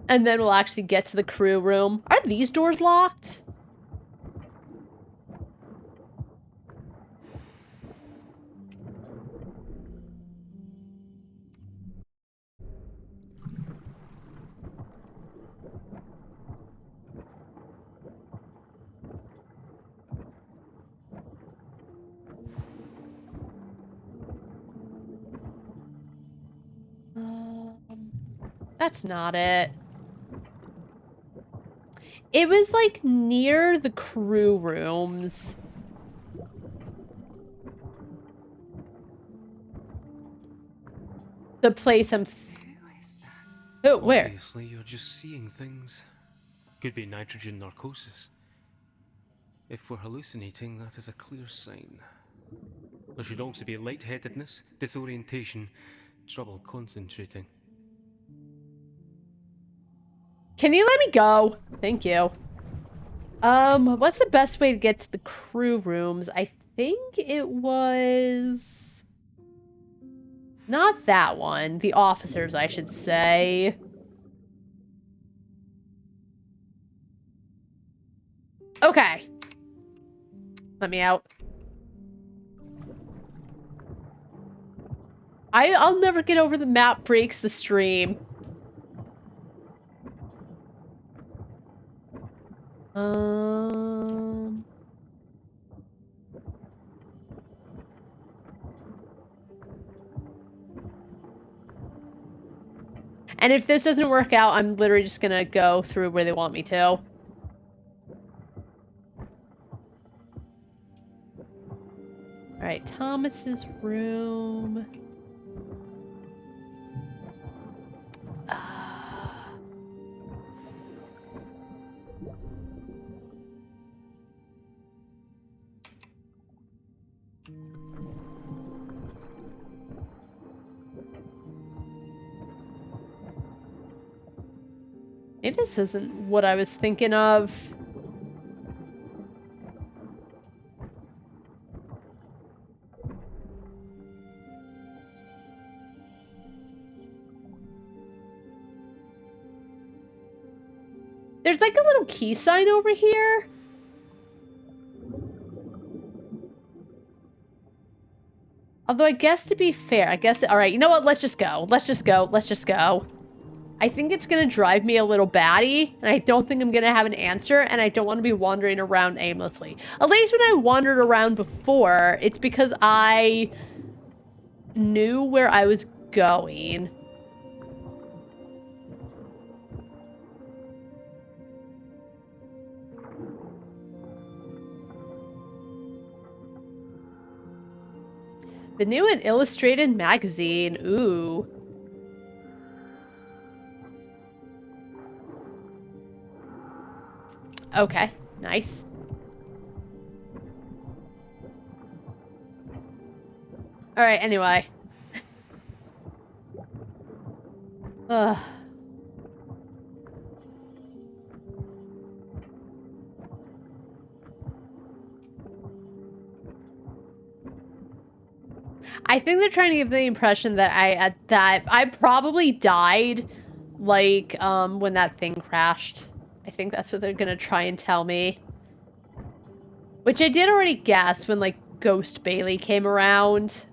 And then we'll actually get to the crew room. Are these doors locked? That's not it. It was like near the crew rooms. The place I'm... Oh, where? Obviously, you're just seeing things. Could be nitrogen narcosis. If we're hallucinating, that is a clear sign. There should also be lightheadedness, disorientation, trouble concentrating. Can you let me go? Thank you. What's the best way to get to the crew rooms? I think it was... Not that one. The officers, I should say. Okay. Let me out. I'll never get over the map breaks the stream. And if this doesn't work out, I'm literally just gonna go through where they want me to. Alright, Thomas's room. Maybe this isn't what I was thinking of. There's like a little key sign over here. Although I guess to be fair, alright, you know what? Let's just go. Let's just go. Let's just go. I think it's gonna drive me a little batty, and I don't think I'm gonna have an answer, and I don't want to be wandering around aimlessly. At least when I wandered around before, it's because I knew where I was going. The new and illustrated magazine. Ooh. Okay, nice. Alright, anyway. Ugh. I think they're trying to give the impression that I probably died, like, when that thing crashed. I think that's what they're gonna try and tell me. Which I did already guess when, like, Ghost Bailey came around.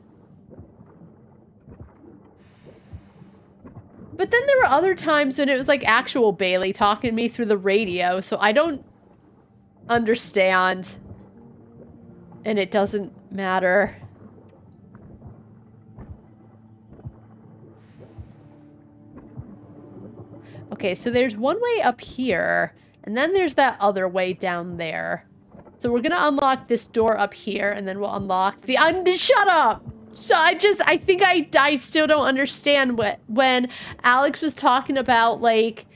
But then there were other times when it was, like, actual Bailey talking to me through the radio, so I don't understand. And it doesn't matter. Okay, so there's one way up here, and then there's that other way down there. So we're gonna unlock this door up here, and then we'll unlock the shut up! I think I still don't understand when Alex was talking about, like,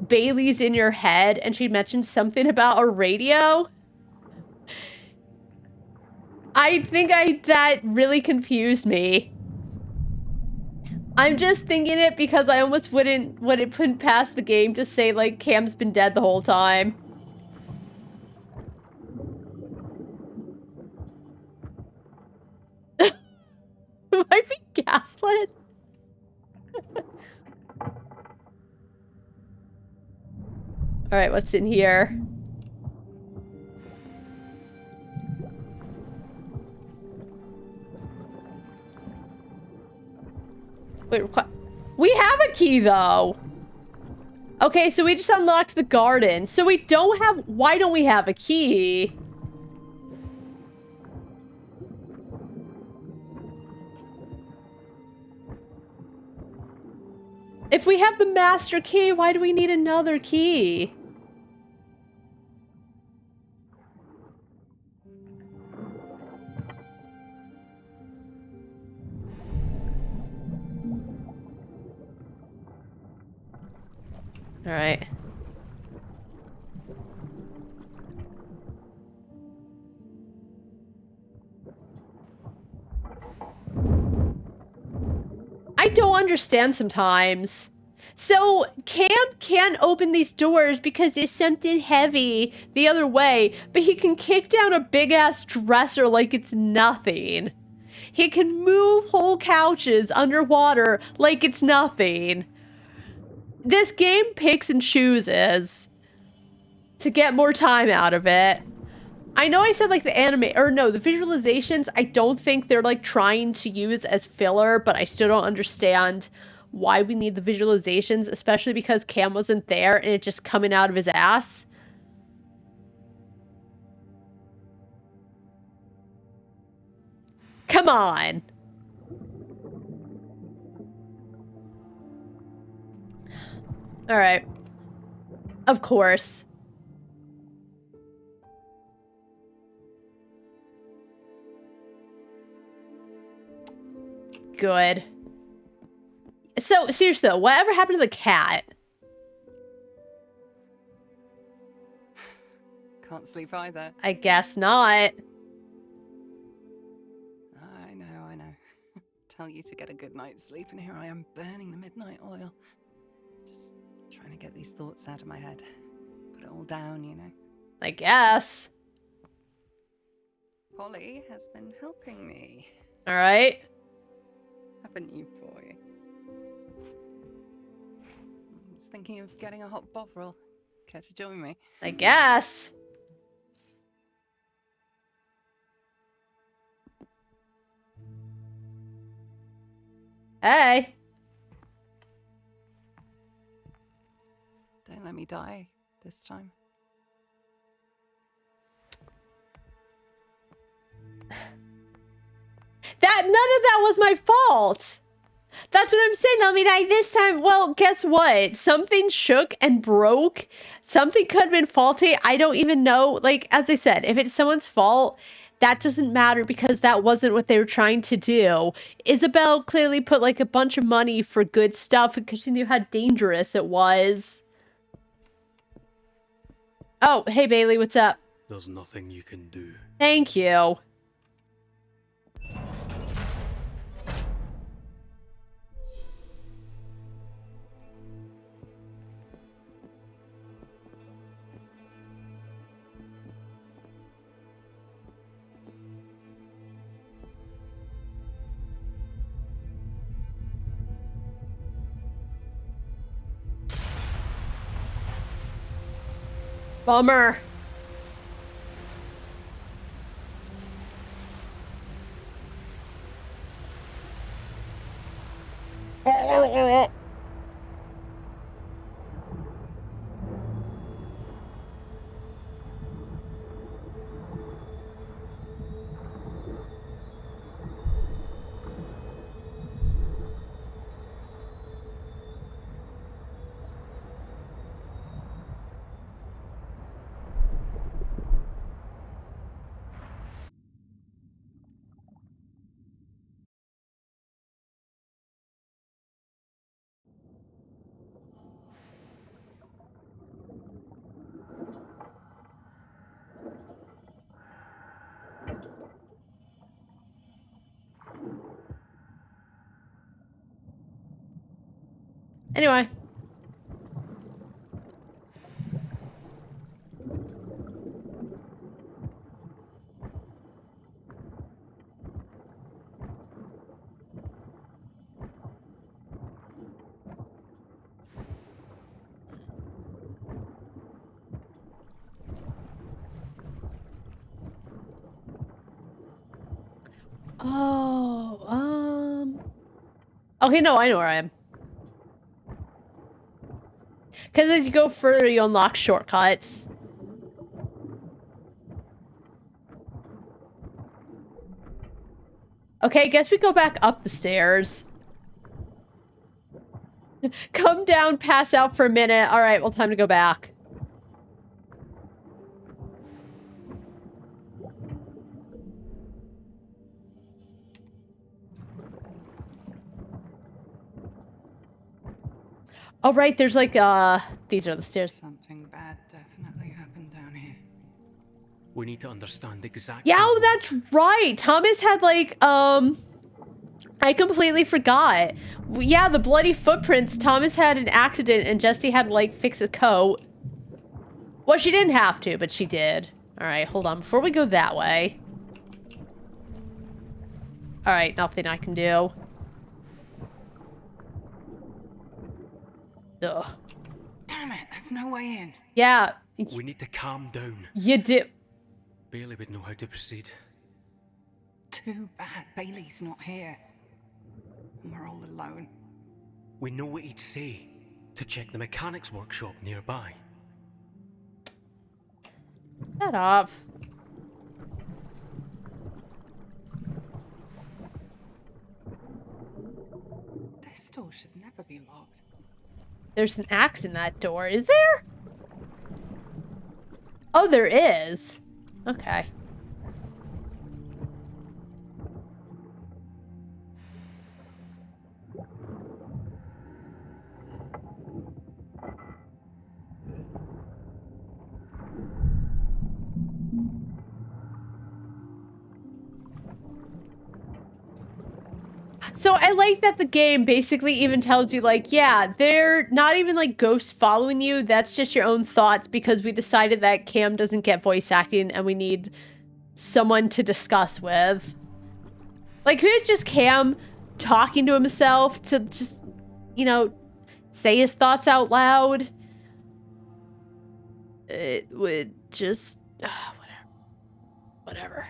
Bailey's in your head, and she mentioned something about a radio. I think that really confused me. I'm just thinking it because I almost wouldn't put past the game to say, like, Cam's been dead the whole time. Am I being gaslit? Alright, what's in here? Wait, what? We have a key, though! Okay, so we just unlocked the garden. So we don't have... Why don't we have a key? If we have the master key, why do we need another key? All right. I don't understand sometimes. So, Cam can't open these doors because there's something heavy the other way, but he can kick down a big-ass dresser like it's nothing. He can move whole couches underwater like it's nothing. This game picks and chooses to get more time out of it. I know I said, like, the visualizations, I don't think they're, like, trying to use as filler, but I still don't understand why we need the visualizations, especially because Cam wasn't there and it's just coming out of his ass. Come on. Alright. Of course. Good. So, seriously though, whatever happened to the cat? Can't sleep either. I guess not. I know. Tell you to get a good night's sleep, and here I am burning the midnight oil. Just trying to get these thoughts out of my head. Put it all down, you know. I guess. Polly has been helping me. Alright. Haven't you, boy? I was thinking of getting a hot bovril. Care to join me? I guess. Hey. Don't let me die this time. None of that was my fault. That's what I'm saying. I mean, this time, well, guess what? Something shook and broke. Something could have been faulty. I don't even know. Like, as I said, if it's someone's fault, that doesn't matter because that wasn't what they were trying to do. Isabel clearly put like a bunch of money for good stuff because she knew how dangerous it was. Oh, hey Bailey, what's up? There's nothing you can do. Thank you. Bummer. Anyway. Oh, okay, no, I know where I am. Because as you go further, you unlock shortcuts. Okay, guess we go back up the stairs. Come down, pass out for a minute. All right, well, time to go back. Oh, right, there's like, these are the stairs. Something bad definitely happened down here. We need to understand exactly. Yeah, oh, that's right. Thomas had like, I completely forgot. Yeah, the bloody footprints. Thomas had an accident and Jesse had to like fix his coat. Well, she didn't have to, but she did. All right, hold on. Before we go that way. All right, nothing I can do. Ugh. Damn it, there's no way in. Yeah. We need to calm down. You do. Bailey would know how to proceed. Too bad Bailey's not here. And we're all alone. We know what he'd say. To check the mechanics workshop nearby. Shut up. This door should never be locked. There's an axe in that door, is there? Oh, there is. Okay. So I like that the game basically even tells you, like, yeah, they're not even like ghosts following you. That's just your own thoughts because we decided that Cam doesn't get voice acting and we need someone to discuss with. Like, who is just Cam talking to himself to just, you know, say his thoughts out loud? It would just, whatever.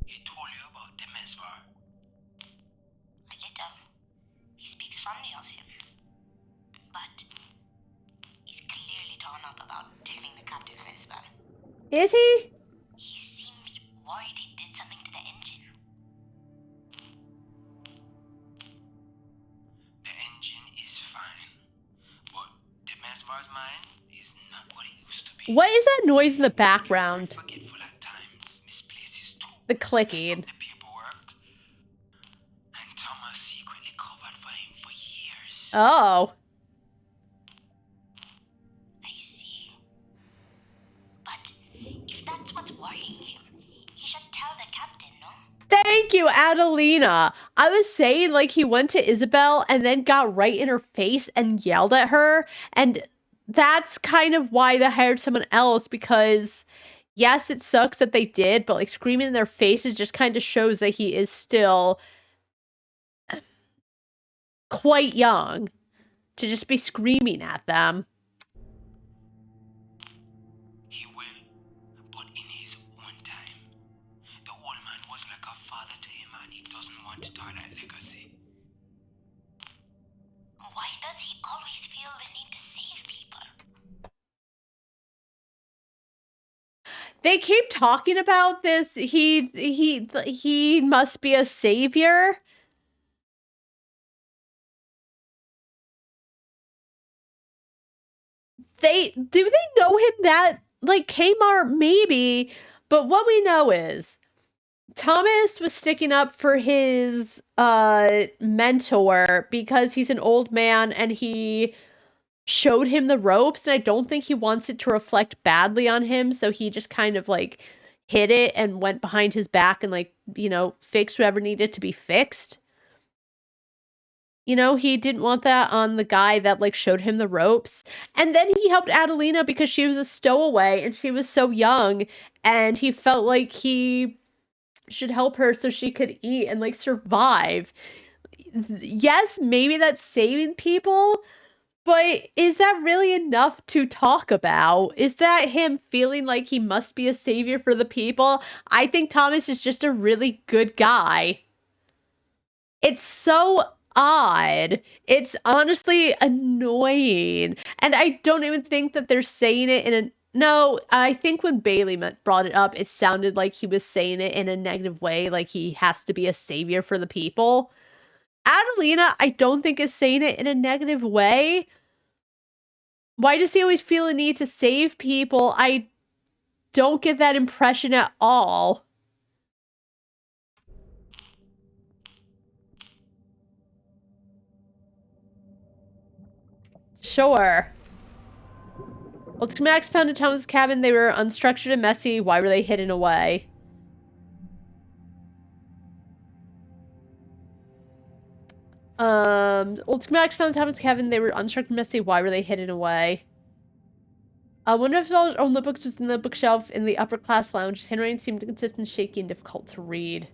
He told you about the Mesvar. A little. He speaks fondly of him. But he's clearly torn up about telling the captain of Isbel. Is he? He seems worried he did something to the engine. The engine is fine, but the Mesvar's mind is not what it used to be. What is that noise in the background? Forgetful at times, misplaces too. The clicking. The paperwork. And Thomas secretly covered for him for years. Oh. I see. But if that's what's worrying him, he should tell the captain, no? Thank you, Adelina. I was saying, like, he went to Isabel and then got right in her face and yelled at her. And that's kind of why they hired someone else, because yes, it sucks that they did, but like screaming in their faces just kind of shows that he is still quite young to just be screaming at them. He will, but in his own time. The old man was like a father to him and he doesn't want to die that legacy. Why does he always feel the need to save people? They keep talking about this. He must be a savior. Do they know him that, like, Kmart maybe, but what we know is Thomas was sticking up for his mentor because he's an old man and he showed him the ropes, and I don't think he wants it to reflect badly on him, so he just kind of like hid it and went behind his back and, like, you know, fixed whatever needed to be fixed. You know, he didn't want that on the guy that, like, showed him the ropes. And then he helped Adelina because she was a stowaway and she was so young, and he felt like he should help her so she could eat and, like, survive. Yes, maybe that's saving people, but is that really enough to talk about? Is that him feeling like he must be a savior for the people? I think Thomas is just a really good guy. It's so odd. It's honestly annoying. And I don't even think that they're saying it in a... No, I think when Bailey brought it up, it sounded like he was saying it in a negative way, like he has to be a savior for the people. Adelina, I don't think is saying it in a negative way. Why does he always feel a need to save people? I don't get that impression at all. Sure. Well, schematics found in Thomas' cabin. They were unstructured and messy. Why were they hidden away? Old schematics found in Thomas' cabin. They were unstructured and messy. Why were they hidden away? I wonder if all own the books was in the bookshelf in the upper class lounge. His handwriting seemed inconsistent, shaky, and difficult to read.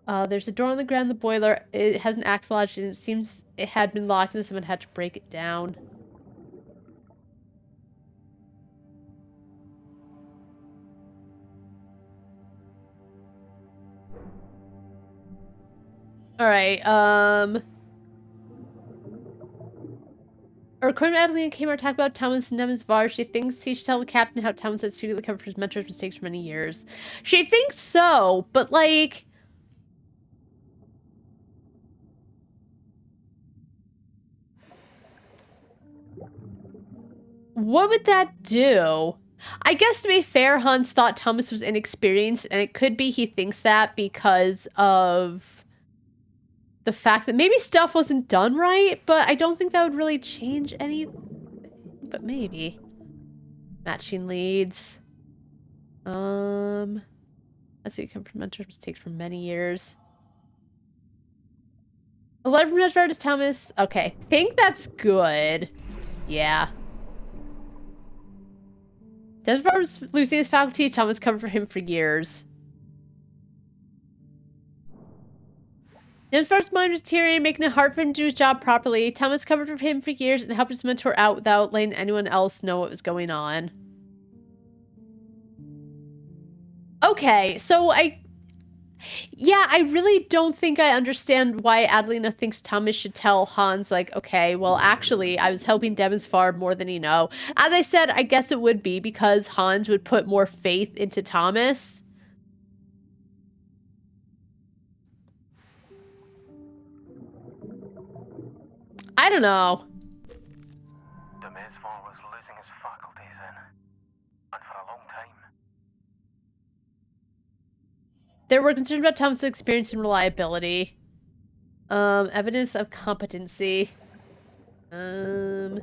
There's a door on the ground, the boiler. It has an axe lodged, and it seems it had been locked and someone had to break it down. Alright, Or according to Adeline came our talk about Thomas and Nevin's bar. She thinks he should tell the captain how Thomas has secretly covered for his mentor's mistakes for many years. She thinks so, but like... what would that do? I guess to be fair, Hans thought Thomas was inexperienced, and it could be he thinks that because of the fact that maybe stuff wasn't done right, but I don't think that would really change anything. But maybe. Matching leads. Let's see, come from mentor's mistakes for many years. A letter from Nestor to Thomas. Okay, think that's good. Yeah. Denver was losing his faculties. Thomas covered for him for years. Denver's mind was tearing, making it hard for him to do his job properly. Thomas covered for him for years and helped his mentor out without letting anyone else know what was going on. Okay, so yeah, I really don't think I understand why Adelina thinks Thomas should tell Hans, like, okay, well, actually, I was helping Devin's farm more than you know. As I said, I guess it would be because Hans would put more faith into Thomas. I don't know. The Maisfall was losing his faculties then, and for a long time. They were concerned about Thomas' experience and reliability. Evidence of competency. Thomas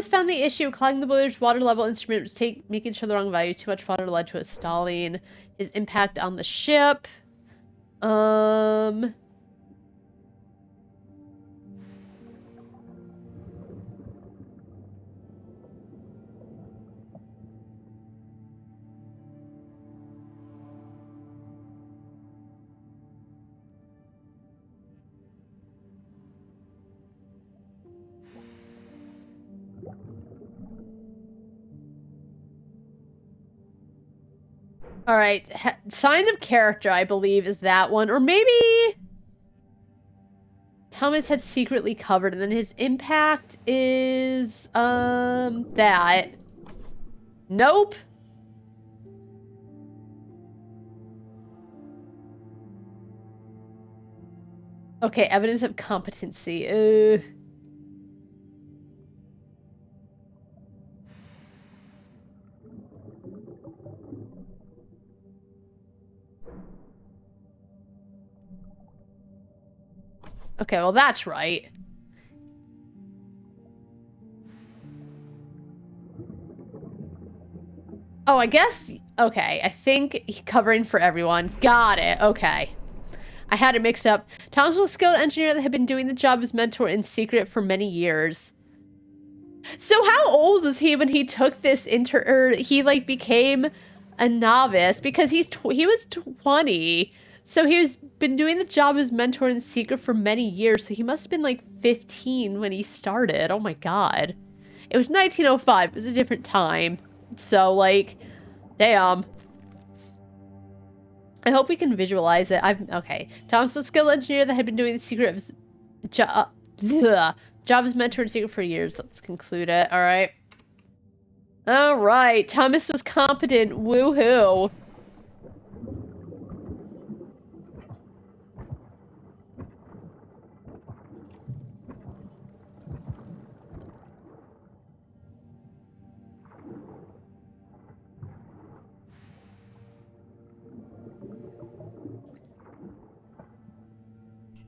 found the issue clogging the boiler's water level instrument was making sure the wrong values. Too much water led to it stalling. His impact on the ship. All right, signs of character, I believe, is that one. Or maybe Thomas had secretly covered, and then his impact is, that. Nope. Okay, evidence of competency. Okay, well, that's right. Oh, I guess... okay, I think covering for everyone. Got it. Okay. I had it mixed up. Thomas was a skilled engineer that had been doing the job as mentor in secret for many years. So how old was he when he took this he, like, became a novice? Because he was 20. So he's been doing the job as mentor in secret for many years. So he must have been like 15 when he started. Oh my god. It was 1905. It was a different time. So like, damn. I hope we can visualize it. Okay. Thomas was a skilled engineer that had been doing the secret of his job as mentor in secret for years. Let's conclude it. All right. All right. Thomas was competent. Woohoo.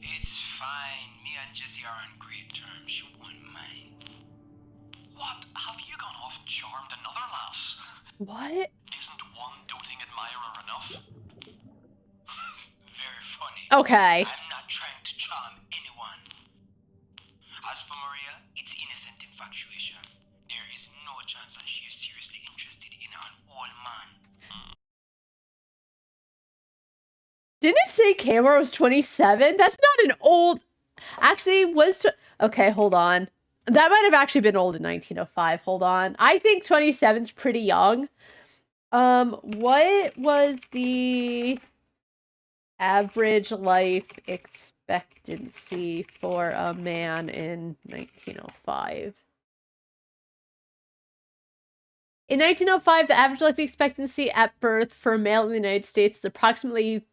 It's fine. Me and Jessie are on great terms. She won't mind. What? Have you gone off and charmed another lass? What? Isn't one doting admirer enough? Very funny. Okay. I'm not trying to charm anyone. As for Maria, it's innocent infatuation. There is no chance that she is seriously interested in an old man. Didn't it say Camera was 27? That's not an old... Actually, okay, hold on. That might have actually been old in 1905. Hold on. I think 27's pretty young. What was the... Average life expectancy for a man in 1905. In 1905, the average life expectancy at birth for a male in the United States is approximately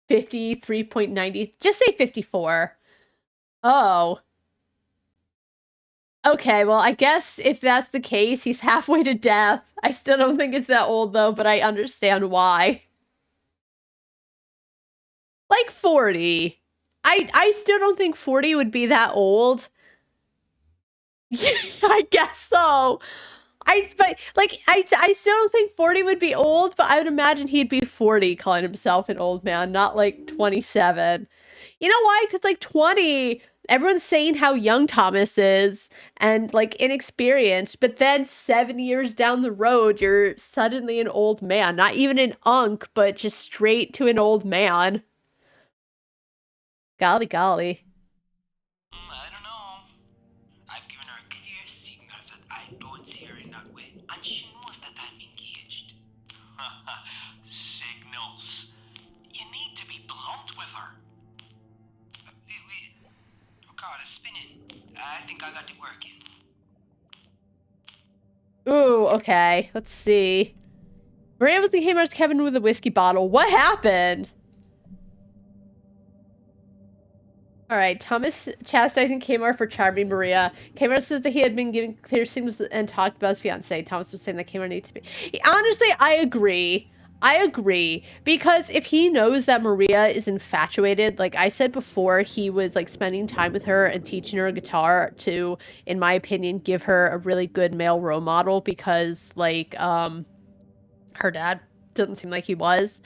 53.90. Just say 54. Oh. Okay, well, I guess if that's the case, he's halfway to death. I still don't think it's that old, though, but I understand why. Like 40. I still don't think 40 would be that old. I guess so. I still don't think 40 would be old, but I would imagine he'd be 40 calling himself an old man, not like 27. You know why? Because like 20, everyone's saying how young Thomas is and like inexperienced, but then 7 years down the road, you're suddenly an old man. Not even an unk, but just straight to an old man. Golly, golly. I don't know. I've given her clear signals that I don't see her in that way, and she knows that I'm engaged. Signals. You need to be blunt with her. Wait. Oh God, it's spinning. I think I got it working. Ooh, okay. Let's see. Maria was in Kmart's cabin with a whiskey bottle. What happened? Alright, Thomas chastising Kmart for charming Maria. Kmart says that he had been giving clear signals and talked about his fiance. Thomas was saying that Kmart needs to be... Honestly, I agree. I agree. Because if he knows that Maria is infatuated, like I said before, he was like spending time with her and teaching her guitar to, in my opinion, give her a really good male role model because like, her dad doesn't seem like he was.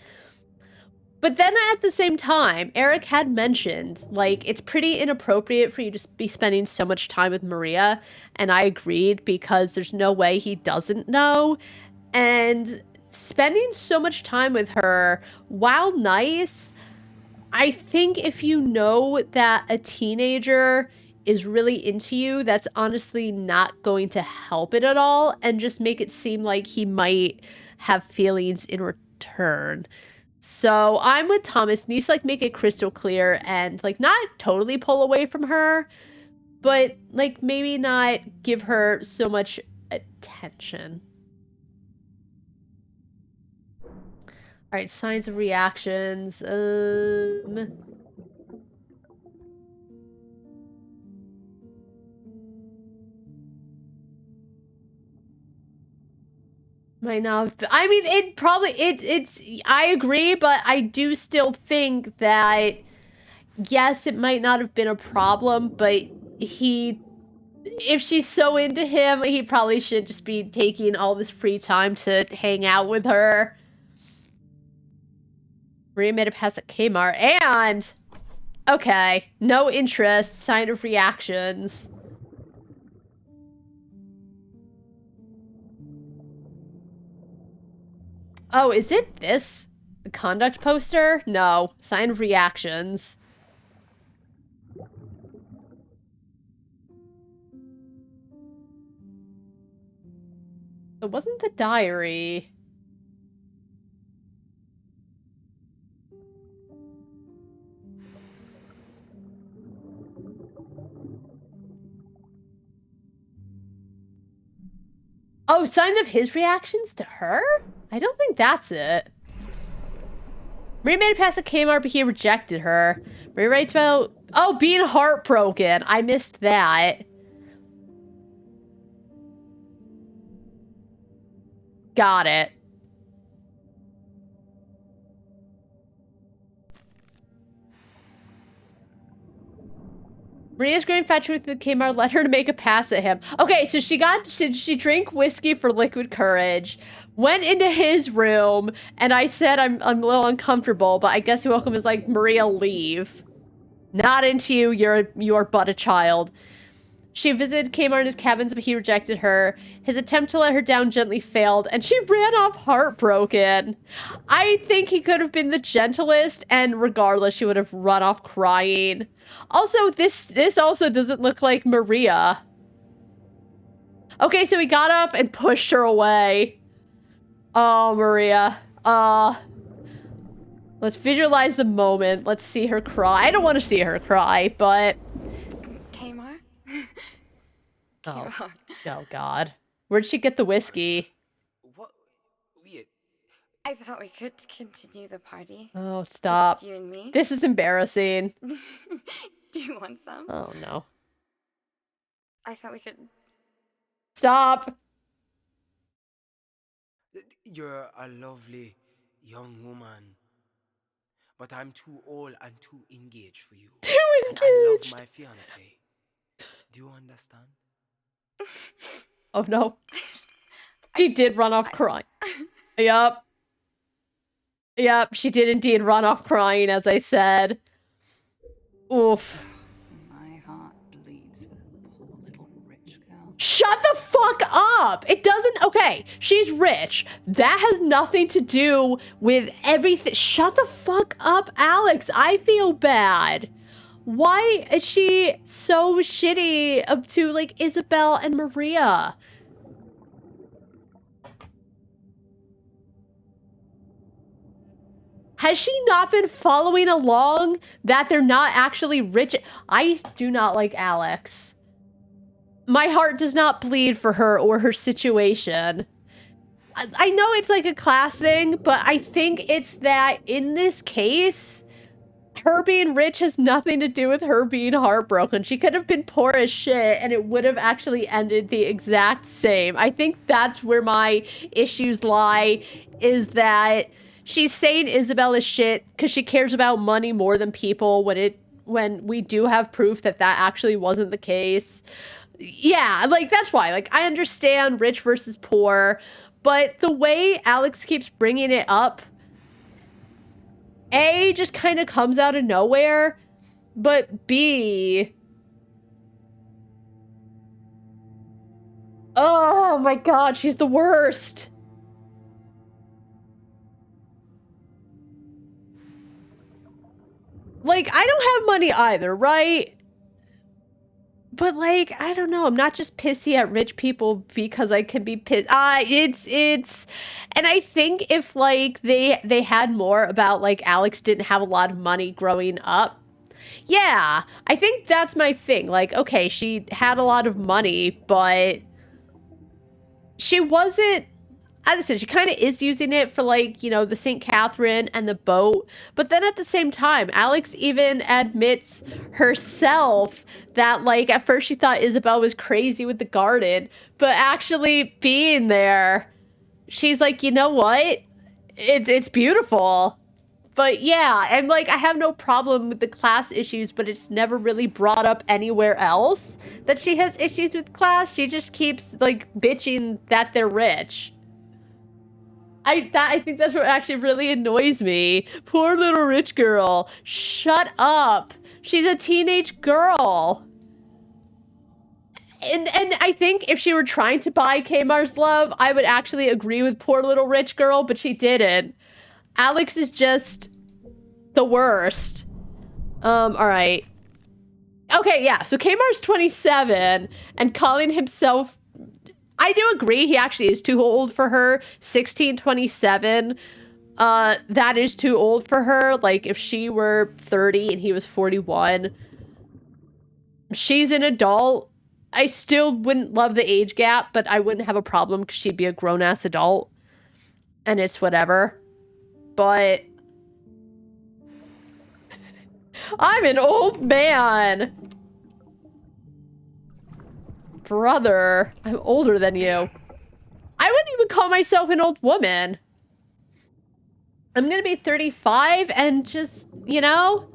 But then at the same time, Eric had mentioned, like, it's pretty inappropriate for you to be spending so much time with Maria. And I agreed because there's no way he doesn't know. And spending so much time with her, while nice, I think if you know that a teenager is really into you, that's honestly not going to help it at all and just make it seem like he might have feelings in return. So I'm with Thomas. Needs to like make it crystal clear and like not totally pull away from her, but like maybe not give her so much attention. All right, signs of reactions. Might not have been, I mean, it probably, it's, I agree, but I do still think that, yes, it might not have been a problem, but if she's so into him, he probably should just be taking all this free time to hang out with her. Maria made a pass at Kmart, and, okay, no interest, sign of reactions. Oh, is it this? The conduct poster? No. Sign of reactions. It wasn't the diary. Oh, signs of his reactions to her? I don't think that's it. Maria made it past the Kmart, but he rejected her. Maria writes about, oh, being heartbroken. I missed that. Got it. Maria's great infatuation with the Kmart led her to make a pass at him. Okay, so she drank whiskey for liquid courage, went into his room, and I said I'm a little uncomfortable, but I guess he welcomed is like, Maria, leave. Not into you, you're but a child. She visited Kmart in his cabins, but he rejected her. His attempt to let her down gently failed, and she ran off heartbroken. I think he could have been the gentlest, and regardless, she would have run off crying. Also, this also doesn't look like Maria. Okay, so he got up and pushed her away. Oh, Maria. Let's visualize the moment. Let's see her cry. I don't want to see her cry, but... Kmart? Oh. Oh, God. Where'd she get the whiskey? What? Wait. I thought we could continue the party. Oh, stop. Just you and me. This is embarrassing. Do you want some? Oh, no. I thought we could... Stop! You're a lovely young woman. But I'm too old and too engaged for you. Too engaged! And I love my fiancé. Do you understand? Oh, no. She did run off crying. Yup. Yep, she did indeed run off crying, as I said. Oof. My heart bleeds for the poor little rich girl. Shut the fuck up! It doesn't... Okay, she's rich. That has nothing to do with everything. Shut the fuck up, Alex. I feel bad. Why is she so shitty up to, like, Isabel and Maria? Has she not been following along that they're not actually rich? I do not like Alex. My heart does not bleed for her or her situation. I know it's like a class thing, but I think it's that in this case, her being rich has nothing to do with her being heartbroken. She could have been poor as shit and it would have actually ended the exact same. I think that's where my issues lie, is that she's saying Isabel is shit because she cares about money more than people when we do have proof that that actually wasn't the case. Yeah, like, that's why. Like, I understand rich versus poor, but the way Alex keeps bringing it up, A, just kind of comes out of nowhere, but B... Oh my god, she's the worst. Like, I don't have money either, right? But, like, I don't know. I'm not just pissy at rich people because I can be pissed. It's... And I think if, like, they had more about, like, Alex didn't have a lot of money growing up. Yeah, I think that's my thing. Like, okay, she had a lot of money, but she wasn't... As I said, she kind of is using it for, like, you know, the St. Catherine and the boat. But then at the same time, Alex even admits herself that, like, at first she thought Isabel was crazy with the garden. But actually being there, she's like, you know what? It's beautiful. But yeah, and, like, I have no problem with the class issues, but it's never really brought up anywhere else that she has issues with class. She just keeps, like, bitching that they're rich. I think that's what actually really annoys me. Poor little rich girl. Shut up. She's a teenage girl. And I think if she were trying to buy Kmar's love, I would actually agree with poor little rich girl, but she didn't. Alex is just the worst. All right. Okay, yeah, so Kmar's 27 and calling himself... I do agree, he actually is too old for her. 16, 27. That is too old for her. Like, if she were 30 and he was 41, she's an adult. I still wouldn't love the age gap, but I wouldn't have a problem because she'd be a grown-ass adult. And it's whatever. But... I'm an old man! Brother, I'm older than you. I wouldn't even call myself an old woman. I'm gonna be 35 and just, you know?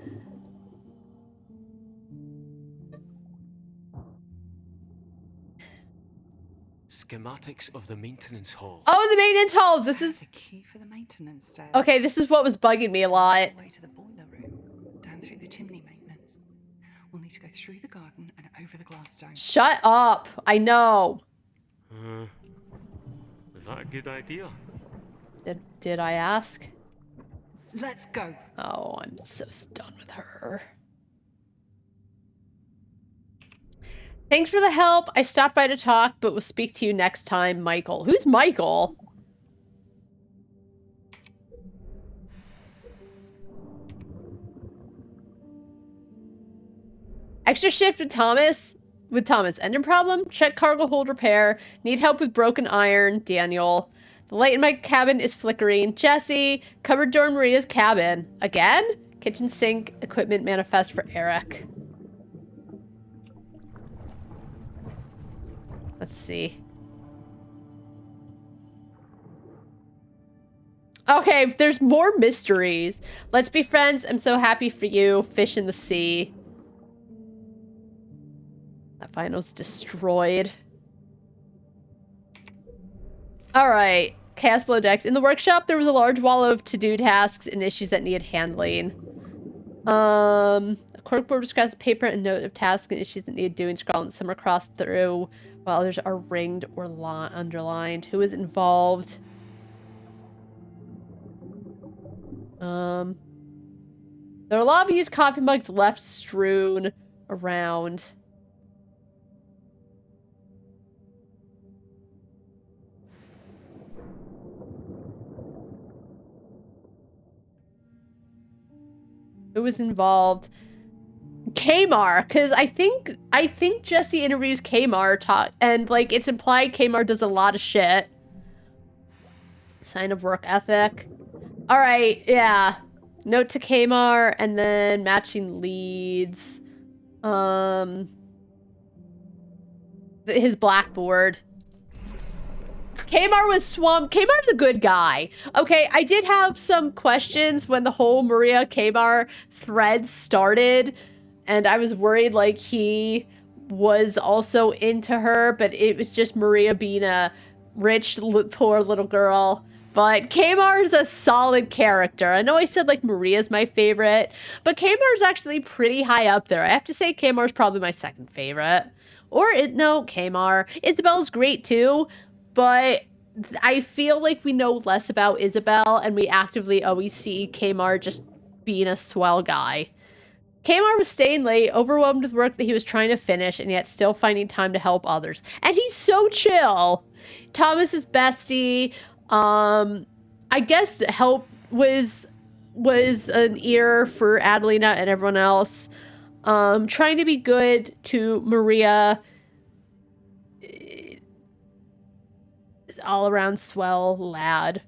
Schematics of the maintenance halls. Oh, the maintenance halls! This is... The key for the maintenance stairs. Okay, this is what was bugging me a lot. Way to the boiler room, down through the chimney maintenance. We'll need to go through the garden and over the glass dome. Shut up! I know. Is that a good idea? Did I ask? Let's go. Oh, I'm so done with her. Thanks for the help. I stopped by to talk, but will speak to you next time, Michael. Who's Michael? Extra shift with Thomas. Engine problem? Check cargo hold repair. Need help with broken iron. Daniel. The light in my cabin is flickering. Jesse. Cupboard door in Maria's cabin. Again? Kitchen sink. Equipment manifest for Eric. Let's see. Okay, there's more mysteries. Let's be friends. I'm so happy for you. Fish in the sea. That final's destroyed. Alright. Chaos below decks. In the workshop, there was a large wall of to-do tasks and issues that needed handling. A corkboard describes paper and note of tasks and issues that needed doing. Scrawled some are crossed through, while others are ringed or underlined. Who is involved? There are a lot of used coffee mugs left strewn around. Who was involved? Kmar, because I think Jesse interviews Kmar and like it's implied Kmar does a lot of shit. Sign of work ethic. All right, yeah. Note to Kmar and then matching leads. His blackboard. Kmar was swamped. Kmar's a good guy. Okay, I did have some questions when the whole Maria Kmar thread started, and I was worried like he was also into her, but it was just Maria being a rich, poor little girl. But Kmar is a solid character. I know I said like Maria's my favorite, but Kmar's actually pretty high up there. I have to say Kmar's probably my second favorite. No, Kmar. Isabel's great too, but I feel like we know less about Isabel and we actively always see Kmar just being a swell guy. Kmar was staying late, overwhelmed with work that he was trying to finish, and yet still finding time to help others. And he's so chill. Thomas's bestie. I guess help was an ear for Adelina and everyone else. Trying to be good to Maria. Is all around swell lad.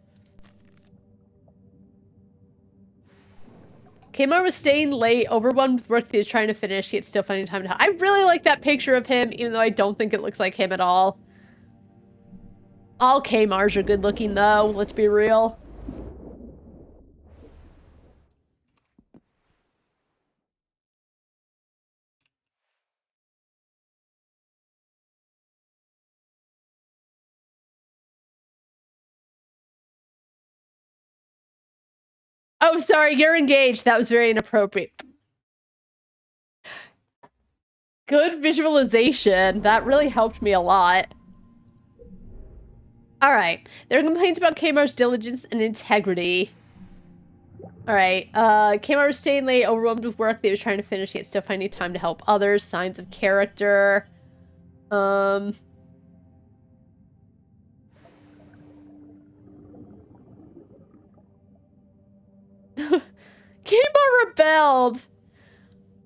Kmar was staying late, overwhelmed with work that he was trying to finish, yet still finding time to help. I really like that picture of him, even though I don't think it looks like him at all. All Kmars are good looking though, let's be real. Oh, sorry, you're engaged. That was very inappropriate. Good visualization. That really helped me a lot. Alright. There are complaints about Kmar's diligence and integrity. Alright. Kmar was staying late, overwhelmed with work that he was trying to finish, yet still finding time to help others. Signs of character. Kmar rebelled.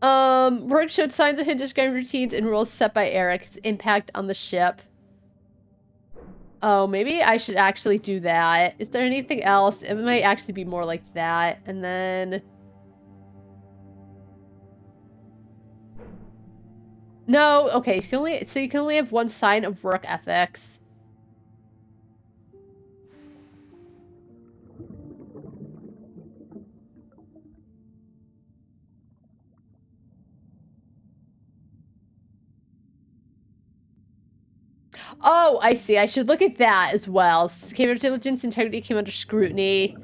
Work showed signs of him describing routines and rules set by Eric. His impact on the ship. Oh, maybe I should actually do that. Is there anything else? It might actually be more like that. And then... No, okay, you can only have one sign of work ethics. Oh, I see. I should look at that as well. Came under diligence, integrity came under scrutiny.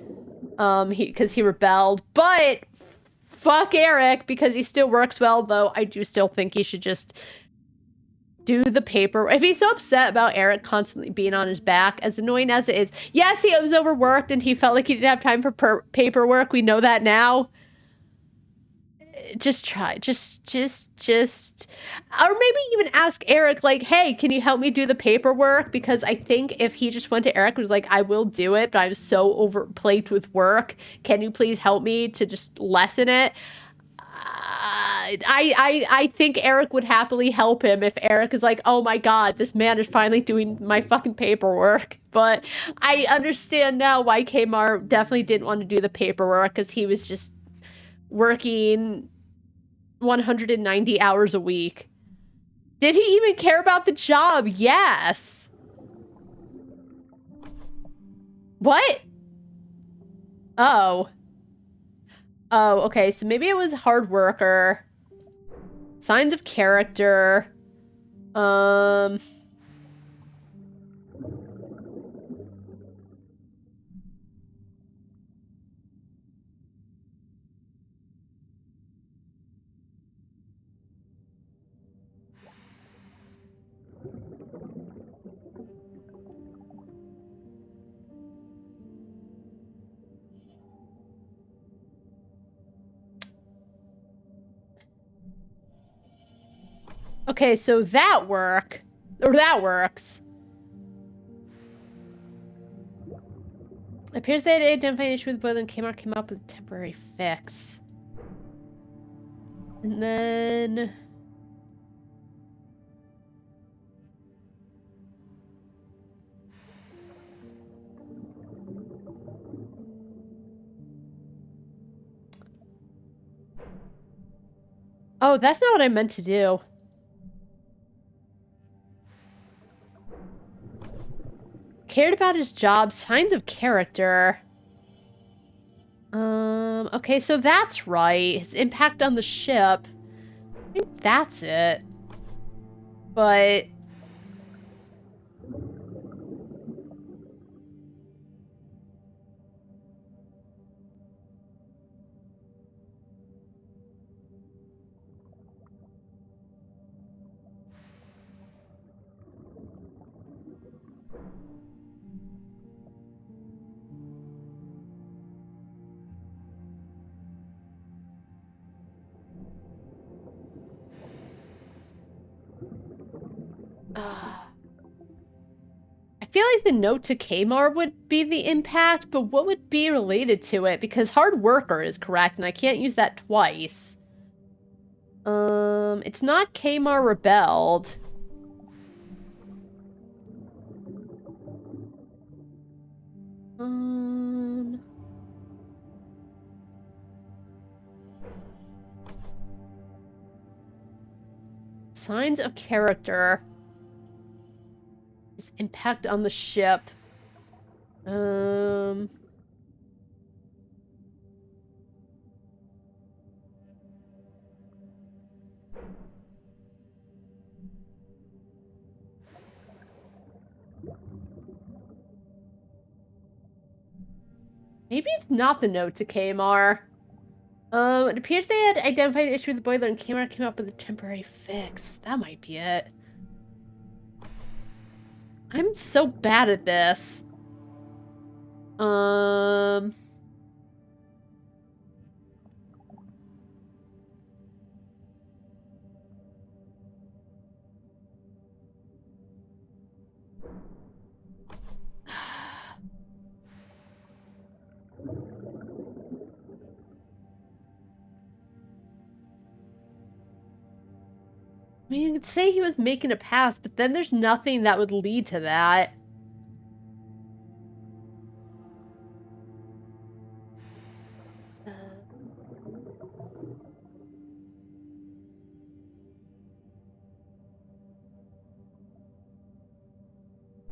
Because he rebelled. But fuck Eric, because he still works well, though I do still think he should just do the paper. If he's so upset about Eric constantly being on his back, as annoying as it is. Yes, he was overworked and he felt like he didn't have time for paperwork. We know that now. Just try. Just. Or maybe even ask Eric, like, hey, can you help me do the paperwork? Because I think if he just went to Eric and was like, I will do it, but I'm so overplagued with work. Can you please help me to just lessen it? I think Eric would happily help him if Eric is like, oh my god, this man is finally doing my fucking paperwork. But I understand now why Kmar definitely didn't want to do the paperwork, because he was just working 190 hours a week. Did he even care about the job? Yes. What? Oh. Oh, okay, so maybe it was hard worker. Signs of character. Okay, so that works. It appears they had identified an issue with the boiler and came up with a temporary fix. And then... Oh, that's not what I meant to do. Cared about his job, signs of character. Okay, so that's right. His impact on the ship. I think that's it. But... I feel like the note to Kmar would be the impact, but what would be related to it? Because hard worker is correct, and I can't use that twice. It's not Kmar rebelled. Signs of character. His impact on the ship. Maybe it's not the note to Kmar. It appears they had identified an issue with the boiler and Kmar came up with a temporary fix. That might be it. I'm so bad at this. I mean, you could say he was making a pass, but then there's nothing that would lead to that.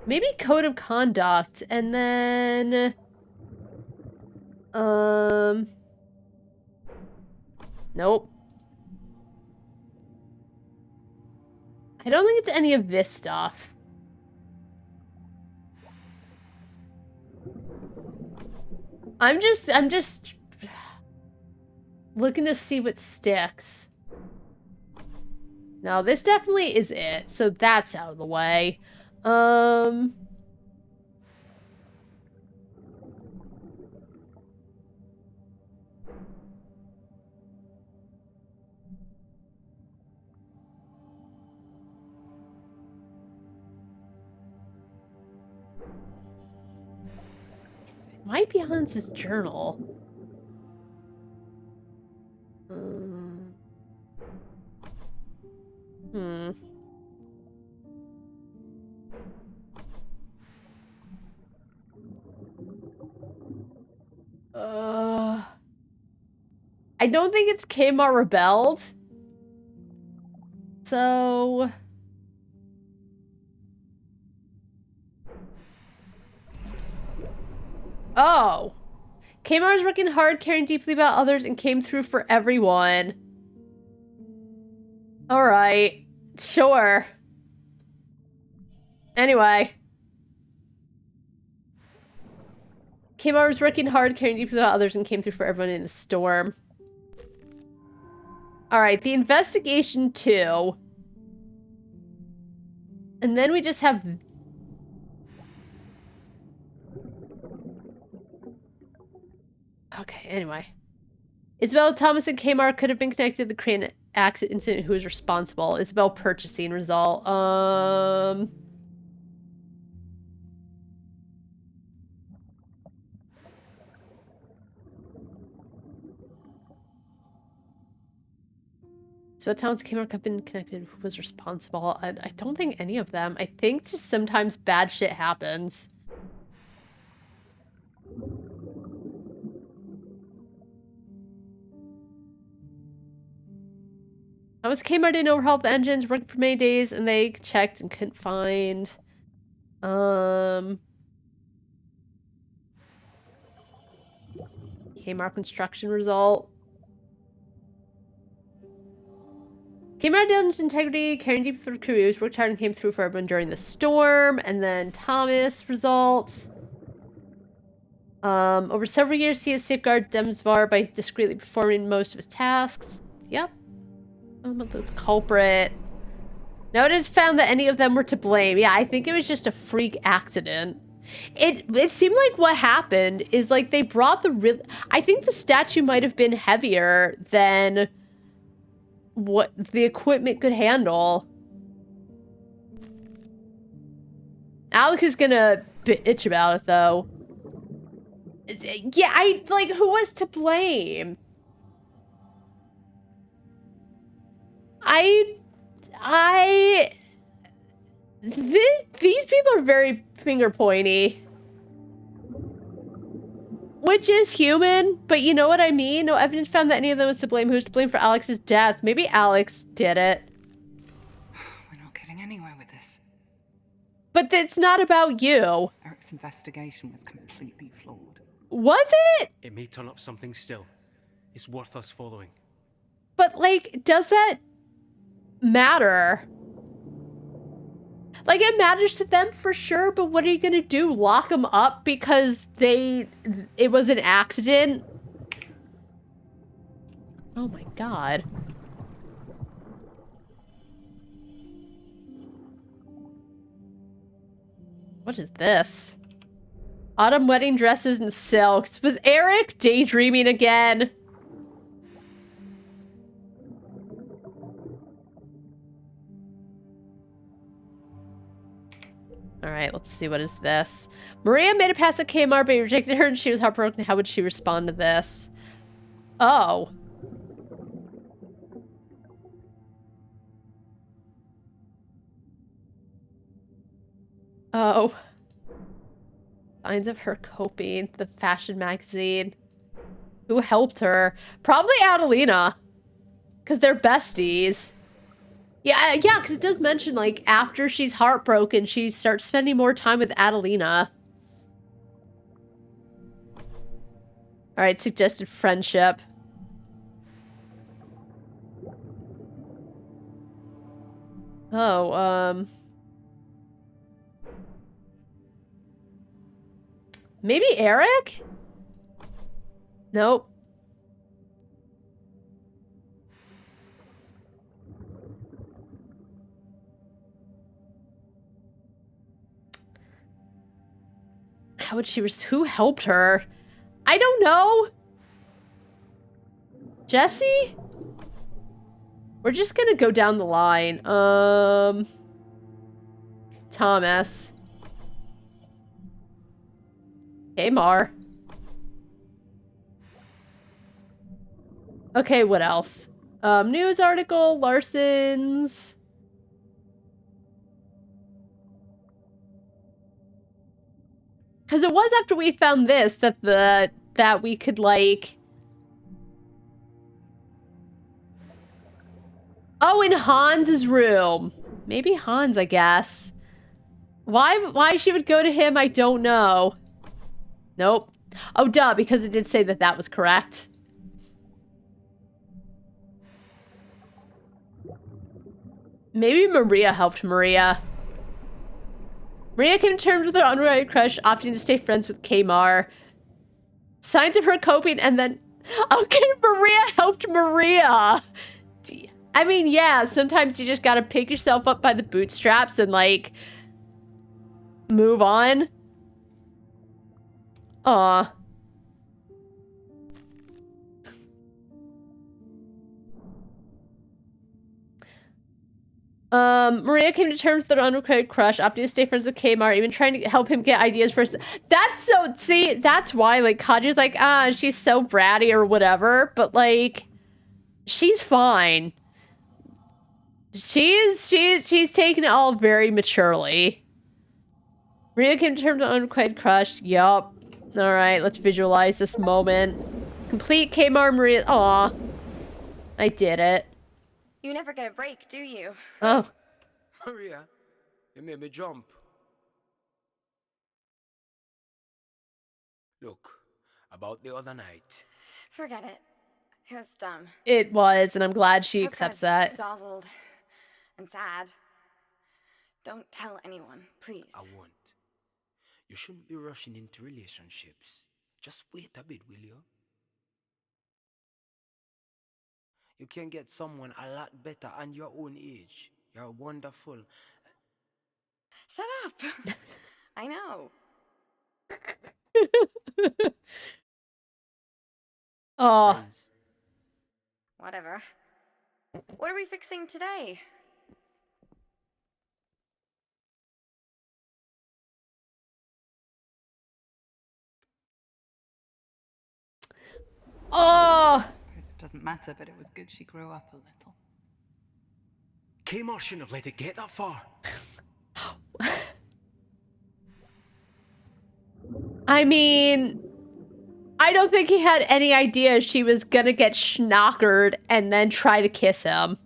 Maybe code of conduct, and then... Nope. I don't think it's any of this stuff. I'm just looking to see what sticks. No, this definitely is it, so that's out of the way. Might be Hans's journal. Hmm. I don't think it's Kmart rebelled. So... Oh. Kmart was working hard, caring deeply about others, and came through for everyone. Alright. Sure. Anyway. Kmart was working hard, caring deeply about others, and came through for everyone in the storm. Alright, the investigation 2. And then we just have... Okay, anyway. Isabel, Thomas, and Kmart could have been connected to the crane accident incident. Who was responsible? Isabel purchasing result. Isabel, Thomas, and Kmart could have been connected. Who was responsible? I don't think any of them. I think just sometimes bad shit happens. Thomas Kmart didn't overhaul the engines, worked for many days, and they checked and couldn't find. Kmart construction result. Kmart dealt integrity, caring deep for the crews, worked hard and came through for everyone during the storm. And then Thomas result. Over several years, he has safeguarded Demsvar by discreetly performing most of his tasks. Yep. This culprit. No one has found that any of them were to blame. Yeah, I think it was just a freak accident. It seemed like what happened is like they brought I think the statue might have been heavier than what the equipment could handle. Alex is gonna bitch about it though. Yeah, who was to blame? These people are very finger pointy. Which is human, but you know what I mean? No evidence found that any of them was to blame. Who's to blame for Alex's death? Maybe Alex did it. We're not getting anywhere with this. But it's not about you. Eric's investigation was completely flawed. Was it? It may turn up something still. It's worth us following. But, like, does that matter? Like, it matters to them for sure, but what are you gonna do? Lock them up because it was an accident? Oh my god. What is this? Autumn wedding dresses and silks. Was Eric daydreaming again? Alright, let's see. What is this? Maria made a pass at Kmart, but he rejected her and she was heartbroken. How would she respond to this? Oh. Oh. Signs of her coping. The fashion magazine. Who helped her? Probably Adelina. Because they're besties. Yeah, because it does mention, like, after she's heartbroken, she starts spending more time with Adelina. Alright, suggested friendship. Oh, maybe Eric? Nope. How would she who helped her? I don't know. Jesse? We're just gonna go down the line. Thomas. Mar. Okay, what else? News article, Larson's. Because it was after we found this that we could, like... Oh, in Hans's room. Maybe Hans, I guess. Why she would go to him, I don't know. Nope. Oh, duh, because it did say that that was correct. Maybe Maria helped Maria. Maria came to terms with her unrequited crush, opting to stay friends with Kmar. Signs of her coping, and then... Okay, Maria helped Maria! I mean, yeah, sometimes you just gotta pick yourself up by the bootstraps and, like, move on. Aw. Maria came to terms with her unrequited crush, opting to stay friends with Kmar, even trying to help him get ideas for... That's so... See, that's why, like, Kaji's like, she's so bratty or whatever, but, like, she's fine. She's taking it all very maturely. Maria came to terms with her unrequited crush. Yup. Alright, let's visualize this moment. Complete Kmar Maria... Aw. I did it. You never get a break, do you? Oh. Maria, you made me jump. Look, about the other night. Forget it. It was dumb. It was, and I'm glad she accepts that. Frazzled and sad. Don't tell anyone, please. I won't. You shouldn't be rushing into relationships. Just wait a bit, will you? You can get someone a lot better on your own age. You're wonderful. Shut up. I know. Oh. Friends. Whatever. What are we fixing today? Oh! I suppose it doesn't matter, but it was good she grew up a little. Kmar shouldn't have let it get that far. I mean, I don't think he had any idea she was gonna get schnockered and then try to kiss him.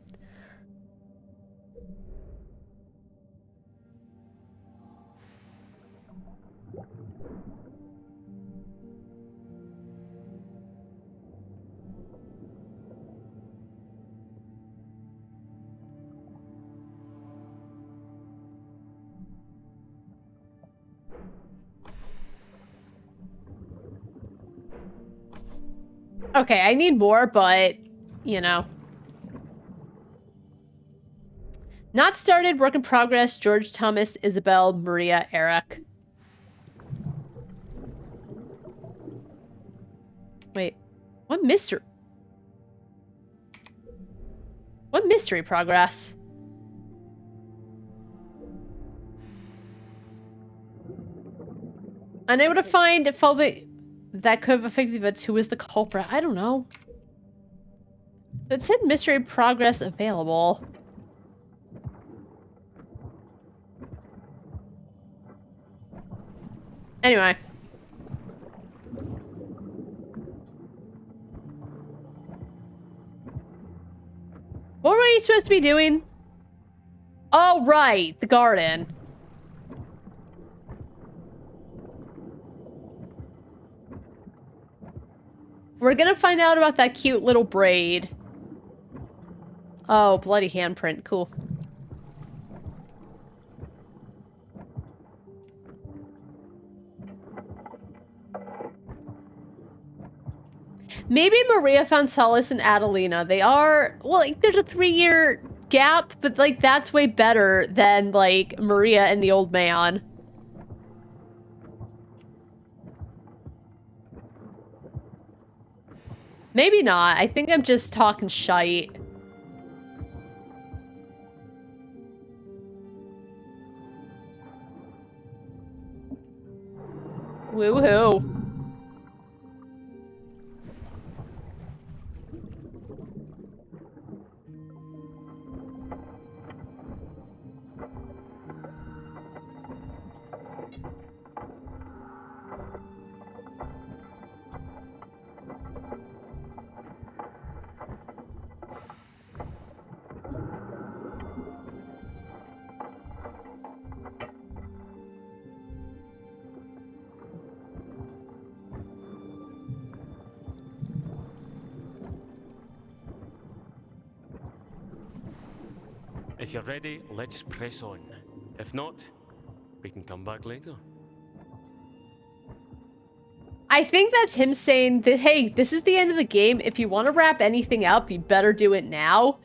Okay, I need more, but, you know. Not started, work in progress, George, Thomas, Isabel, Maria, Eric. Wait, what mystery? What mystery progress? Unable to find that could have affected events. Who is the culprit? I don't know. It said mystery progress available. Anyway. What were you supposed to be doing? Oh, right. The garden. We're gonna find out about that cute little braid. Oh, bloody handprint. Cool. Maybe Maria found solace in Adelina. They are... Well, like, there's a 3-year gap, but, like, that's way better than, like, Maria and the old man. Maybe not. I think I'm just talking shite. Woohoo. If you're ready, let's press on. If not, we can come back later. I think that's him saying that, hey, this is the end of the game. If you want to wrap anything up, you better do it now.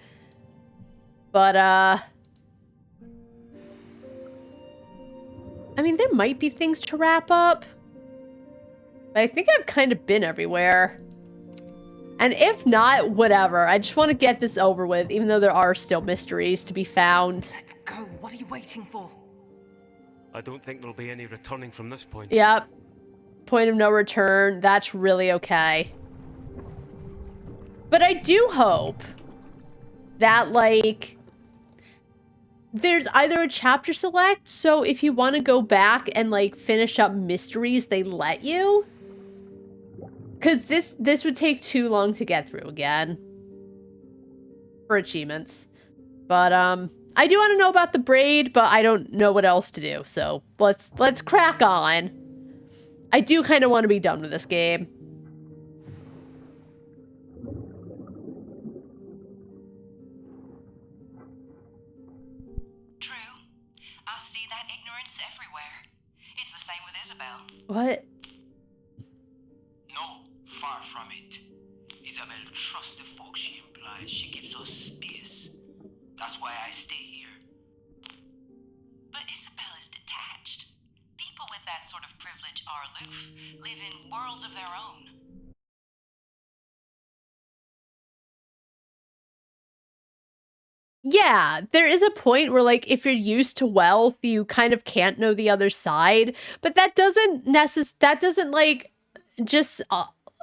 But, I mean, there might be things to wrap up. But I think I've kind of been everywhere. And if not, whatever. I just want to get this over with, even though there are still mysteries to be found. Let's go. What are you waiting for? I don't think there'll be any returning from this point. Yep. Point of no return. That's really okay. But I do hope that, like, there's either a chapter select, so if you want to go back and, like, finish up mysteries, they let you. Because this would take too long to get through again. For achievements. But, I do want to know about the braid, but I don't know what else to do, so let's crack on. I do kind of want to be done with this game. True. I see that ignorance everywhere. It's the same with Isabel. What? No, far from it. Isabel trusts the folk she implies. She gives us space. That's why I stay here. But Isabel is detached. People with that sort of privilege are aloof, live in worlds of their own. Yeah, there is a point where, like, if you're used to wealth, you kind of can't know the other side. But that doesn't like, just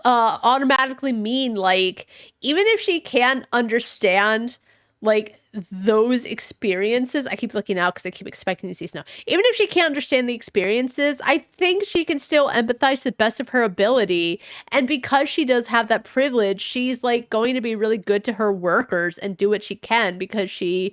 automatically mean, like, even if she can't understand, like, those experiences. I keep looking out because I keep expecting to see snow. Even if she can't understand the experiences, I think she can still empathize to the best of her ability. And because she does have that privilege, she's, like, going to be really good to her workers and do what she can because she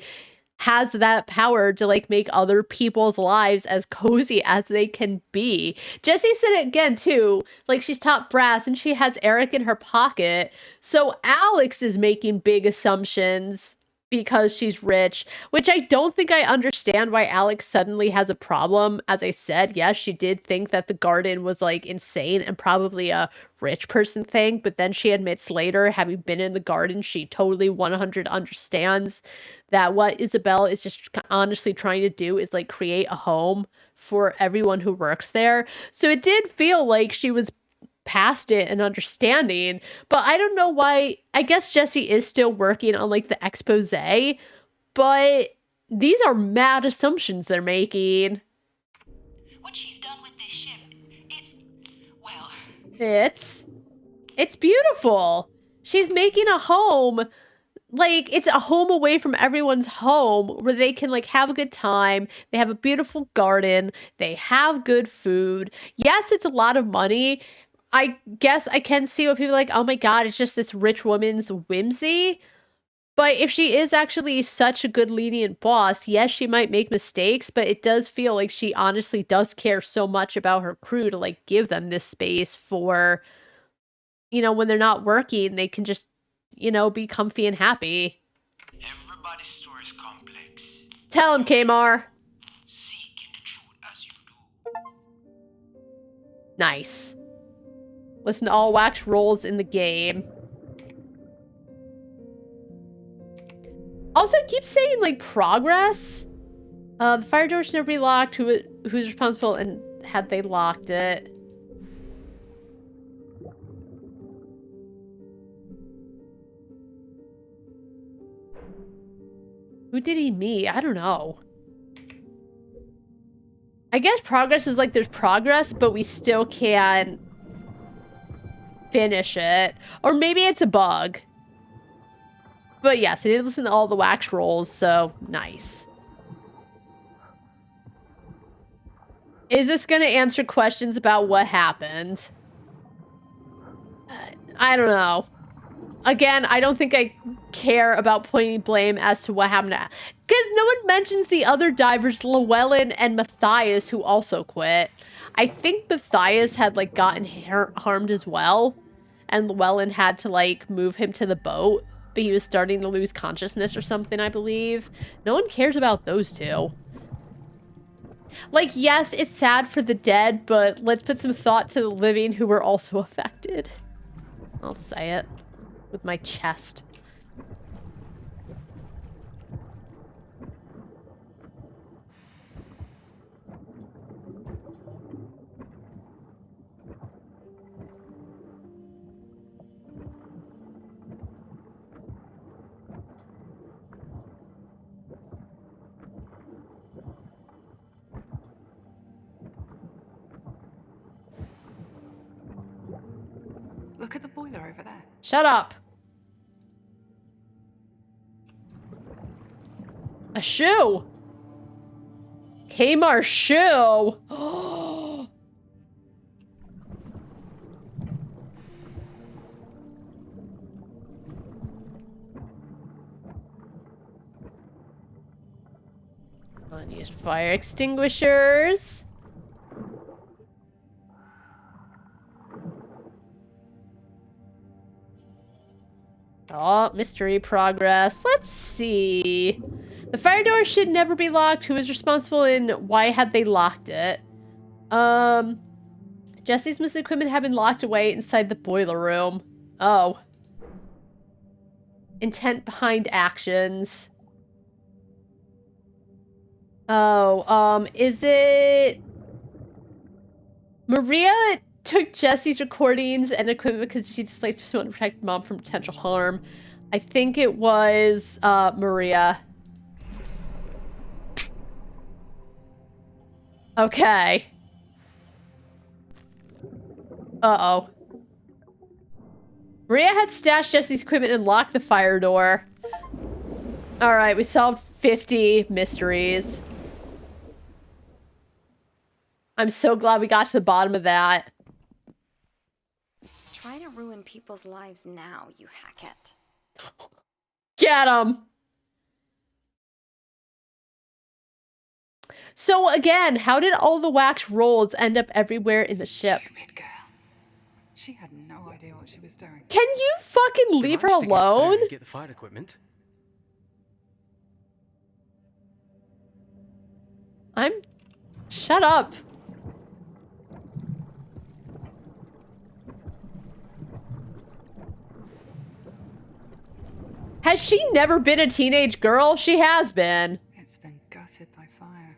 has that power to, like, make other people's lives as cozy as they can be. Jessie said it again, too. Like, she's top brass and she has Eric in her pocket. So Alex is making big assumptions because she's rich, which I don't think I understand why Alex suddenly has a problem. As I said, yes, she did think that the garden was, like, insane and probably a rich person thing, but then she admits later, having been in the garden, she totally 100 understands that what Isabel is just honestly trying to do is, like, create a home for everyone who works there. So it did feel like she was past it and understanding, but I don't know why. I guess Jessie is still working on, like, the expose, but these are mad assumptions they're making. What she's done with this ship, well, it's beautiful. She's making a home. Like, it's a home away from everyone's home where they can, like, have a good time. They have a beautiful garden. They have good food. Yes, it's a lot of money. I guess I can see what people are like, oh my god, it's just this rich woman's whimsy. But if she is actually such a good lenient boss, yes, she might make mistakes, but it does feel like she honestly does care so much about her crew to, like, give them this space for, you know, when they're not working, they can just, you know, be comfy and happy. Everybody's story is complex. Tell him, Kmar. Seeking the truth as you do. Nice. Listen to all wax rolls in the game. Also, keep saying, like, progress. The fire door should never be locked. Who's responsible and had they locked it? Who did he meet? I don't know. I guess progress is like there's progress, but we still can't finish it. Or maybe it's a bug. But yes, I did listen to all the wax rolls, so nice. Is this going to answer questions about what happened? I don't know. Again, I don't think I care about pointing blame as to what happened to... Because no one mentions the other divers, Llewellyn and Matthias, who also quit. I think Matthias had, like, gotten harmed as well. And Llewellyn had to, like, move him to the boat. but he was starting to lose consciousness or something, I believe. No one cares about those two. Like, yes, it's sad for the dead, but let's put some thought to the living who were also affected. I'll say it with my chest. Look at the boiler over there. Shut up. A shoe. Kmart shoe. Unused fire extinguishers. Oh, mystery progress. Let's see. The fire door should never be locked. Who is responsible and why had they locked it? Jesse's missing equipment had been locked away inside the boiler room. Oh. Intent behind actions. Oh, is it... Maria took Jesse's recordings and equipment because she just wanted to protect mom from potential harm. I think it was, Maria. Okay. Uh-oh. Maria had stashed Jesse's equipment and locked the fire door. Alright, we solved 50 mysteries. I'm so glad we got to the bottom of that. Try to ruin people's lives now, you hackett. Get him! So again, how did all the wax rolls end up everywhere in the ship? Stupid girl. She had no idea what she was doing. Can you fucking leave her alone? Get the fire equipment. Shut up. Has she never been a teenage girl? She has been. It's been gutted by fire.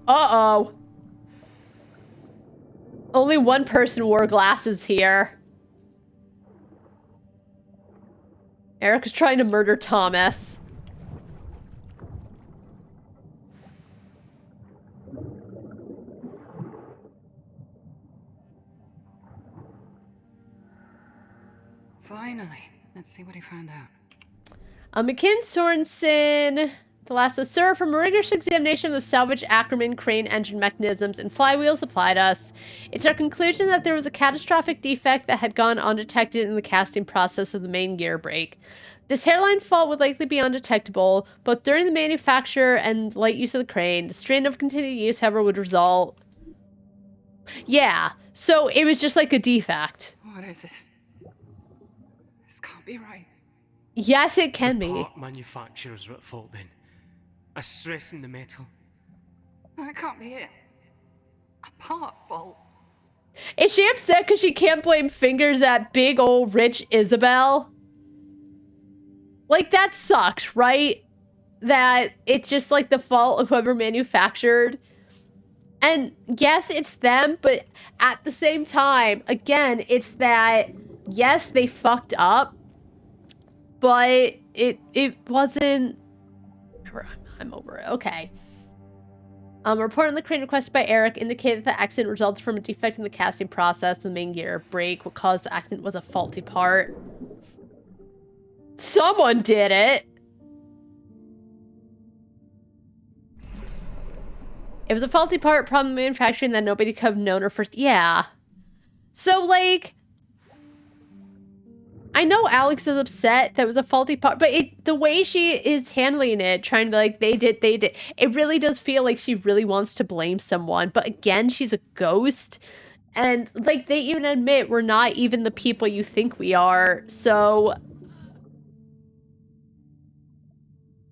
Uh-oh. Only one person wore glasses here. Eric is trying to murder Thomas. Finally. Let's see what he found out. McKinn Sorensen, Thalassa, sir, from a rigorous examination of the salvage Ackerman crane engine mechanisms and flywheels applied us, it's our conclusion that there was a catastrophic defect that had gone undetected in the casting process of the main gear brake. This hairline fault would likely be undetectable, both during the manufacture and light use of the crane. The strain of continued use, however, would result... Yeah, so it was just like a defect. What is this? This can't be right. Yes, it can be. Part manufacturers are at fault then. A stress in the metal. No, it can't be it. A part fault. Is she upset because she can't blame fingers at big old rich Isabel? Like, that sucks, right? That it's just like the fault of whoever manufactured. And yes, it's them, but at the same time, again, it's that, yes, they fucked up, but it wasn't... I'm over it. Okay. A report on the crane requested by Eric indicated that the accident resulted from a defect in the casting process. The main gear brake. What caused the accident was a faulty part. Someone did it! It was a faulty part, problem manufacturing that nobody could have known or first... Yeah. So, like... I know Alex is upset that was a faulty part, but the way she is handling it, trying to be like, they did, it really does feel like she really wants to blame someone. But again, she's a ghost. And like, they even admit we're not even the people you think we are. So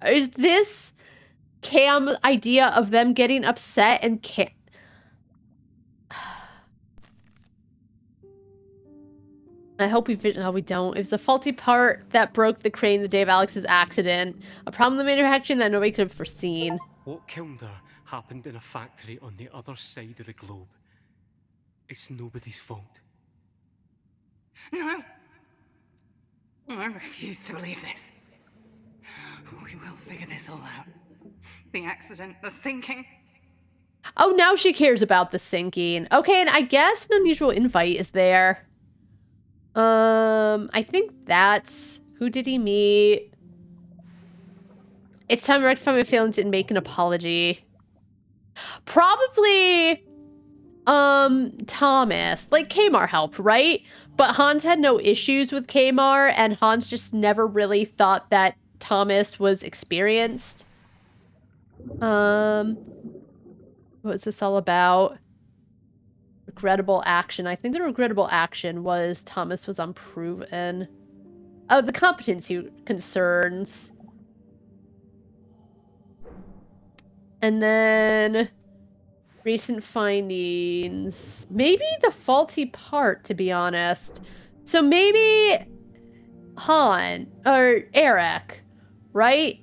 is this Cam's idea of them getting upset and I hope we don't. It was a faulty part that broke the crane the day of Alex's accident. A problem in the manufacturing that nobody could have foreseen. What killed her happened in a factory on the other side of the globe. It's nobody's fault. No! I refuse to believe this. We will figure this all out. The accident, the sinking. Oh, now she cares about the sinking. Okay, and I guess an unusual invite is there. I think that's... Who did he meet? It's time to rectify my feelings and make an apology. Probably... Thomas. Like, Kamar helped, right? But Hans had no issues with Kamar, and Hans just never really thought that Thomas was experienced. What's this all about? Regrettable action. I think the regrettable action was Thomas was unproven. Oh, the competency concerns. And then recent findings. Maybe the faulty part, to be honest. So maybe Han or Eric, right?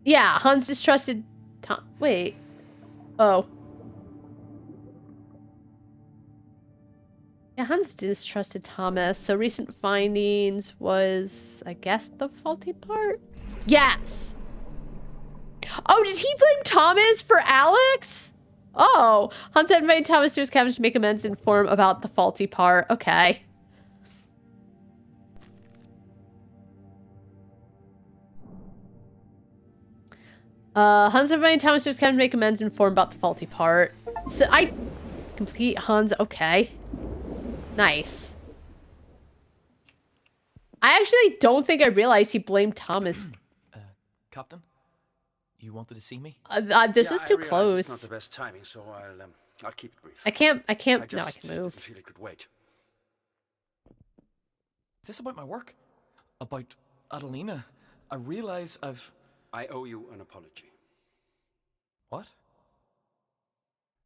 Yeah, Hans distrusted Tom. Wait. Oh. Yeah, Hans distrusted Thomas, so recent findings was, I guess, the faulty part? Yes! Oh, did he blame Thomas for Alex? Oh, Hans had invited Thomas to his cabin to make amends and inform about the faulty part. Okay. Hans had invited Thomas to his cabin to make amends and inform about the faulty part. So I complete Hans, okay. Nice. I actually don't think I realized he blamed Thomas. Captain? You wanted to see me? This is too close. It's not the best timing, so I'll keep it brief. I can't, I no, I can move. feel it could wait. Is this about my work? About Adelina? I realize I owe you an apology. What?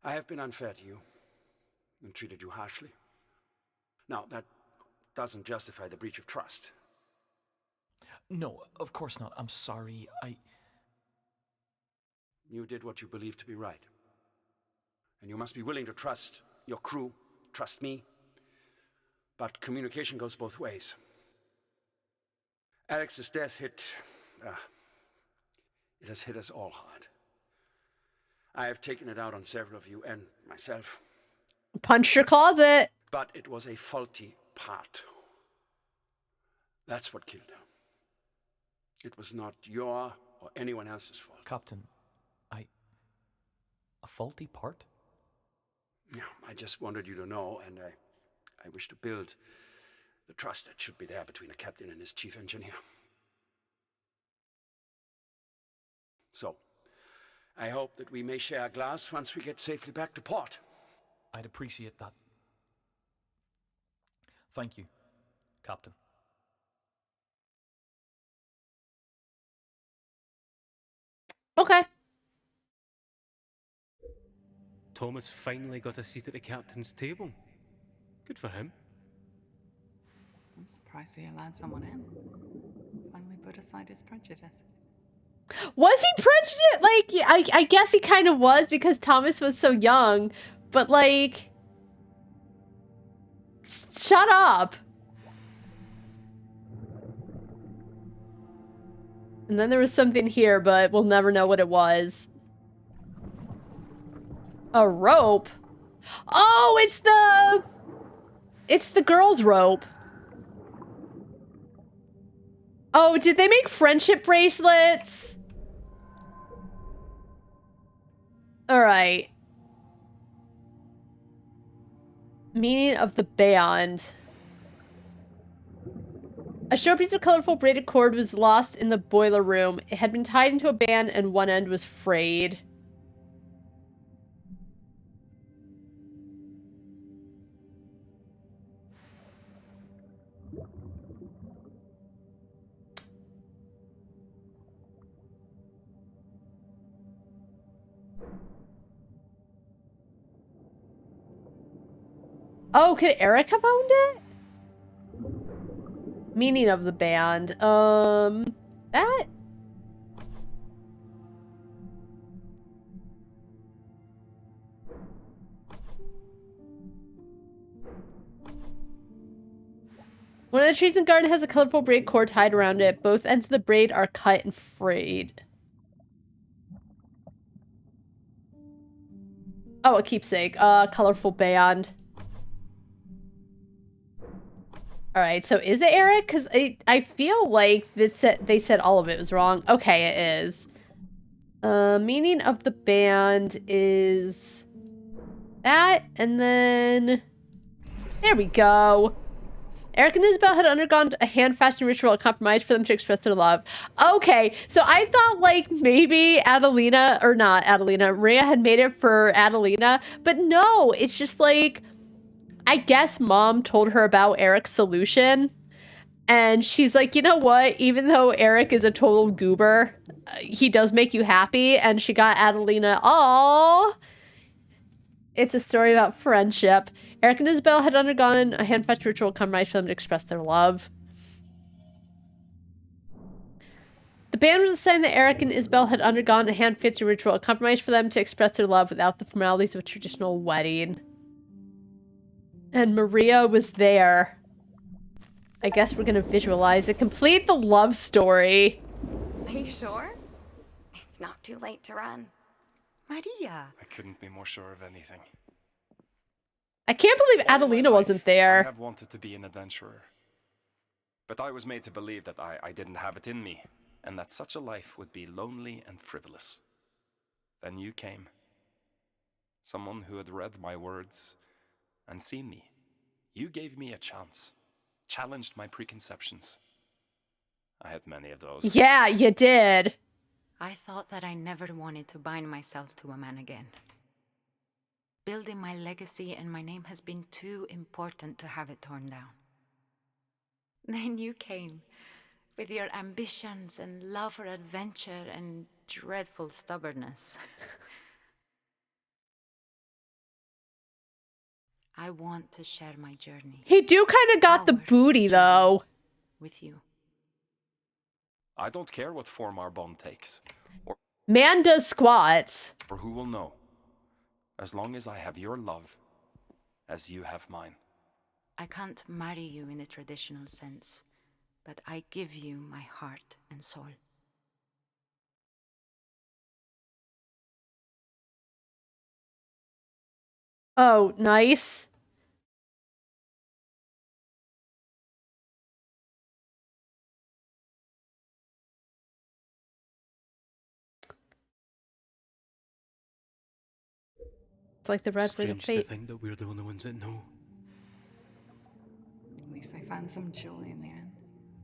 I have been unfair to you and treated you harshly. Now, that doesn't justify the breach of trust. No, of course not. I'm sorry. You did what you believed to be right. And you must be willing to trust your crew, trust me. But communication goes both ways. Alex's death it has hit us all hard. I have taken it out on several of you and myself. Punch your closet. But it was a faulty part. That's what killed her. It was not your or anyone else's fault. Captain, a faulty part? Yeah, I just wanted you to know, and I wish to build the trust that should be there between a captain and his chief engineer. So, I hope that we may share a glass once we get safely back to port. I'd appreciate that. Thank you, Captain. Okay. Thomas finally got a seat at the captain's table. Good for him. I'm surprised he allowed someone in. Finally put aside his prejudice. Was he prejudiced? Like, I guess he kind of was because Thomas was so young, but like, shut up. And then there was something here, but we'll never know what it was. A rope? Oh, it's the girl's rope. Oh, did they make friendship bracelets? All right. Meaning of the band. A short piece of colorful braided cord was lost in the boiler room. It had been tied into a band and one end was frayed. Oh, could Eric have owned it? Meaning of the band. That? One of the trees in the garden has a colorful braid cord tied around it. Both ends of the braid are cut and frayed. Oh, a keepsake. Colorful band. Alright, so is it Eric? Because I feel like they said all of it was wrong. Okay, it is. Meaning of the band is that, and then there we go. Eric and Isabel had undergone a hand-fashion ritual, a compromise for them to express their love. Okay, so I thought like maybe Adelina, or not Adelina, Maria had made it for Adelina, but no, it's just like, I guess mom told her about Eric's solution, and she's like, you know what, even though Eric is a total goober, he does make you happy, and she got Adelina, aww. It's a story about friendship. Eric and Isabel had undergone a hand-fetched ritual compromise for them to express their love. The band was a sign that Eric and Isabel had undergone a hand-fetched ritual, a compromise for them to express their love without the formalities of a traditional wedding. And Maria was there. I guess we're gonna visualize it. Complete the love story. Are you sure? It's not too late to run. Maria. I couldn't be more sure of anything. I can't believe Adelina wasn't there. I have wanted to be an adventurer. But I was made to believe that I didn't have it in me, and that such a life would be lonely and frivolous. Then you came. Someone who had read my words and seen me. You gave me a chance. Challenged my preconceptions. I had many of those. Yeah, you did. I thought that I never wanted to bind myself to a man again. Building my legacy and my name has been too important to have it torn down. Then you came, with your ambitions and love for adventure and dreadful stubbornness. I want to share my journey. He do kind of got the booty, though. With you. I don't care what form our bond takes. Or Man does squats. for who will know. As long as I have your love, as you have mine. I can't marry you in a traditional sense, but I give you my heart and soul. Oh, nice. It's like the red ring of Strange fate. to think that we're the only ones that know. At least I found some joy in the end.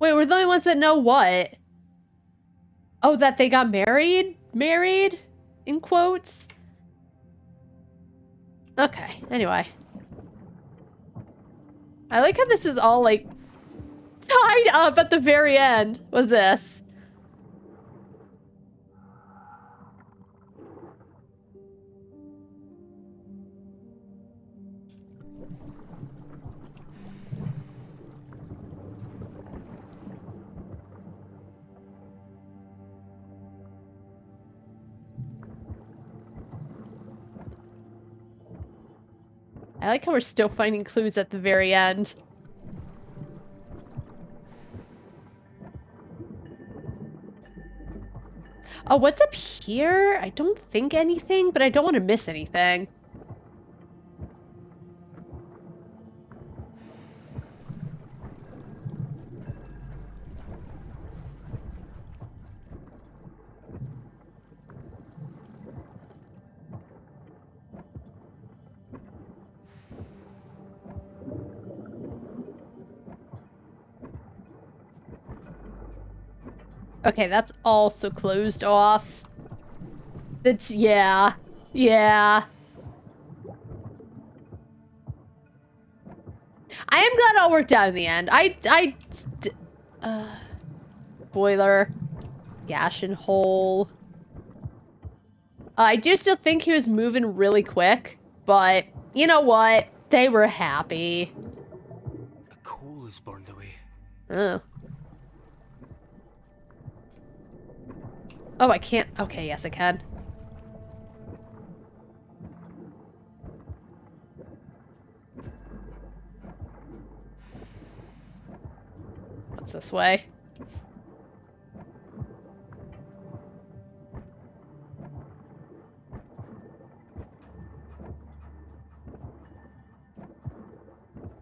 Wait, we're the only ones that know what? Oh, that they got married? Married? In quotes? Okay, anyway. I like how this is all, like, tied up at the very end. What's this? I like how we're still finding clues at the very end. Oh, what's up here? I don't think anything, but I don't want to miss anything. Okay, that's also closed off. That's, yeah. Yeah. I am glad it all worked out in the end. Boiler. Gashin hole. I do still think he was moving really quick, but you know what? They were happy. The coal is burned away. Oh. Oh, I can't. Okay, yes, I can. What's this way?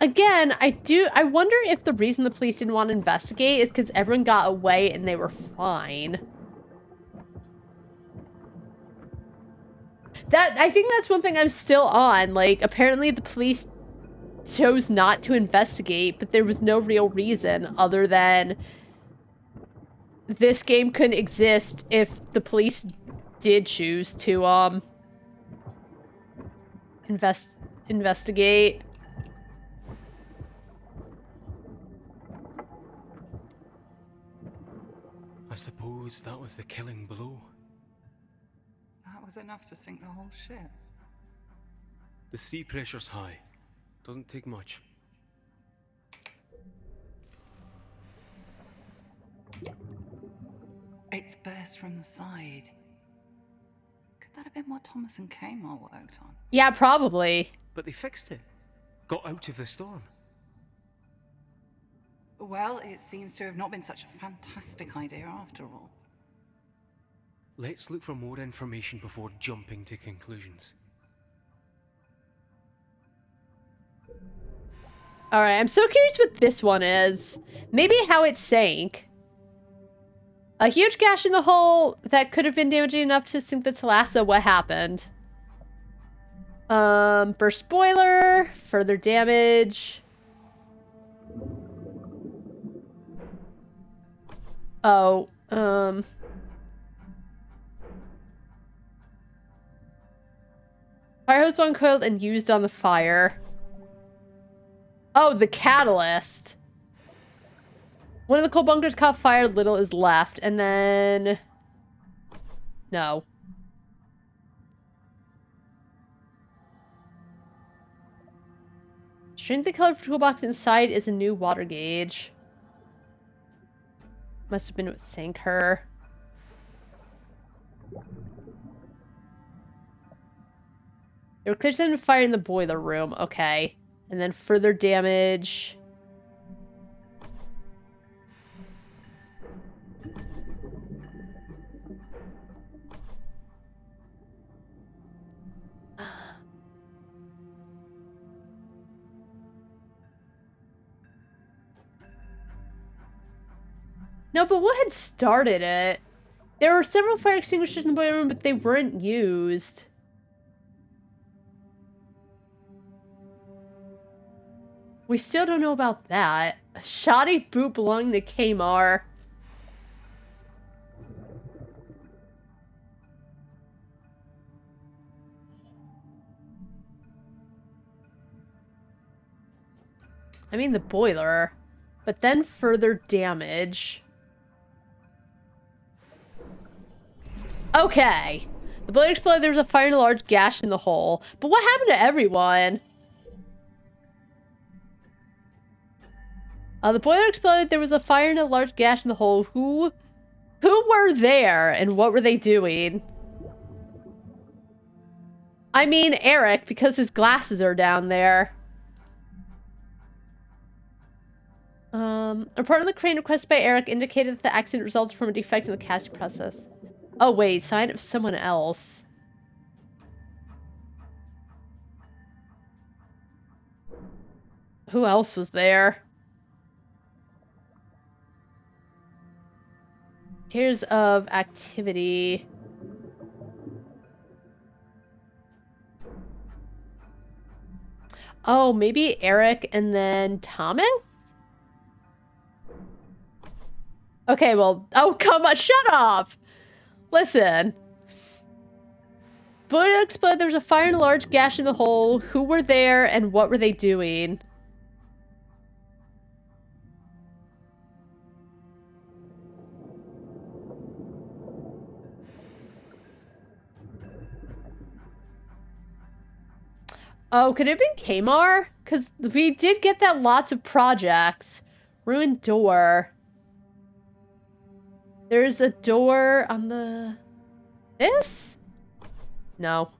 Again, I wonder if the reason the police didn't want to investigate is because everyone got away and they were fine. I think that's one thing I'm still on. Like, apparently the police chose not to investigate, but there was no real reason other than this game couldn't exist if the police did choose to, investigate. I suppose that was the killing blow. That was enough to sink the whole ship. The sea pressure's high. Doesn't take much. It's burst from the side. Could that have been what Thomas and Kamar worked on? Yeah, probably. But they fixed it. Got out of the storm. Well, it seems to have not been such a fantastic idea after all. Let's look for more information before jumping to conclusions. Alright, I'm so curious what this one is. Maybe how it sank. A huge gash in the hull that could have been damaging enough to sink the Thalassa. What happened? Burst boiler. Further damage. Oh, fire hose uncoiled and used on the fire. Oh, the catalyst. One of the coal bunkers caught fire, little is left, and then... No. Strange the color toolbox inside is a new water gauge. Must have been what sank her. There were clear signs of fire in the boiler room. Okay. And then further damage. No, but what had started it? There were several fire extinguishers in the boiler room, but they weren't used. We still don't know about that. A shoddy boot belonging to Kamar. I mean the boiler. But then further damage. Okay. The boiler exploded, there was a fire and a large gash in the hole. But what happened to everyone? The boiler exploded, there was a fire and a large gash in the hole. Who were there and what were they doing? I mean Eric, because his glasses are down there. A report on the crane requested by Eric indicated that the accident resulted from a defect in the casting process. Oh wait, sign of someone else. Who else was there? Here's of activity. Oh, maybe Eric and then Thomas? Okay, well, oh, come on, shut up! Listen. Boat exploded, there was a fire and a large gash in the hole. Who were there and what were they doing? Oh, could it have been Kamar? Because we did get that lots of projects. Ruined door. There's a door on the... This? No.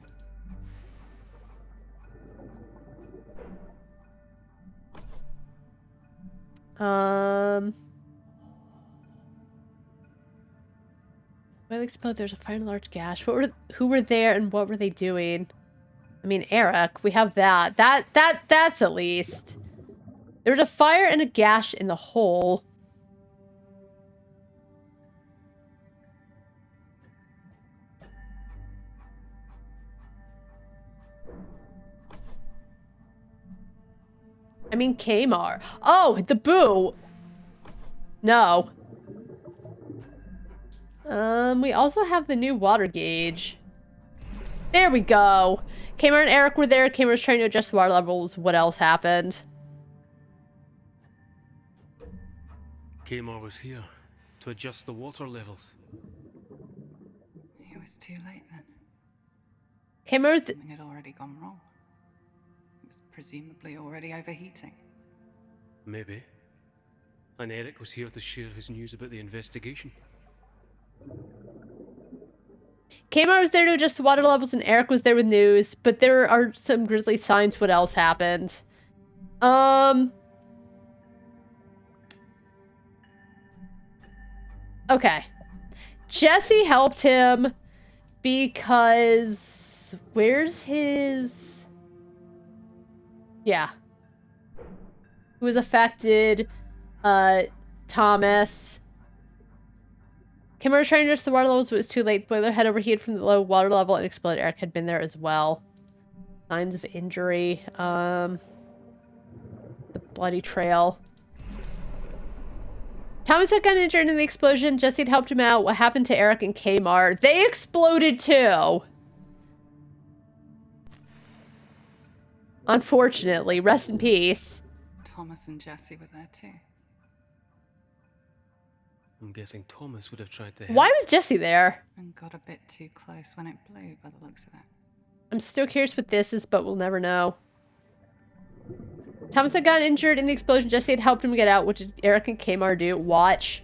Well, explode. There's a fire and a large gash. Who were there and what were they doing? I mean, Eric, we have that. That's at least. There was a fire and a gash in the hole. I mean, Kamar. Oh, the boo. No. We also have the new water gauge. There we go. Kamar and Eric were there. Kamar was trying to adjust the water levels. What else happened? Kamar was here to adjust the water levels. It was too late then. Kamar was... Something had already gone wrong. It was presumably already overheating. Maybe. And Eric was here to share his news about the investigation. Kamar was there to adjust the water levels and Eric was there with news, but there are some grisly signs. What else happened? Okay. Jesse helped him because... Where's his... Yeah. Who was affected? Thomas. Kamar was trying to adjust the water levels, but it was too late. The boiler had overheated from the low water level and exploded. Eric had been there as well. Signs of injury. The bloody trail. Thomas had gotten injured in the explosion. Jesse had helped him out. What happened to Eric and Kamar? They exploded too! Unfortunately. Rest in peace. Thomas and Jesse were there too. I'm guessing Thomas would have tried to help. Why was Jesse there? And got a bit too close when it blew, by the looks of it. I'm still curious what this is, but we'll never know. Thomas had gotten injured in the explosion. Jesse had helped him get out. What did Eric and Kamar do? Watch.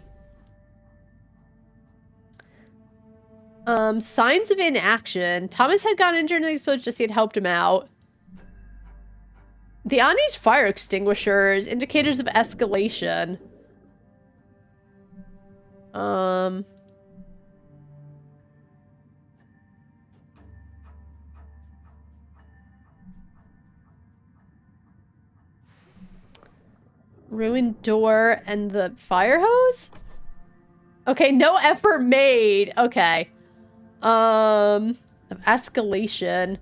Signs of inaction. Thomas had gotten injured in the explosion. Jesse had helped him out. The unused fire extinguishers. Indicators of escalation. Ruined door and the fire hose? Okay, no effort made. Okay. Of escalation.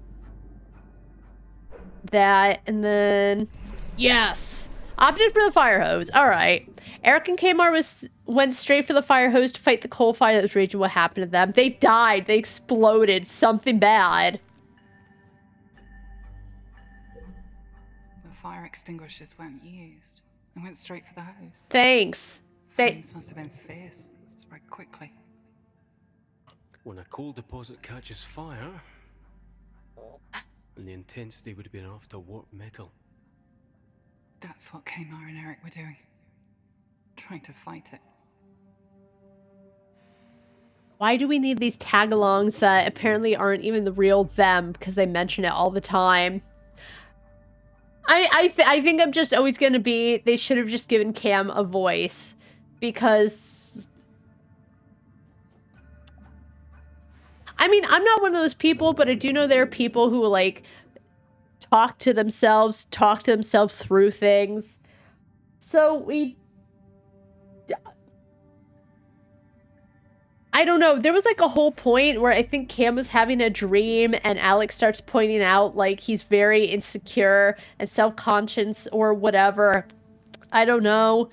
That, and then... Yes! Opted for the fire hose. Alright. Eric and Kamar went straight for the fire hose to fight the coal fire that was raging. What happened to them? They died. They exploded. Something bad. The fire extinguishers weren't used. They went straight for the hose. Thanks. Flames must have been fierce. Spread quickly. When a coal deposit catches fire, and the intensity would have been enough to warp metal. That's what Kamar and Eric were doing. Trying to fight it. Why do we need these tag-alongs that apparently aren't even the real them because they mention it all the time? I think I'm just always going to be... They should have just given Cam a voice. Because... I mean, I'm not one of those people, but I do know there are people who, like, talk to themselves through things. So we... I don't know. There was like a whole point where I think Cam was having a dream and Alex starts pointing out like he's very insecure and self-conscious or whatever. I don't know.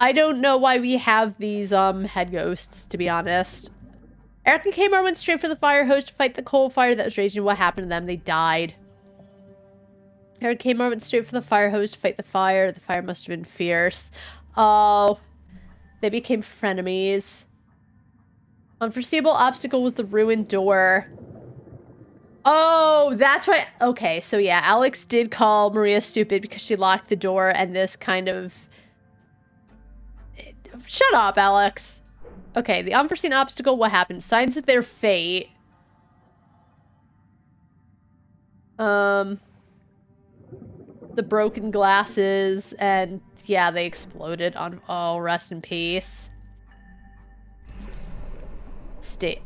I don't know why we have these head ghosts, to be honest. Eric and Kmart went straight for the fire hose to fight the coal fire that was raging. What happened to them? They died. Eric and Kmart went straight for the fire hose to fight the fire. The fire must have been fierce. Oh, they became frenemies. Unforeseeable obstacle was the ruined door. Oh, that's why. Okay, so yeah, Alex did call Maria stupid because she locked the door, and this kind of... Shut up, Alex. Okay, the unforeseen obstacle, what happened? Signs of their fate. The broken glasses, and yeah, they exploded on... Oh, rest in peace. Stay...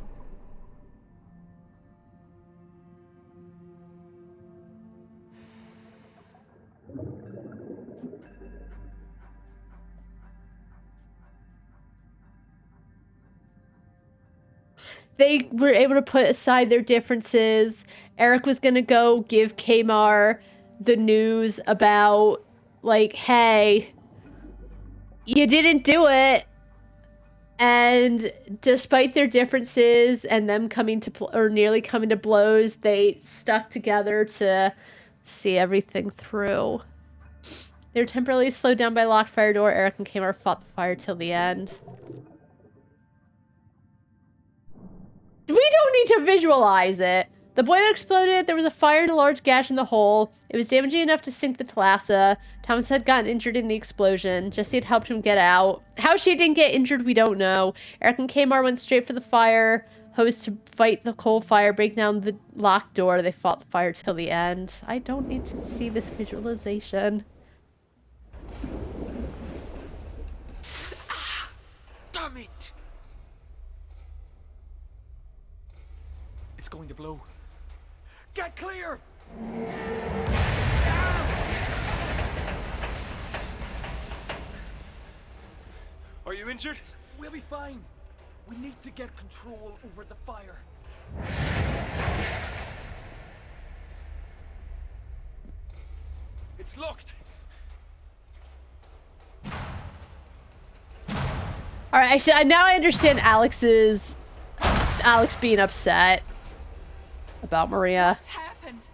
They were able to put aside their differences. Eric was gonna go give Kmar the news about, like, hey, you didn't do it. And despite their differences and them coming to, or nearly coming to blows, they stuck together to see everything through. They were temporarily slowed down by a locked fire door. Eric and Kmar fought the fire till the end. We don't need to visualize it. The boiler exploded. There was a fire and a large gash in the hole. It was damaging enough to sink the Thalassa. Thomas had gotten injured in the explosion. Jessie had helped him get out. How she didn't get injured, we don't know. Eric and Kmar went straight for the fire hose to fight the coal fire, break down the locked door. They fought the fire till the end. I don't need to see this visualization. Damn it! It's going to blow. Get clear! Are you injured? We'll be fine. We need to get control over the fire. It's locked. All right, actually, now I understand Alex being upset about Maria. What's happened?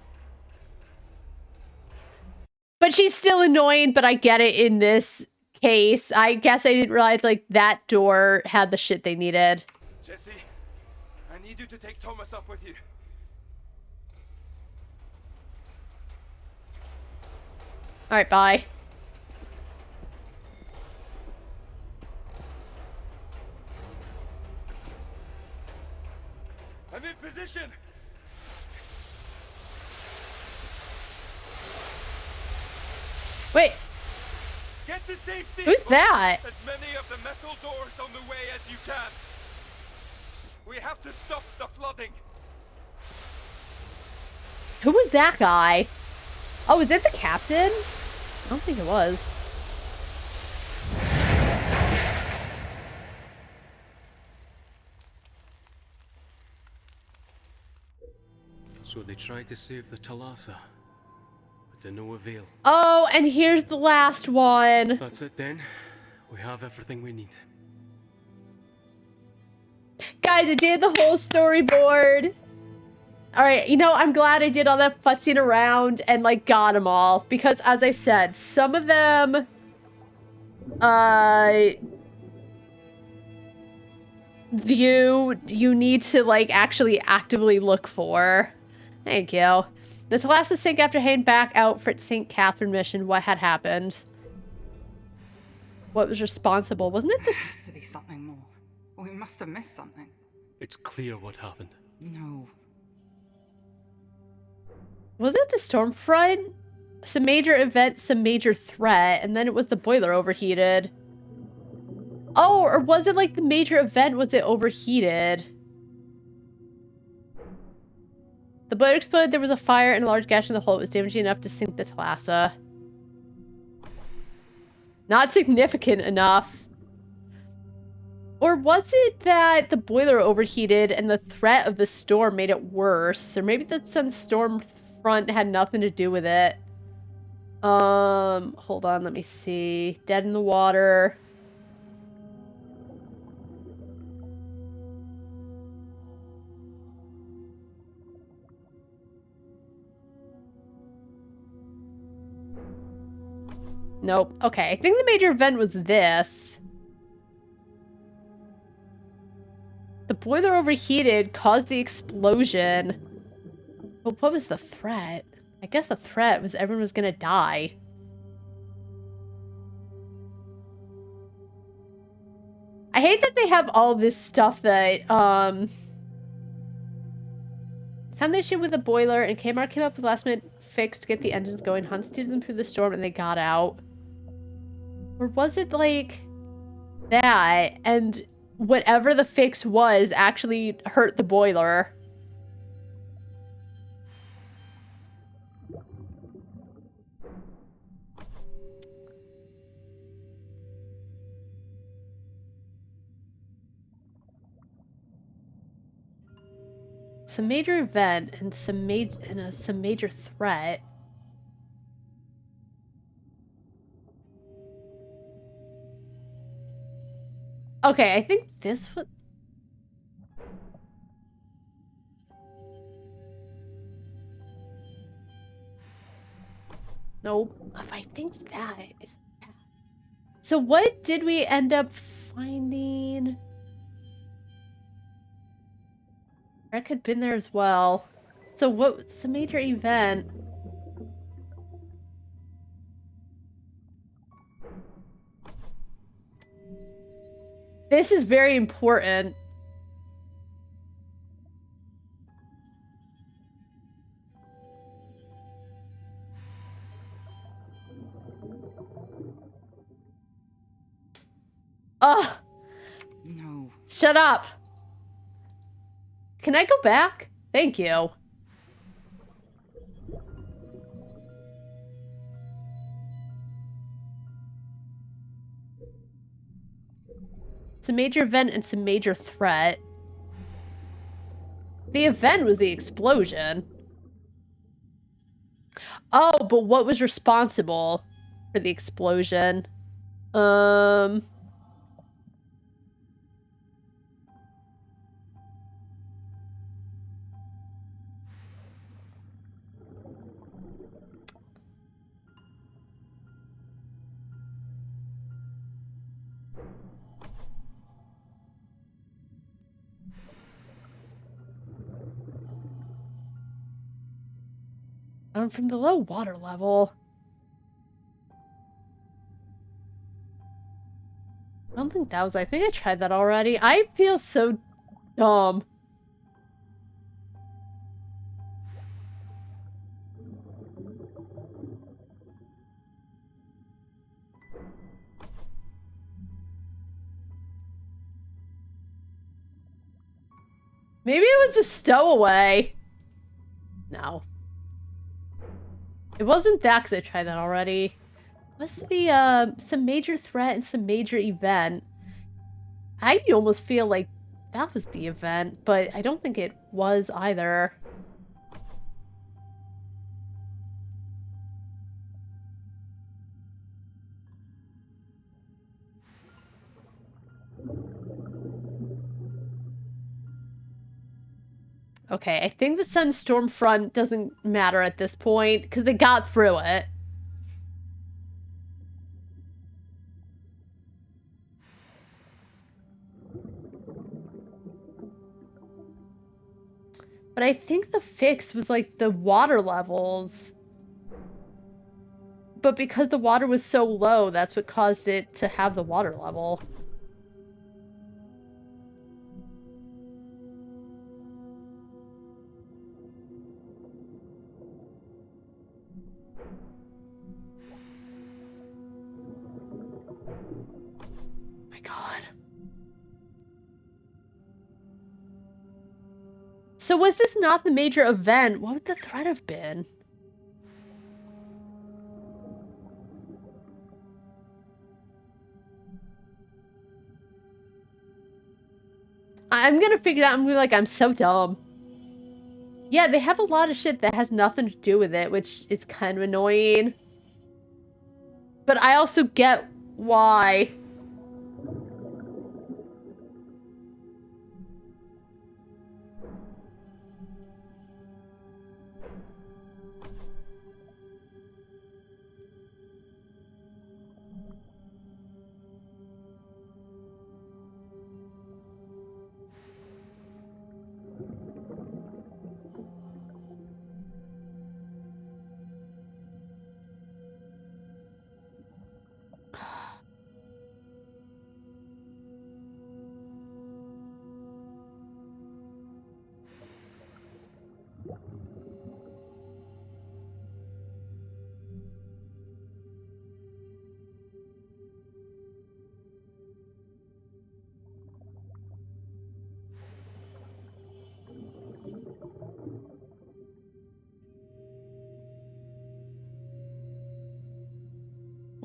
But she's still annoying, but I get it in this case. I guess I didn't realize, like, that door had the shit they needed. Jessie, I need you to take Thomas up with you. All right, bye. I'm in position. Wait. Get to safety. Who's that? As many of the metal doors on the way as you can. We have to stop the flooding. Who was that guy? Oh, was it the captain? I don't think it was. So they tried to save the Thalassa, but to no avail. Oh, and here's the last one. That's it then. We have everything we need. Guys, I did the whole storyboard. All right, you know, I'm glad I did all that futzing around and, like, got them all. Because, as I said, some of them... You need to, like, actually actively look for. Thank you. The Thalassa sank after heading back out for its St. Catherine mission. What had happened? What was responsible? Wasn't it There this? has to be something more. We must have missed something. It's clear what happened. No. Was it the storm front? Some major event, some major threat, and then it was the boiler overheated. Oh, or was it like the major event? Was it overheated? The boiler exploded. There was a fire and a large gash in the hole. It was damaging enough to sink the Thalassa. Not significant enough. Or was it that the boiler overheated and the threat of the storm made it worse? Or maybe the sun storm front had nothing to do with it. Hold on, let me see. Dead in the water. Nope. Okay, I think the major event was this. The boiler overheated, caused the explosion. But what was the threat? I guess the threat was everyone was gonna die. I hate that they have all this stuff that, found the issue with the boiler, and Kmart came up with last minute fix to get the engines going. Hunt steered them through the storm and they got out. Or was it like that, and whatever the fix was actually hurt the boiler? Some major event and some major threat. Okay, I think this was... Nope. I think that is that. So what did we end up finding? Rick had been there as well. So what's the major event? This is very important. Ugh. No. Shut up. Can I go back? Thank you. It's a major event and some major threat. The event was the explosion. Oh, but what was responsible for the explosion? From the low water level. I don't think that was... I think I tried that already. I feel so dumb. Maybe it was a stowaway. No. It wasn't that because I tried that already. What's the, some major threat and some major event? I almost feel like that was the event, but I don't think it was either. Okay, I think the Sunstorm front doesn't matter at this point, because they got through it. But I think the fix was, like, the water levels. But because the water was so low, that's what caused it to have the water level. My God. So was this not the major event? What would the threat have been? I'm gonna figure it out and be like, I'm so dumb. Yeah, they have a lot of shit that has nothing to do with it, which is kind of annoying. But I also get why.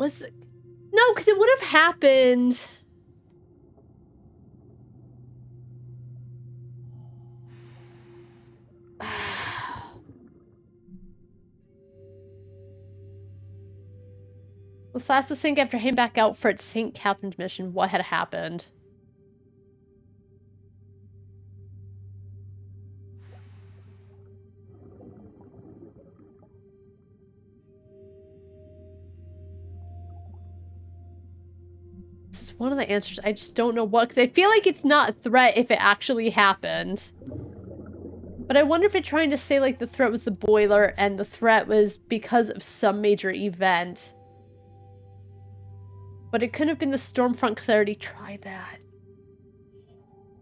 No, because it would have happened. Thalassa sank after heading back out for its St. Catherine's mission. What had happened? This is one of the answers. I just don't know what, because I feel like it's not a threat if it actually happened. But I wonder if it's trying to say, like, the threat was the boiler and the threat was because of some major event. But it couldn't have been the storm front because I already tried that.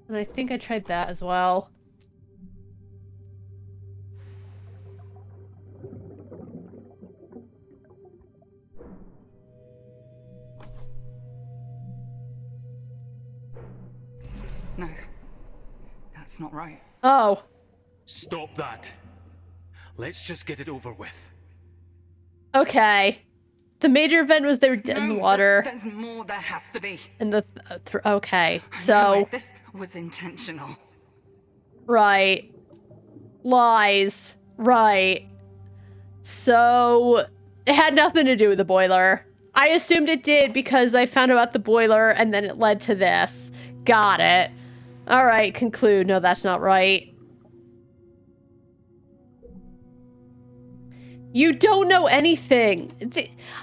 And I think I tried that as well. No. That's not right. Oh. Stop that. Let's just get it over with. Okay. The major event was they were dead in the water. There's more. There has to be. And the okay, I so know it. This was intentional. right, lies, right. So it had nothing to do with the boiler. I assumed it did because I found out about the boiler and then it led to this. Got it. All right, conclude. No, that's not right. You don't know anything.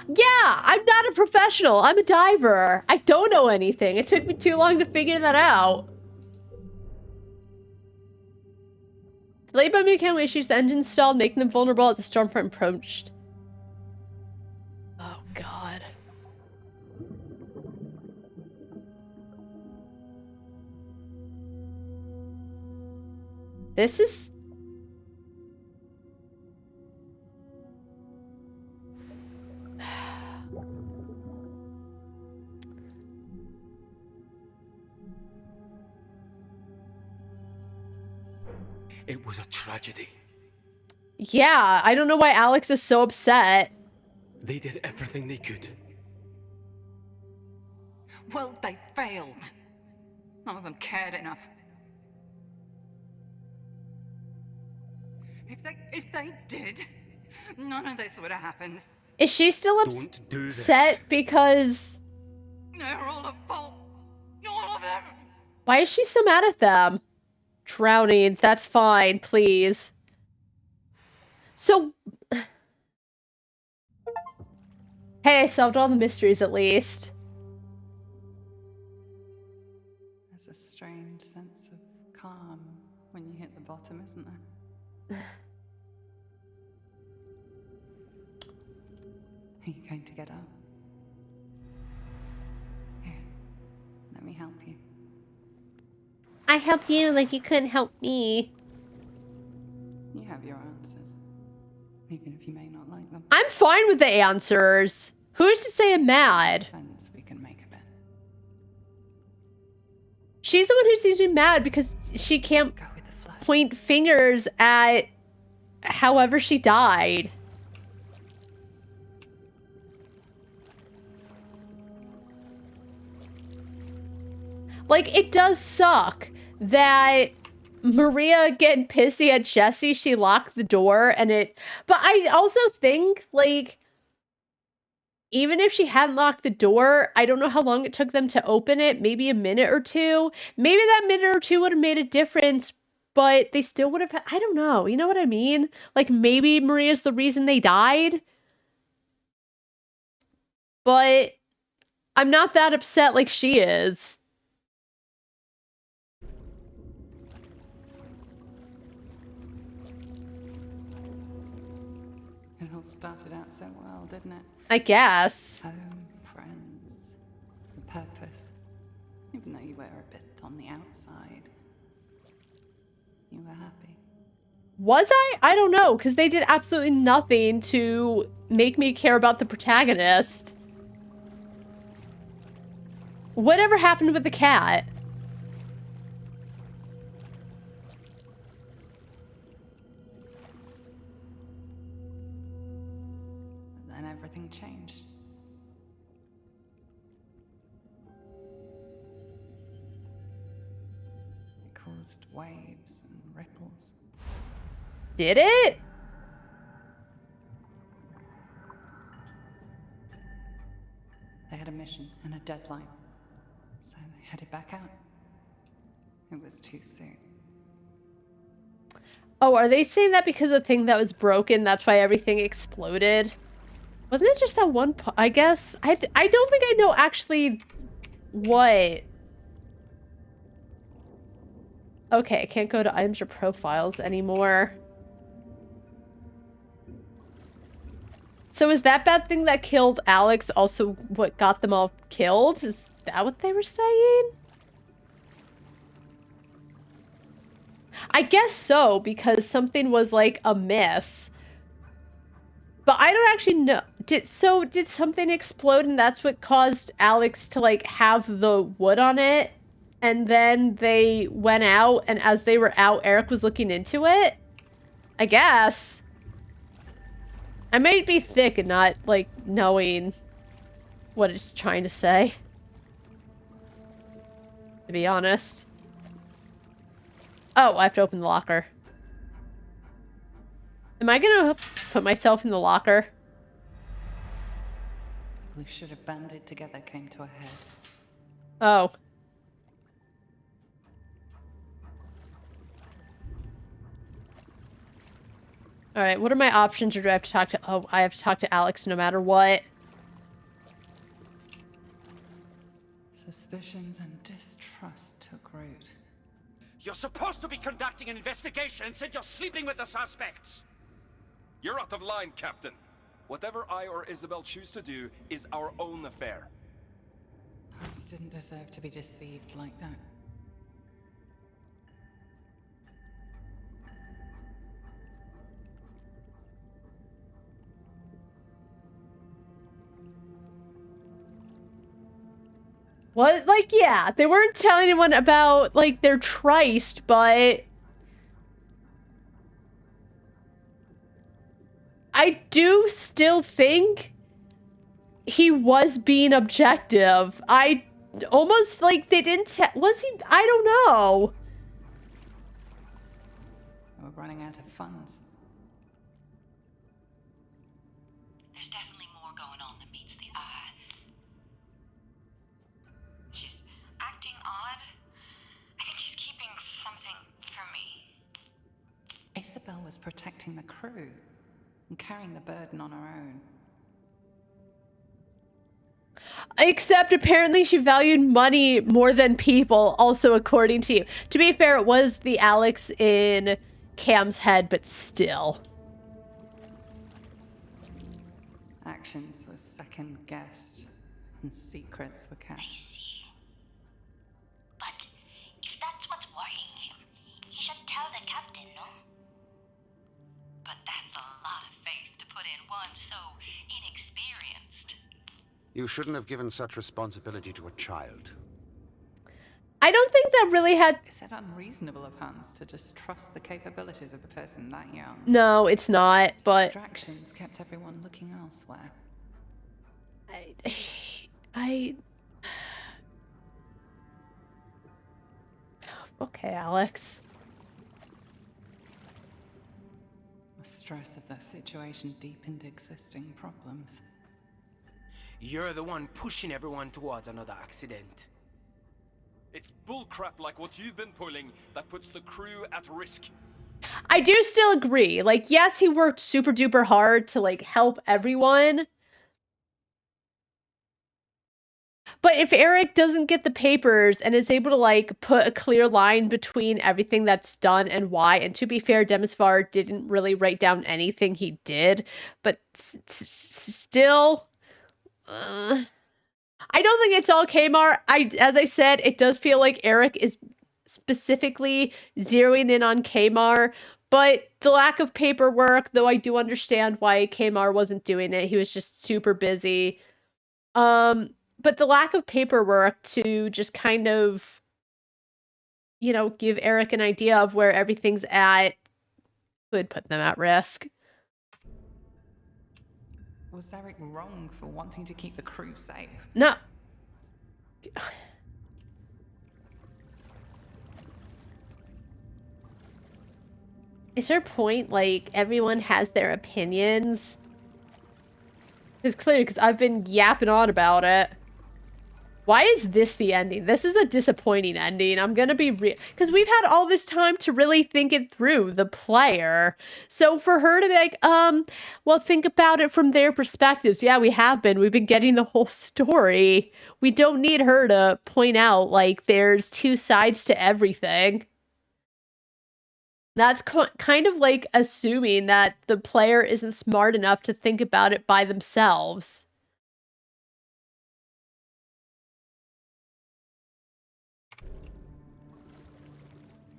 Yeah, I'm not a professional. I'm a diver. I don't know anything. It took me too long to figure that out. Delayed by mechanical issues, the engine stalled, making them vulnerable as the storm front approached. Oh, God. This is... It was a tragedy. Yeah, I don't know why Alex is so upset. They did everything they could. Well, they failed. None of them cared enough. If they did, none of this would have happened. Is she still upset because... They're all at fault. All of them. Why is she so mad at them? Drowning, that's fine, please. So... Hey, I solved all the mysteries at least. There's a strange sense of calm when you hit the bottom, isn't there? Are you going to get up? Here, let me help you. I helped you like you couldn't help me. You have your answers, even if you may not like them. I'm fine with the answers. Who's to say I'm mad? Sense we can make a bet. She's the one who seems to be mad because she can't point fingers at however she died. Like, it does suck that Maria getting pissy at Jesse, she locked the door and it... But I also think, like, even if she hadn't locked the door, I don't know how long it took them to open it. Maybe a minute or two. Maybe that minute or two would have made a difference, but they still would have... I don't know. You know what I mean? Like, maybe Maria's the reason they died. But I'm not that upset like she is. It all started out so well, didn't it? I guess. Home, friends, a purpose. Even though you were a bit on the outside, you were happy. Was I? I don't know, because they did absolutely nothing to make me care about the protagonist. Whatever happened with the cat? But then everything changed. caused waves and ripples. Did it? They had a mission and a deadline, so they headed back out. It was too soon. Oh, are they saying that because the thing that was broken, that's why everything exploded? Wasn't it just that one I guess? I don't think I know actually what. Okay, I can't go to items or profiles anymore. So is that bad thing that killed Alex also what got them all killed? Is that what they were saying? I guess so, because something was like amiss. But I don't actually know. Did something explode and that's what caused Alex to like have the wood on it? And then they went out, and as they were out, Eric was looking into it? I guess. I might be thick and not, like, knowing what it's trying to say. To be honest. Oh, I have to open the locker. Am I gonna put myself in the locker? We should have banded together came to a head. Oh. Alright, what are my options, or do I have to talk to... Oh, I have to talk to Alex no matter what. Suspicions and distrust took root. You're supposed to be conducting an investigation, instead you're sleeping with the suspects! You're out of line, Captain. Whatever I or Isabel choose to do is our own affair. Hans didn't deserve to be deceived like that. What? Like, yeah, they weren't telling anyone about, like, their tryst, but... I do still think he was being objective. I almost, like, they didn't was he? I don't know. We're running out of funds. There's definitely more going on than meets the eye. She's acting odd. I think she's keeping something from me. Isabel was protecting the crew and carrying the burden on her own. Except apparently she valued money more than people, also according to you. To be fair, it was the Alex in Cam's head, but still. Actions were second-guessed, and secrets were kept. I see. But if that's what's worrying him, he should tell the captain, no? But that's a lot of faith to put in one so inexperienced. You shouldn't have given such responsibility to a child. I don't think that really had... Is it unreasonable of Hans to distrust the capabilities of a person that young? No, it's not, but... Distractions kept everyone looking elsewhere. Okay, Alex. The stress of the situation deepened existing problems. You're the one pushing everyone towards another accident. It's bullcrap like what you've been pulling that puts the crew at risk. I do still agree. Like, yes, he worked super duper hard to, like, help everyone. But if Eric doesn't get the papers and is able to, like, put a clear line between everything that's done and why, and to be fair, Demisvar didn't really write down anything he did, but still... I don't think it's all Kmar. As I said, it does feel like Eric is specifically zeroing in on Kmar, but the lack of paperwork, though I do understand why Kmar wasn't doing it. He was just super busy. But the lack of paperwork to just kind of, you know, give Eric an idea of where everything's at could put them at risk. Was Eric wrong for wanting to keep the crew safe? No. Is there a point, like, everyone has their opinions? It's clear, because I've been yapping on about it. Why is this the ending? This is a disappointing ending. I'm gonna be real. Because we've had all this time to really think it through, the player. So for her to be like, well, think about it from their perspectives. Yeah, we have been. We've been getting the whole story. We don't need her to point out, like, there's two sides to everything. That's kind of like assuming that the player isn't smart enough to think about it by themselves.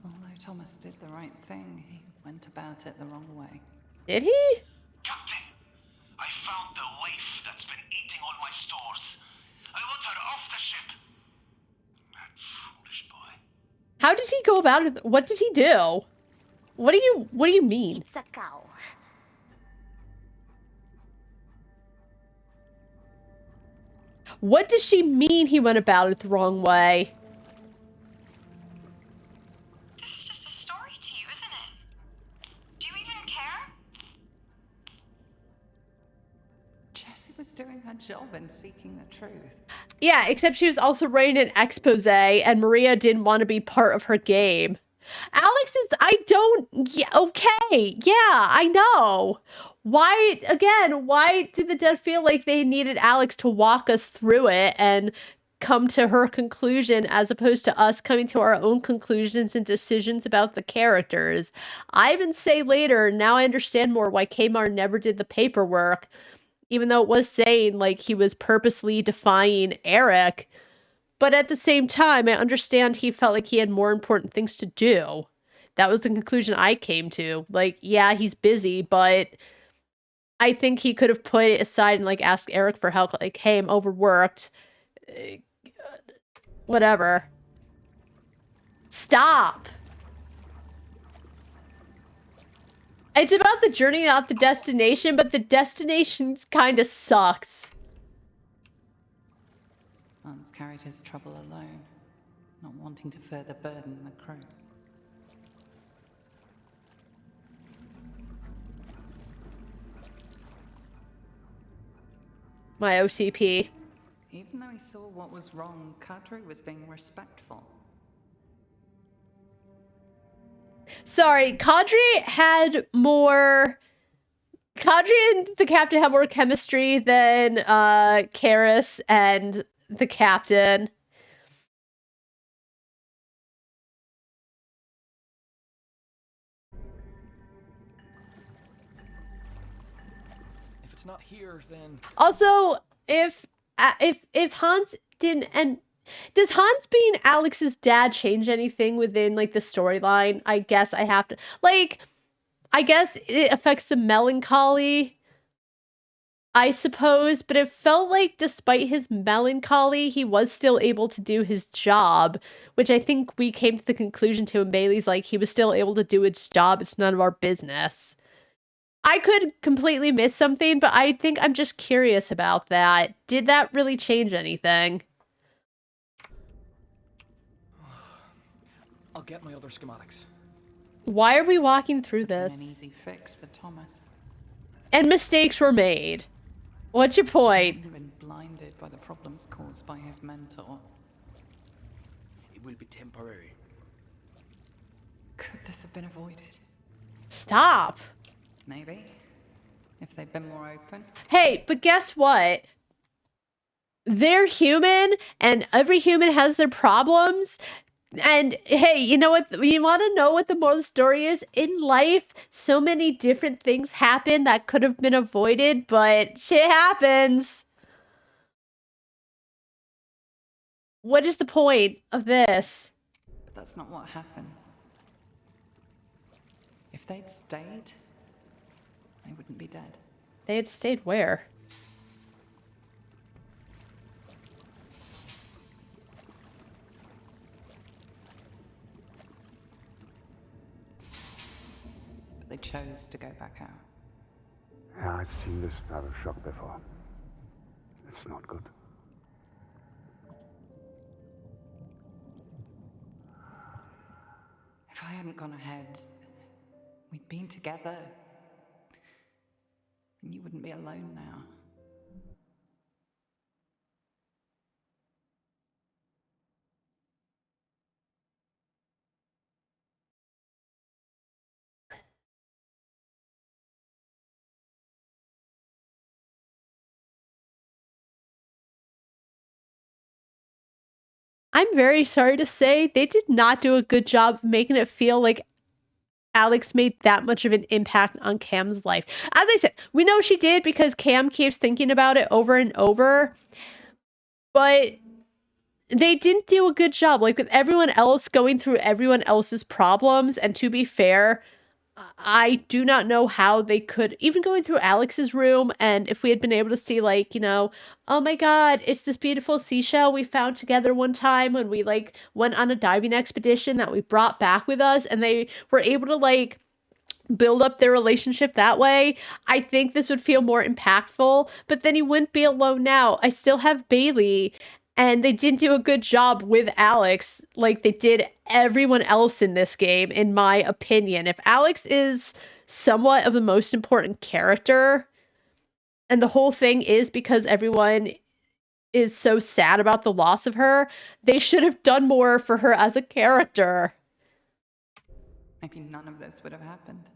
Although Thomas did the right thing, he went about it the wrong way. Did he? Captain, I found the waif that's been eating all my stores. I want her off the ship. That foolish boy. How did he go about it? What did he do? What do you mean? It's a cow. What does she mean he went about it the wrong way? This is just a story to you, isn't it? Do you even care? Jessie was doing her job in seeking the truth. Yeah, except she was also writing an expose and Maria didn't want to be part of her game. Alex is, okay, yeah, I know. Why did the dev feel like they needed Alex to walk us through it and come to her conclusion as opposed to us coming to our own conclusions and decisions about the characters? I even say later, now I understand more why Kmar never did the paperwork, even though it was saying like he was purposely defying Eric. But at the same time, I understand he felt like he had more important things to do. That was the conclusion I came to. Like, yeah, he's busy, but I think he could have put it aside and like asked Eric for help. Like, hey, I'm overworked. Whatever. Stop. It's about the journey, not the destination, but the destination kind of sucks. Hans carried his trouble alone, not wanting to further burden the crew. My OTP. Even though he saw what was wrong, Kadri was being respectful. Sorry, Kadri and the captain had more chemistry than Karis and the captain. If it's not here, then... Also, if Hans didn't, and does Hans being Alex's dad change anything within like the storyline? I guess I have to, like, I guess it affects the melancholy, I suppose, but it felt like despite his melancholy, he was still able to do his job, which I think we came to the conclusion to, and Bailey's like, he was still able to do his job, it's none of our business. I could completely miss something, but I think I'm just curious about that. Did that really change anything? I'll get my other schematics. Why are we walking through this? An easy fix for Thomas. And mistakes were made. What's your point? He hadn't been blinded by the problems caused by his mentor. It will be temporary. Could this have been avoided? Stop. Maybe. If they'd been more open. Hey, but guess what? They're human, and every human has their problems. And hey, you know what? You want to know what the moral of the story is? In life, so many different things happen that could have been avoided, but shit happens. What is the point of this? But that's not what happened. If they'd stayed, they wouldn't be dead. They had stayed where? But they chose to go back out. Yeah, I've seen this type of shock before. It's not good. If I hadn't gone ahead, we'd been together, and you wouldn't be alone now. I'm very sorry to say they did not do a good job of making it feel like Alex made that much of an impact on Cam's life. As I said, we know she did because Cam keeps thinking about it over and over, but they didn't do a good job. Like with everyone else going through everyone else's problems, and to be fair, I do not know how they could, even going through Alex's room, and if we had been able to see, like, you know, oh my god, it's this beautiful seashell we found together one time when we, like, went on a diving expedition that we brought back with us, and they were able to, like, build up their relationship that way, I think this would feel more impactful, but then he wouldn't be alone now. I still have Bailey, and they didn't do a good job with Alex like they did everyone else in this game, in my opinion. If Alex is somewhat of the most important character, and the whole thing is because everyone is so sad about the loss of her, they should have done more for her as a character. Maybe none of this would have happened.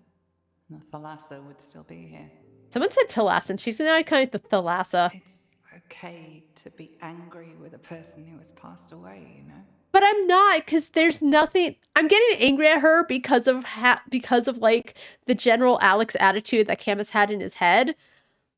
The Thalassa would still be here. Someone said Thalassa, and she's not kind of the Thalassa. It's okay to be angry with a person who has passed away, you know? But I'm not, because there's nothing. I'm getting angry at her because of like the general Alex attitude that Cam has had in his head.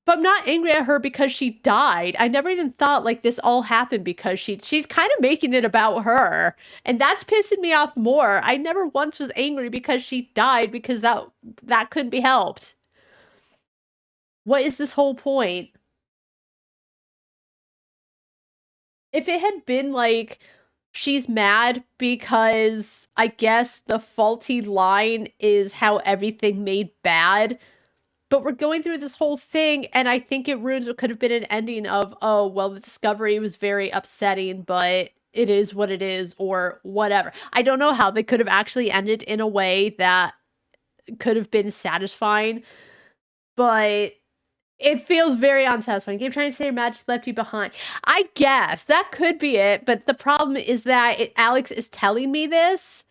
But I'm not angry at her because she died. I never even thought like this all happened because she's kind of making it about her. And that's pissing me off more. I never once was angry because she died, because that couldn't be helped. What is this whole point? If it had been like she's mad because I guess the faulty line is how everything made bad, but we're going through this whole thing, and I think it ruins what could have been an ending of, oh, well, the discovery was very upsetting, but it is what it is, or whatever. I don't know how they could have actually ended in a way that could have been satisfying, but it feels very unsatisfying. Game trying to say your magic left you behind. I guess that could be it, but the problem is that Alex is telling me this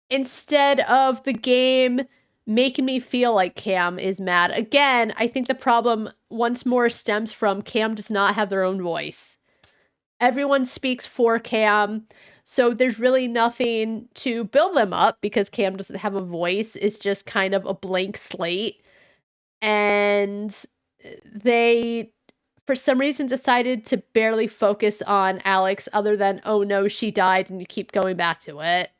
instead of the game making me feel like Cam is mad. Again, I think the problem once more stems from Cam does not have their own voice. Everyone speaks for Cam, so there's really nothing to build them up because Cam doesn't have a voice. It's just kind of a blank slate. And they, for some reason, decided to barely focus on Alex other than, oh no, she died, and you keep going back to it.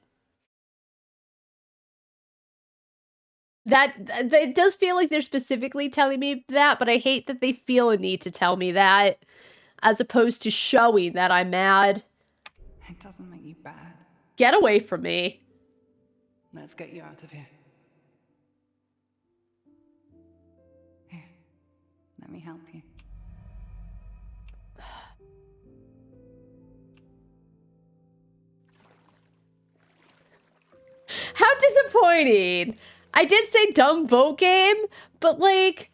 That it does feel like they're specifically telling me that, but I hate that they feel a need to tell me that, as opposed to showing that I'm mad. It doesn't make you bad. Get away from me. Let's get you out of here. Here, let me help you. How disappointing. I did say dumb boat game, but like,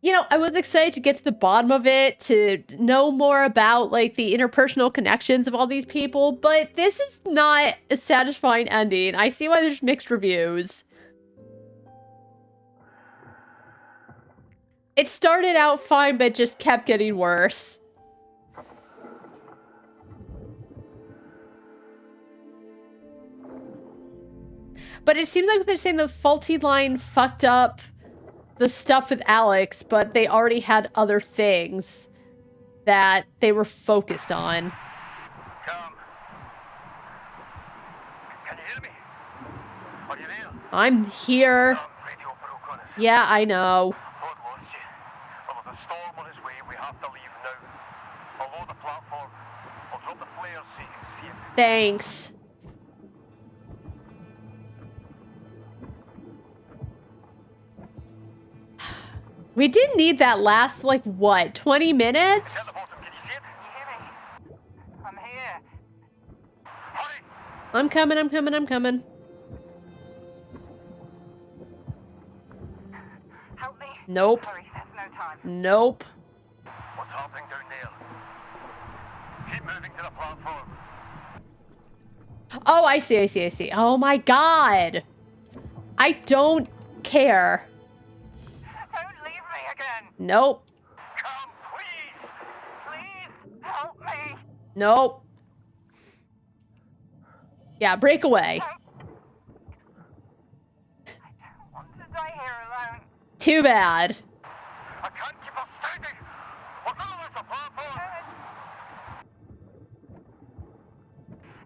you know, I was excited to get to the bottom of it, to know more about like the interpersonal connections of all these people, but this is not a satisfying ending. I see why there's mixed reviews. It started out fine, but just kept getting worse. But it seems like they're saying the faulty line fucked up the stuff with Alex, but they already had other things that they were focused on. Come. Can you hear me? Are you there? I'm here. Radio broke on us. Yeah, I know. What lost you? Well, there's a storm on its way. We have to leave now. I'll load the platform. I'll drop the flares so you can see it. Thanks. We did need that last, like, what, 20 minutes? At the bottom, can you see it? Can you hear me? I'm here. Hurry! I'm coming. Nope. Hurry, there's no time. Nope. What's happening down there? Keep moving to the platform. Oh, I see. Oh my god. I don't care. Don't leave me again. Nope. Come, please! Please, help me. Nope. Yeah, break away. I don't want to die here alone. Too bad. I can't keep us standing! We're gonna lose the platform!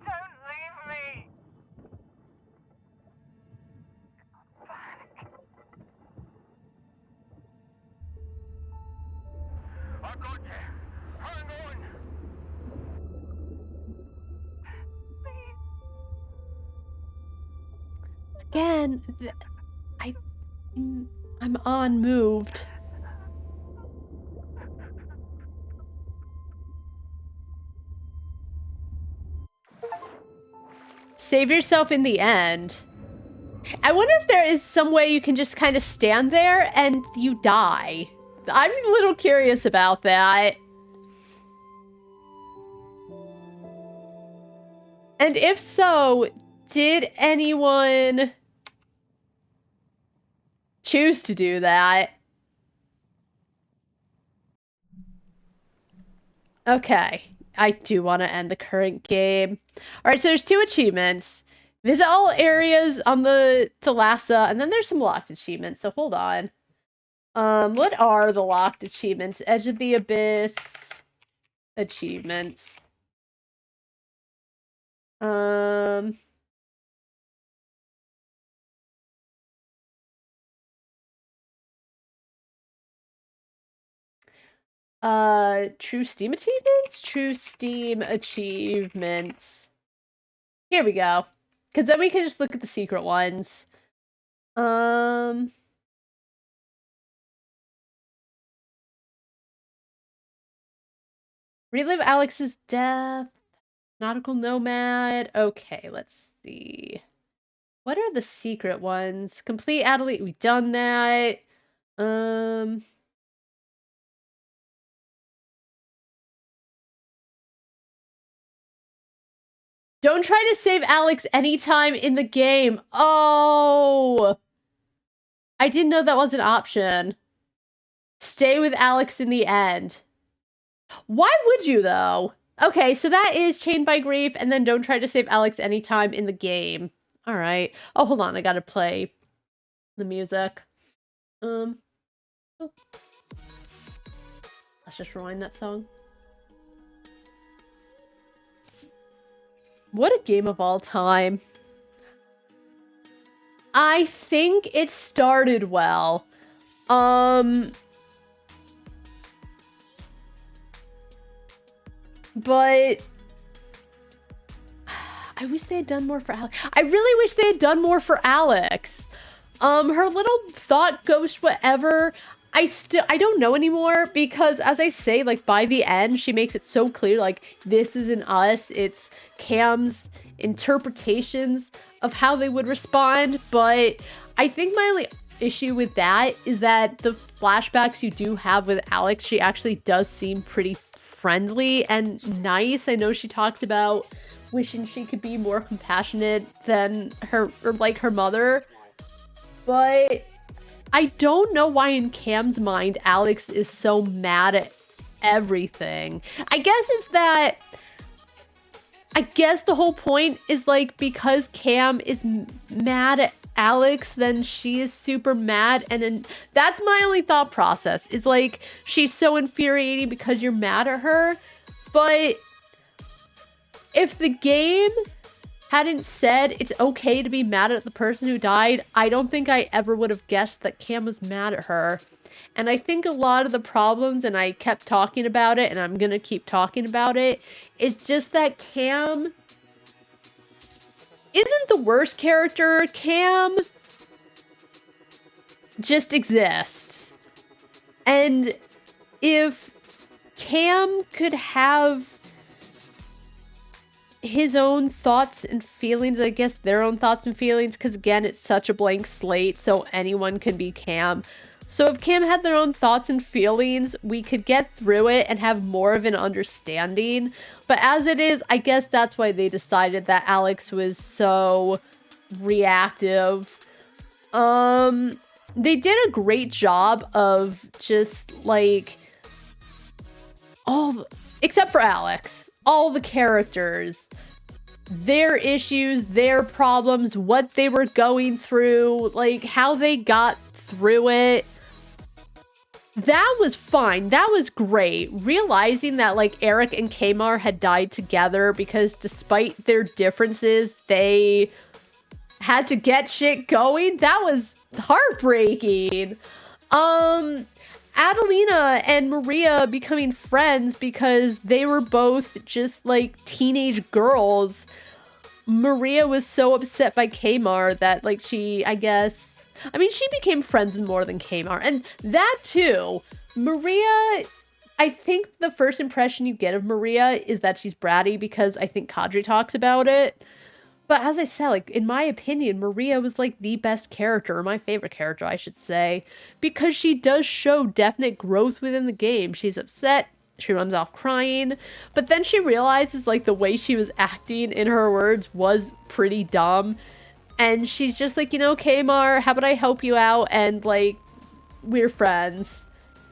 Don't leave me. I got you! Hang on! Again, I'm unmoved. Save yourself in the end. I wonder if there is some way you can just kind of stand there and you die. I'm a little curious about that. And if so, did anyone choose to do that? Okay, I do want to end the current game. All right, so there's 2 achievements. Visit all areas on the Thalassa, and then there's some locked achievements, so hold on. What are the locked achievements? Edge of the Abyss achievements. True Steam achievements? True Steam achievements. Here we go. Because then we can just look at the secret ones. Relive Alex's death. Nautical Nomad. Okay, let's see. What are the secret ones? Complete Adelaide. We've done that. Don't try to save Alex anytime in the game. Oh! I didn't know that was an option. Stay with Alex in the end. Why would you, though? Okay, so that is Chained by Grief, and then don't try to save Alex anytime in the game. Alright. Oh, hold on. I gotta play the music. Oh. Let's just rewind that song. What a game of all time. I think it started well. But I wish they had done more for Alex. I really wish they had done more for Alex. Her little thought ghost whatever, I don't know anymore, because as I say, like, by the end, she makes it so clear, like, this isn't us, it's Cam's interpretations of how they would respond. But I think my only issue with that is that the flashbacks you do have with Alex, she actually does seem pretty friendly and nice. I know she talks about wishing she could be more compassionate than her, or like her mother, but I don't know why in Cam's mind Alex is so mad at everything. I guess the whole point is, like, because Cam is mad at Alex, then she is super mad, and that's my only thought process, is like, she's so infuriating because you're mad at her. But if the game hadn't said it's okay to be mad at the person who died, I don't think I ever would have guessed that Cam was mad at her. And I think a lot of the problems, and I kept talking about it, and I'm gonna keep talking about it, is just that Cam isn't the worst character. Cam just exists. And if Cam could have his own thoughts and feelings, I guess their own thoughts and feelings, because again, it's such a blank slate, so anyone can be Cam. So if Cam had their own thoughts and feelings, we could get through it and have more of an understanding. But as it is, I guess that's why they decided that Alex was so reactive. They did a great job of just like except for Alex, all the characters, their issues, their problems, what they were going through, like how they got through it. That was fine. That was great. Realizing that like Eric and Kamar had died together because despite their differences, they had to get shit going. That was heartbreaking. Adelina and Maria becoming friends because they were both just like teenage girls. Maria was so upset by Kamar that like she became friends with more than Kamar. And that too, Maria, I think the first impression you get of Maria is that she's bratty because I think Kadri talks about it. But as I said, like, in my opinion, Maria was, like, the best character, or my favorite character, I should say, because she does show definite growth within the game. She's upset, she runs off crying, but then she realizes, like, the way she was acting, in her words, was pretty dumb, and she's just like, you know, Kamar, how about I help you out, and, like, we're friends,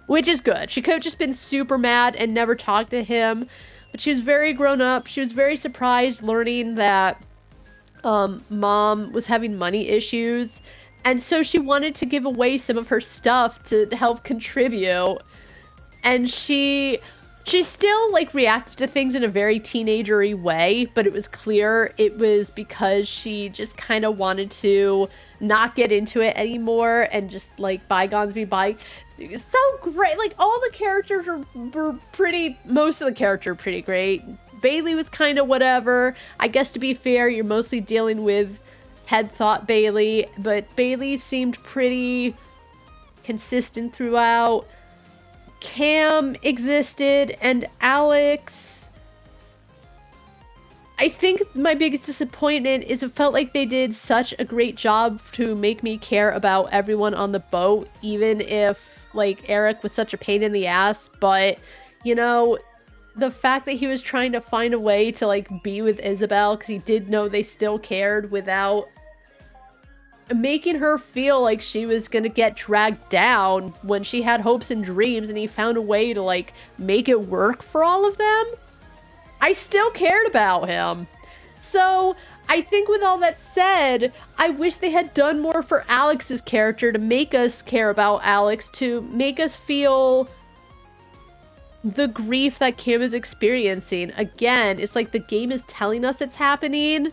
which is good. She could have just been super mad and never talked to him, but she was very grown up. She was very surprised learning that mom was having money issues, and so she wanted to give away some of her stuff to help contribute, and she still like reacted to things in a very teenagery way, but it was clear it was because she just kind of wanted to not get into it anymore and just like bygones be bygones. So great. Like all the characters were most of the characters were pretty great. Bailey was kind of whatever. I guess to be fair, you're mostly dealing with head thought Bailey, but Bailey seemed pretty consistent throughout. Cam existed, and Alex, I think my biggest disappointment is it felt like they did such a great job to make me care about everyone on the boat, even if like Eric was such a pain in the ass. But you know, the fact that he was trying to find a way to like be with Isabel because he did know they still cared without making her feel like she was gonna get dragged down when she had hopes and dreams, and he found a way to like make it work for all of them. I still cared about him. So I think with all that said, I wish they had done more for Alex's character to make us care about Alex, to make us feel the grief that Kim is experiencing. Again, it's like the game is telling us it's happening,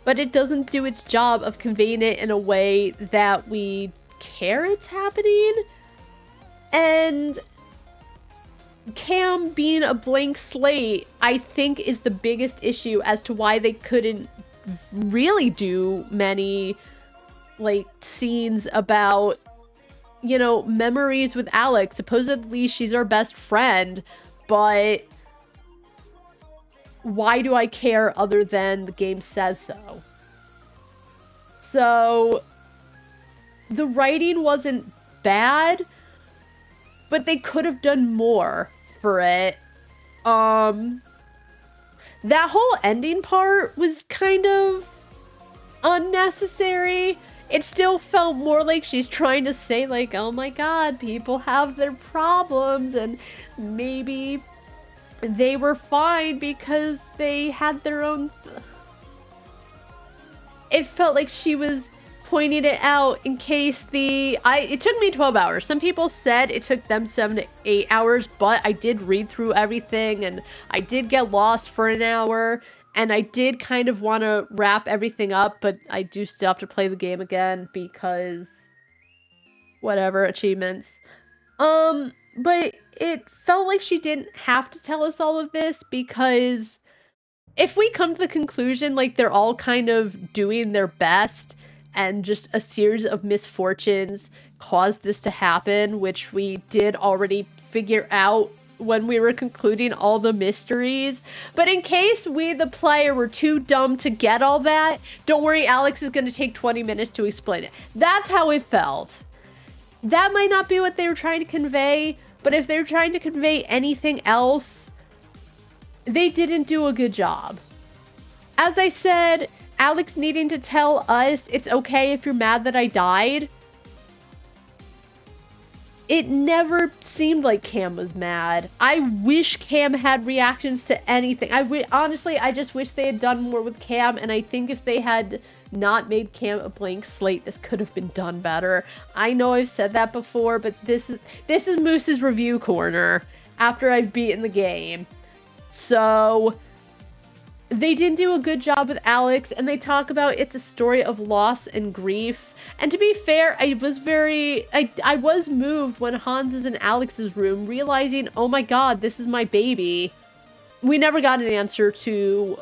but it doesn't do its job of conveying it in a way that we care it's happening. And Cam being a blank slate, I think, is the biggest issue as to why they couldn't really do many like scenes about, you know, memories with Alex. Supposedly she's our best friend, but why do I care other than the game says so? So the writing wasn't bad, but they could have done more for it. That whole ending part was kind of unnecessary. It still felt more like she's trying to say like, oh my god, people have their problems and maybe they were fine because they had their own... It felt like she was pointing it out in case it took me 12 hours. Some people said it took them 7 to 8 hours, but I did read through everything and I did get lost for an hour. And I did kind of want to wrap everything up, but I do still have to play the game again because whatever, achievements. But it felt like she didn't have to tell us all of this, because if we come to the conclusion like they're all kind of doing their best and just a series of misfortunes caused this to happen, which we did already figure out when we were concluding all the mysteries. But in case we, the player, were too dumb to get all that, don't worry, Alex is going to take 20 minutes to explain it. That's how it felt. that might not be what they were trying to convey, but if they're trying to convey anything else, they didn't do a good job. As I said, Alex needing to tell us it's okay if you're mad that I died. It never seemed like Cam was mad. I wish Cam had reactions to anything. Honestly, I just wish they had done more with Cam, and I think if they had not made Cam a blank slate, this could have been done better. I know I've said that before, but this is Moose's review corner after I've beaten the game. So they didn't do a good job with Alex, and they talk about it's a story of loss and grief. And to be fair, I was moved when Hans is in Alex's room, realizing, oh my god, this is my baby. We never got an answer to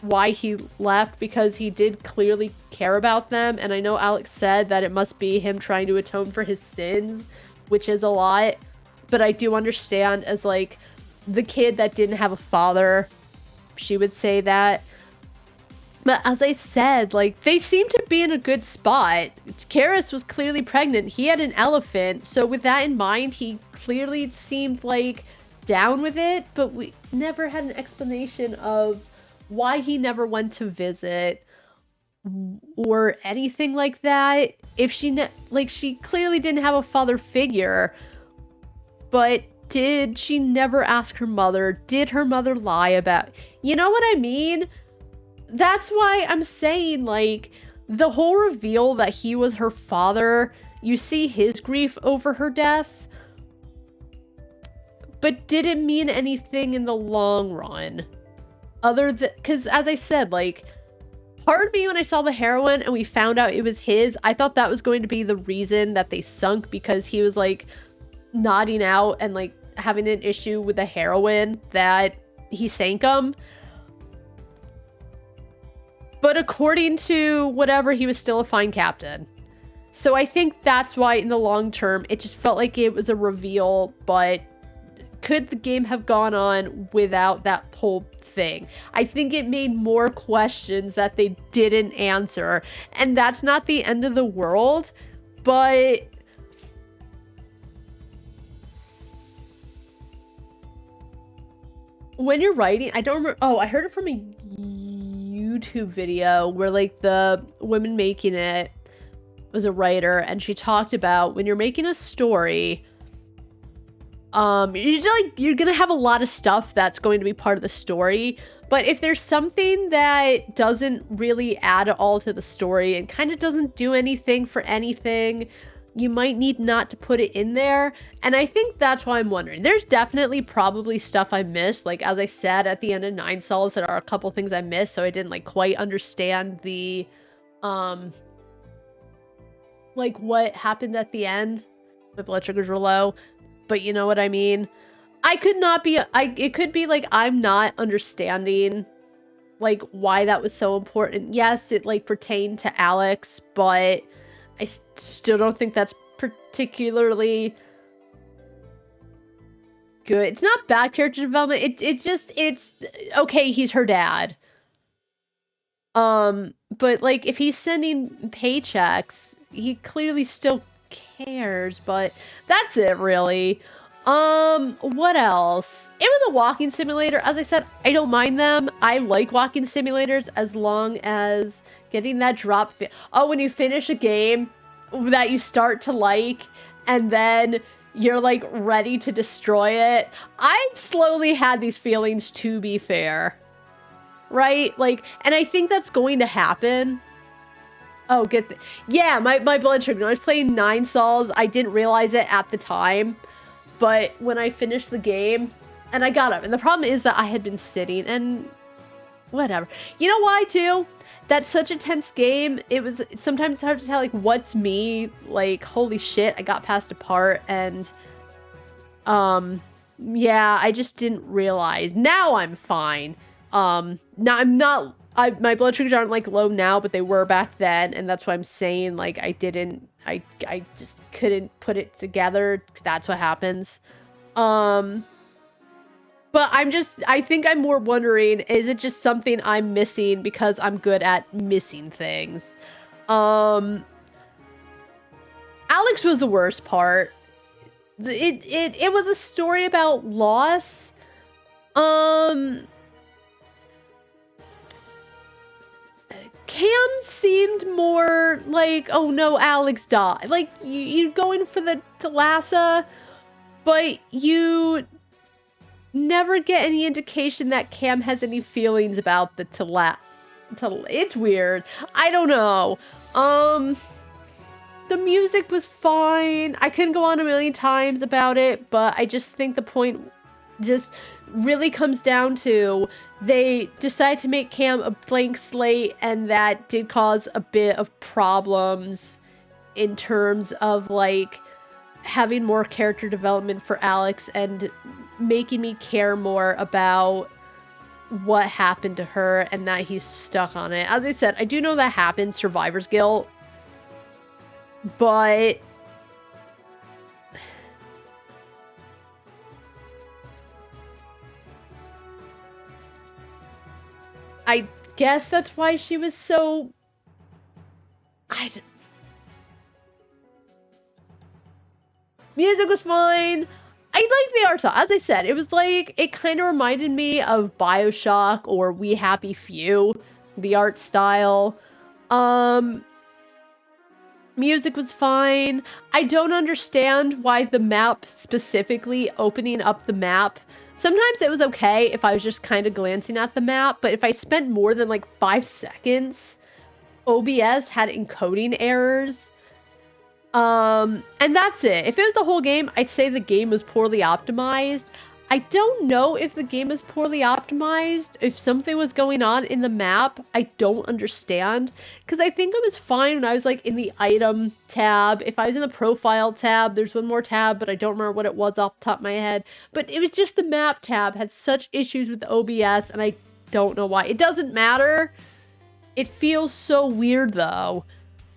why he left, because he did clearly care about them, and I know Alex said that it must be him trying to atone for his sins, which is a lot, but I do understand as, like, the kid that didn't have a father, she would say that. But as I said, like, they seem to be in a good spot. Karis was clearly pregnant. He had an elephant, so with that in mind, he clearly seemed, like, down with it, but we never had an explanation of why he never went to visit or anything like that. If she she clearly didn't have a father figure, but did she never ask her mother? Did her mother lie about, you know what I mean? That's why I'm saying, like, the whole reveal that he was her father, you see his grief over her death, but did it mean anything in the long run? Other than, because as I said, like, part of me when I saw the heroin and we found out it was his, I thought that was going to be the reason that they sunk, because he was, like, nodding out and, like, having an issue with the heroin that he sank him. But according to whatever, he was still a fine captain. So I think that's why in the long term, it just felt like it was a reveal, but could the game have gone on without that whole thing? I think it made more questions that they didn't answer, and that's not the end of the world, but when you're writing, I don't remember, oh, I heard it from a YouTube video where, like, the woman making it was a writer, and she talked about when you're making a story, you're gonna have a lot of stuff that's going to be part of the story, but if there's something that doesn't really add at all to the story and kind of doesn't do anything for anything, you might need not to put it in there. And I think that's why I'm wondering. There's definitely probably stuff I missed. Like, as I said, at the end of 9 Souls, there are a couple things I missed, so I didn't, like, quite understand the, like, what happened at the end. My blood sugars were low, but you know what I mean? I could not be, it could be, like, I'm not understanding, like, why that was so important. Yes, it, like, pertained to Alex, but I still don't think that's particularly good. It's not bad character development. It's okay, he's her dad. But, like, if he's sending paychecks, he clearly still cares, but that's it, really. What else? It was a walking simulator. As I said, I don't mind them. I like walking simulators as long as getting that drop. Oh, when you finish a game that you start to like, and then you're, like, ready to destroy it. I've slowly had these feelings, to be fair. Right? Like, and I think that's going to happen. Oh, yeah, my blood sugar. When I was playing 9 Souls, I didn't realize it at the time. But when I finished the game, and I got up, and the problem is that I had been sitting, and whatever. You know why, too? That's such a tense game. It was sometimes hard to tell, like, what's me. Like, holy shit, I got past a part, and yeah, I just didn't realize. Now I'm fine. Now I'm not, my blood sugars aren't, like, low now, but they were back then, and that's why I'm saying, like, I just couldn't put it together. That's what happens. But I think I'm more wondering, is it just something I'm missing because I'm good at missing things? Alex was the worst part. It was a story about loss. Cam seemed more like, oh no, Alex died. Like, you're going for the Thalassa, but you never get any indication that Cam has any feelings about the Thalassa. It's weird. I don't know. The music was fine. I couldn't go on a million times about it, but I just think the point just really comes down to they decide to make Cam a blank slate, and that did cause a bit of problems in terms of like having more character development for Alex and making me care more about what happened to her and that he's stuck on it. As I said, I do know that happens, survivor's guilt, but I guess that's why she was so... Music was fine. I liked the art style. As I said, it was like, it kind of reminded me of BioShock or We Happy Few, the art style. Music was fine. I don't understand why the map, specifically opening up the map, sometimes it was okay if I was just kind of glancing at the map, but if I spent more than like 5 seconds, OBS had encoding errors. And that's it. If it was the whole game, I'd say the game was poorly optimized. I don't know if the game is poorly optimized, if something was going on in the map. I don't understand, because I think it was fine when I was like in the item tab. If I was in the profile tab, there's one more tab, but I don't remember what it was off the top of my head. But it was just the map tab had such issues with OBS, and I don't know why. It doesn't matter. It feels so weird though.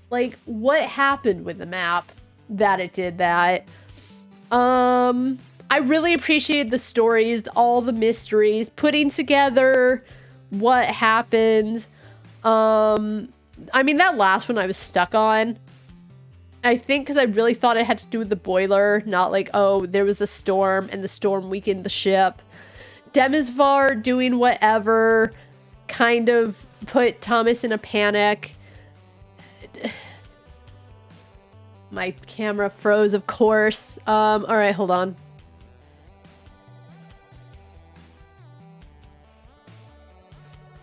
Like, what happened with the map that it did that? I really appreciated the stories, all the mysteries, putting together what happened. I mean, that last one I was stuck on. I think because I really thought it had to do with the boiler, not like, oh, there was the storm and the storm weakened the ship. Demisvar doing whatever kind of put Thomas in a panic. My camera froze, of course. All right, hold on.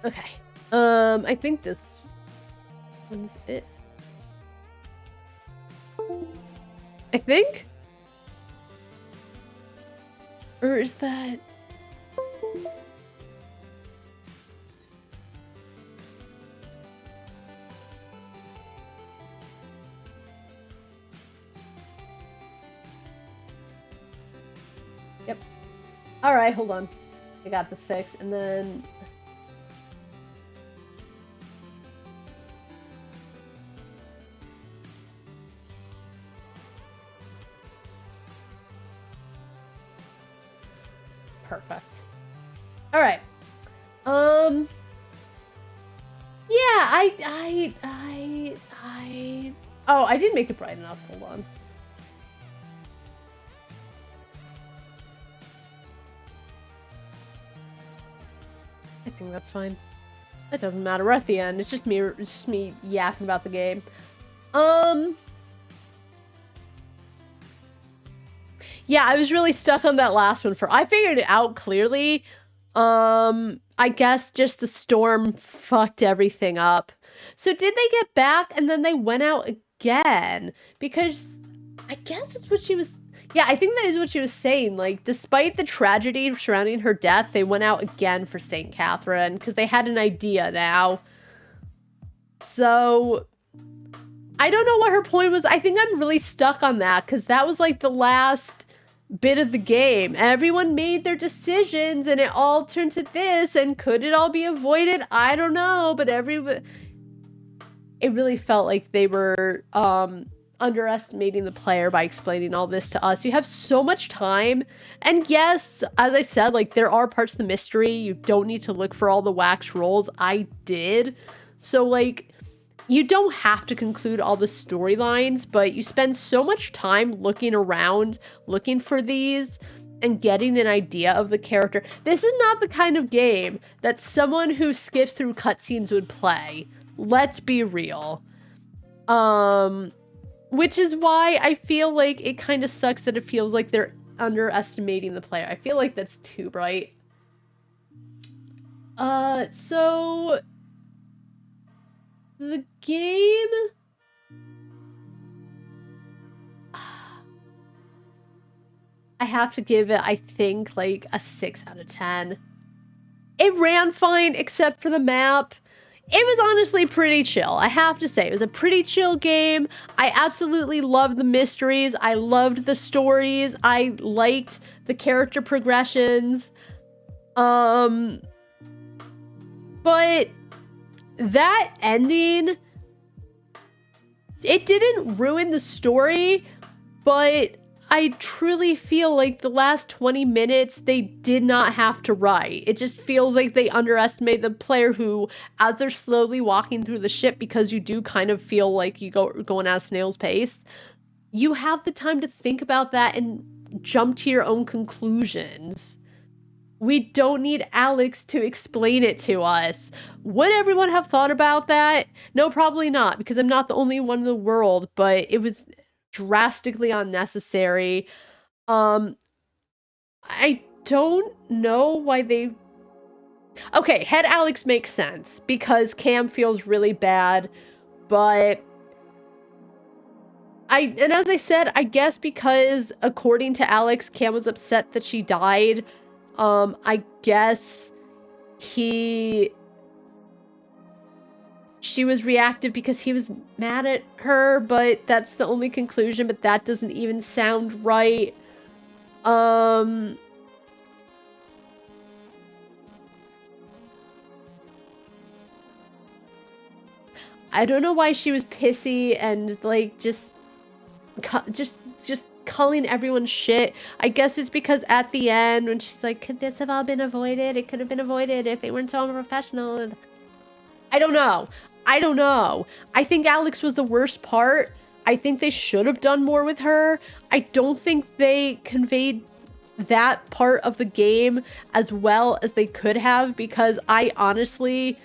Okay. I think this one's it. I think? Or is that... Yep. All right, hold on. I got this fixed, and then... Perfect. All right. Yeah, oh, I didn't make it bright enough. Hold on. I think that's fine. That doesn't matter. We're at the end. It's just me yapping about the game. Yeah, I was really stuck on that last one I figured it out clearly. I guess just the storm fucked everything up. So did they get back and then they went out again? Because I guess it's what she was... Yeah, I think that is what she was saying. Like, despite the tragedy surrounding her death, they went out again for St. Catherine because they had an idea now. So... I don't know what her point was. I think I'm really stuck on that because that was like the last bit of the game. Everyone made their decisions and it all turned to this, and could it all be avoided? I don't know, but it really felt like they were underestimating the player by explaining all this to us. You have so much time, and yes, as I said, like, there are parts of the mystery you don't need to look for all the wax rolls. I did. So like, you don't have to conclude all the storylines, but you spend so much time looking around, looking for these, and getting an idea of the character. This is not the kind of game that someone who skips through cutscenes would play. Let's be real. Which is why I feel like it kind of sucks that it feels like they're underestimating the player. I feel like that's too bright. So the game, I have to give it, I think, like a 6 out of 10. It ran fine except for the map. It was honestly pretty chill. I have to say, it was a pretty chill game. I absolutely loved the mysteries. I loved the stories. I liked the character progressions. But that ending, it didn't ruin the story, but I truly feel like the last 20 minutes, they did not have to write. It just feels like they underestimate the player who, as they're slowly walking through the ship, because you do kind of feel like you going at a snail's pace, you have the time to think about that and jump to your own conclusions. We don't need Alex to explain it to us. Would everyone have thought about that? No, probably not, because I'm not the only one in the world, but it was drastically unnecessary. I don't know why they... Okay, head Alex makes sense, because Cam feels really bad, but... And as I said, I guess because, according to Alex, Cam was upset that she died. I guess she was reactive because he was mad at her, but that's the only conclusion, but that doesn't even sound right. I don't know why she was pissy and like just calling everyone shit. I guess it's because at the end when she's like, could this have all been avoided? It could have been avoided if they weren't so unprofessional. I don't know. I think Alex was the worst part. I think they should have done more with her. I don't think they conveyed that part of the game as well as they could have, because I honestly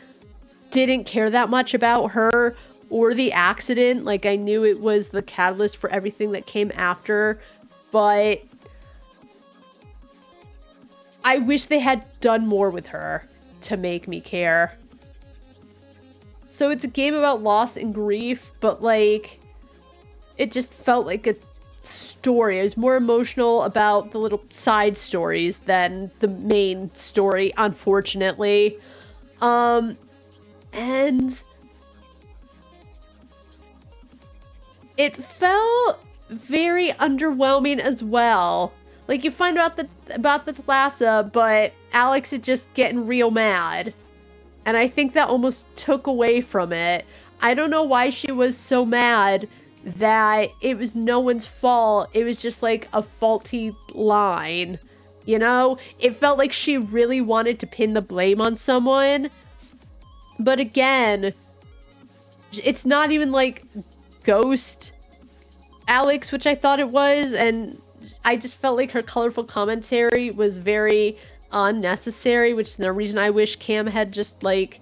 didn't care that much about her or the accident. Like, I knew it was the catalyst for everything that came after, but I wish they had done more with her to make me care. So it's a game about loss and grief, but like, it just felt like a story. I was more emotional about the little side stories than the main story, unfortunately. And it felt very underwhelming as well. Like, you find out about the Thalassa, but Alex is just getting real mad. And I think that almost took away from it. I don't know why she was so mad that it was no one's fault. It was just like a faulty line, you know? It felt like she really wanted to pin the blame on someone. But again, it's not even like Ghost Alex, which I thought it was, and I just felt like her colorful commentary was very unnecessary, which is the reason I wish Cam had just like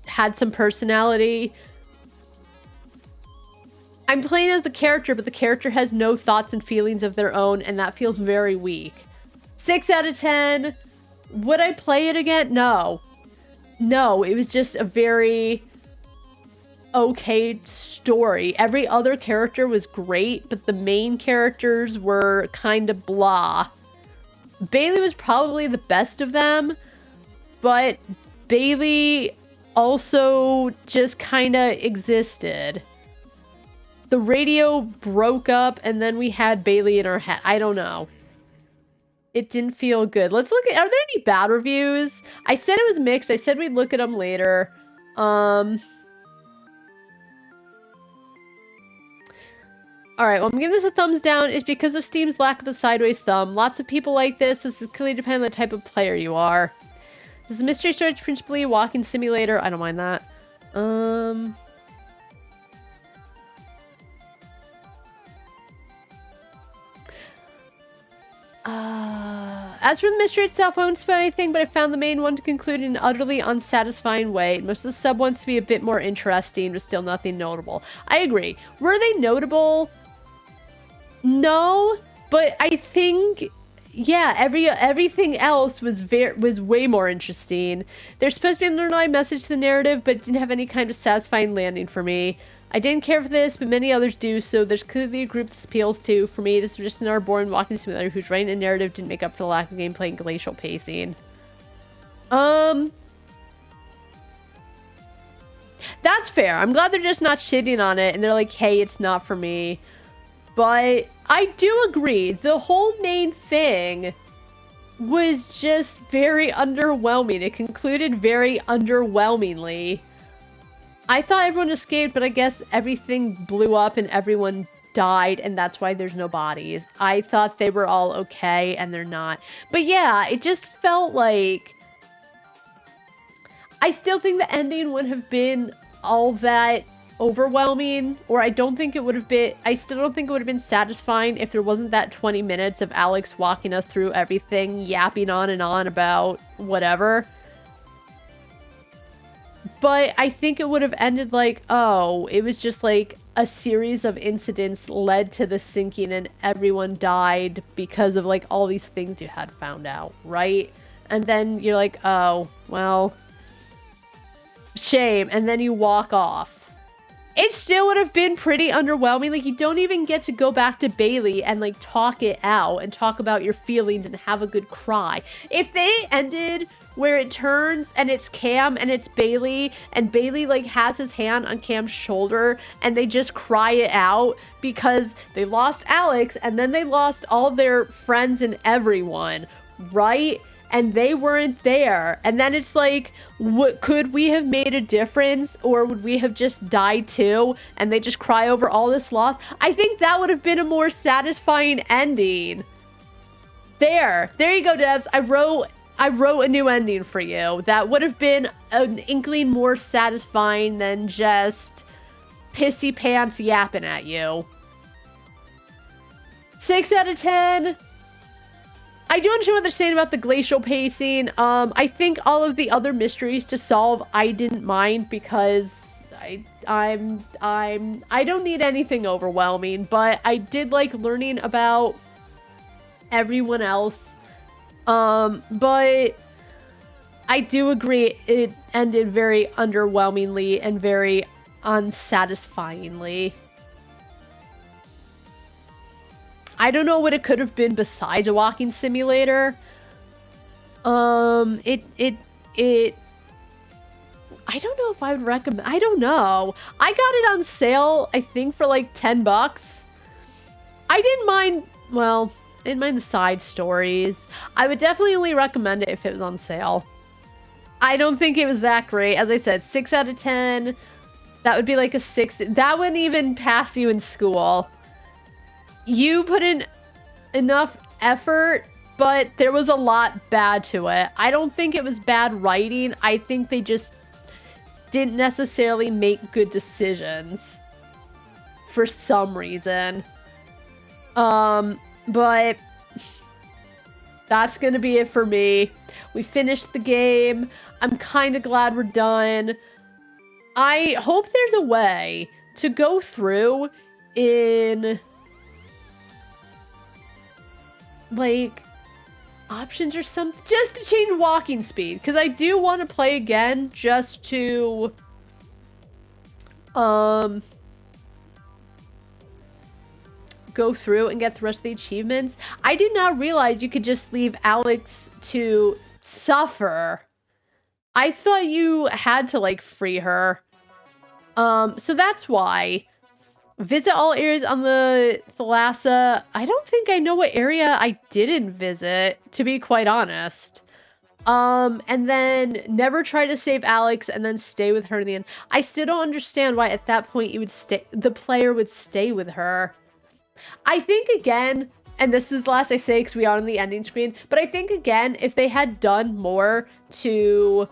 had some personality. I'm playing as the character, but the character has no thoughts and feelings of their own, and that feels very weak. 6 out of 10. Would I play it again? No, it was just a very okay story. Every other character was great, but the main characters were kind of blah. Bailey was probably the best of them, but Bailey also just kind of existed. The radio broke up and then we had Bailey in our head. I don't know. It didn't feel good. Let's look at, are there any bad reviews? I said it was mixed. I said we'd look at them later. Alright, well, I'm giving this a thumbs down. It's because of Steam's lack of the sideways thumb. Lots of people like this. This is clearly depending on the type of player you are. This is a mystery storage, principally walking simulator. I don't mind that. As for the mystery itself, I won't spoil anything, but I found the main one to conclude in an utterly unsatisfying way. Most of the sub ones to be a bit more interesting, but still nothing notable. I agree. Were they notable? No, but I think, yeah, everything else was way more interesting. There's supposed to be an underlying message to the narrative, but it didn't have any kind of satisfying landing for me. I didn't care for this, but many others do, so there's clearly a group this appeals to. For me, this was just another boring walking simulator whose writing and narrative didn't make up for the lack of gameplay and glacial pacing. That's fair. I'm glad they're just not shitting on it, and they're like, hey, it's not for me. But I do agree, the whole main thing was just very underwhelming. It concluded very underwhelmingly. I thought everyone escaped, but I guess everything blew up and everyone died, and that's why there's no bodies. I thought they were all okay, and they're not. But yeah, it just felt like... I still think the ending wouldn't have been all that overwhelming, or I still don't think it would have been satisfying if there wasn't that 20 minutes of Alex walking us through everything, yapping on and on about whatever. But I think it would have ended like, oh, it was just like a series of incidents led to the sinking and everyone died because of like all these things you had found out, right? And then you're like, oh, well, shame. And then you walk off. It still would have been pretty underwhelming. Like, you don't even get to go back to Bailey and like talk it out and talk about your feelings and have a good cry. If they ended where it turns and it's Cam and it's Bailey, and Bailey like has his hand on Cam's shoulder and they just cry it out because they lost Alex and then they lost all their friends and everyone, right? And they weren't there. And then it's like, could we have made a difference, or would we have just died too and they just cry over all this loss? I think that would have been a more satisfying ending. There you go, devs. I wrote a new ending for you. That would have been an inkling more satisfying than just pissy pants yapping at you. 6 out of 10. I do understand what they're saying about the glacial pacing. I think all of the other mysteries to solve, I didn't mind because I don't need anything overwhelming, but I did like learning about everyone else. But I do agree it ended very underwhelmingly and very unsatisfyingly. I don't know what it could have been besides a walking simulator. I don't know if I would recommend. I don't know. I got it on sale, I think, for like $10. I didn't mind. Well, I didn't mind the side stories. I would definitely only recommend it if it was on sale. I don't think it was that great. As I said, 6 out of 10. That would be like a 6. That wouldn't even pass you in school. You put in enough effort, but there was a lot bad to it. I don't think it was bad writing. I think they just didn't necessarily make good decisions for some reason. But that's gonna be it for me. We finished the game. I'm kind of glad we're done. I hope there's a way to go through in like options or something just to change walking speed, because I do want to play again just to go through and get the rest of the achievements. I did not realize you could just leave Alex to suffer. I thought you had to like free her. So that's why. Visit all areas on the Thalassa. I don't think I know what area I didn't visit, to be quite honest. And then never try to save Alex and then stay with her in the end. I still don't understand why at that point the player would stay with her. I think again, and this is the last I say because we are on the ending screen, but I think again, if they had done more to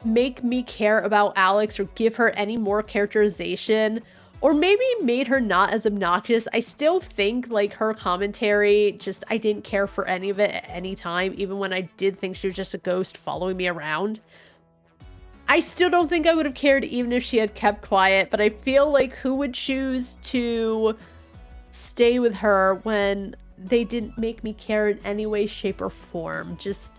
make me care about Alex or give her any more characterization, or maybe made her not as obnoxious. I still think like her commentary, just I didn't care for any of it at any time, even when I did think she was just a ghost following me around. I still don't think I would have cared even if she had kept quiet, but I feel like who would choose to stay with her when they didn't make me care in any way, shape, or form? Just...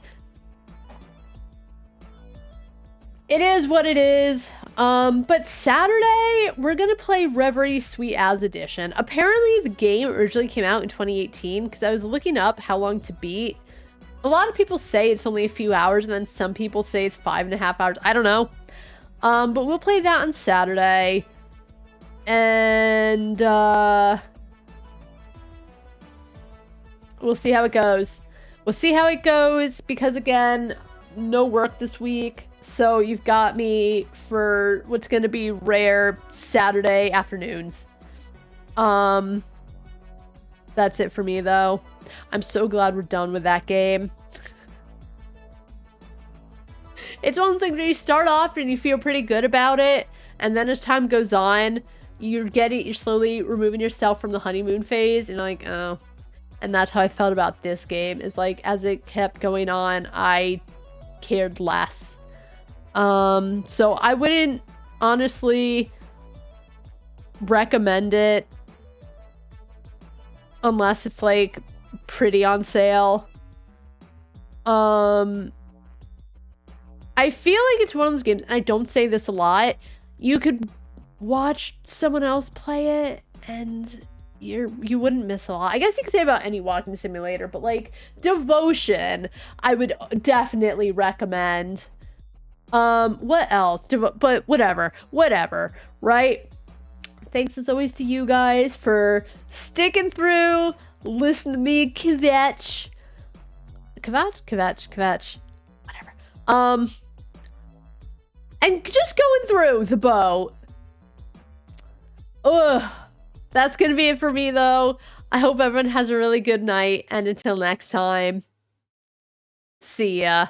it is what it is. But Saturday, we're gonna play Reverie Sweet As Edition. Apparently, the game originally came out in 2018, because I was looking up how long to beat. A lot of people say it's only a few hours, and then some people say it's 5.5 hours. I don't know. But we'll play that on Saturday. And, we'll see how it goes. We'll see how it goes, because again, no work this week. So you've got me for what's going to be rare Saturday afternoons. That's it for me, though. I'm so glad we're done with that game. It's one thing where you start off and you feel pretty good about it, and then as time goes on, you're slowly removing yourself from the honeymoon phase, and you're like, oh. And that's how I felt about this game, is like, as it kept going on, I cared less. So I wouldn't honestly recommend it unless it's like pretty on sale. I feel like it's one of those games, and I don't say this a lot, you could watch someone else play it and you wouldn't miss a lot. I guess you could say about any walking simulator, but like Devotion, I would definitely recommend. What else? But whatever, right? Thanks as always to you guys for sticking through, listening to me kvetch, whatever. And just going through the boat. Ugh. That's gonna be it for me, though. I hope everyone has a really good night, and until next time, see ya.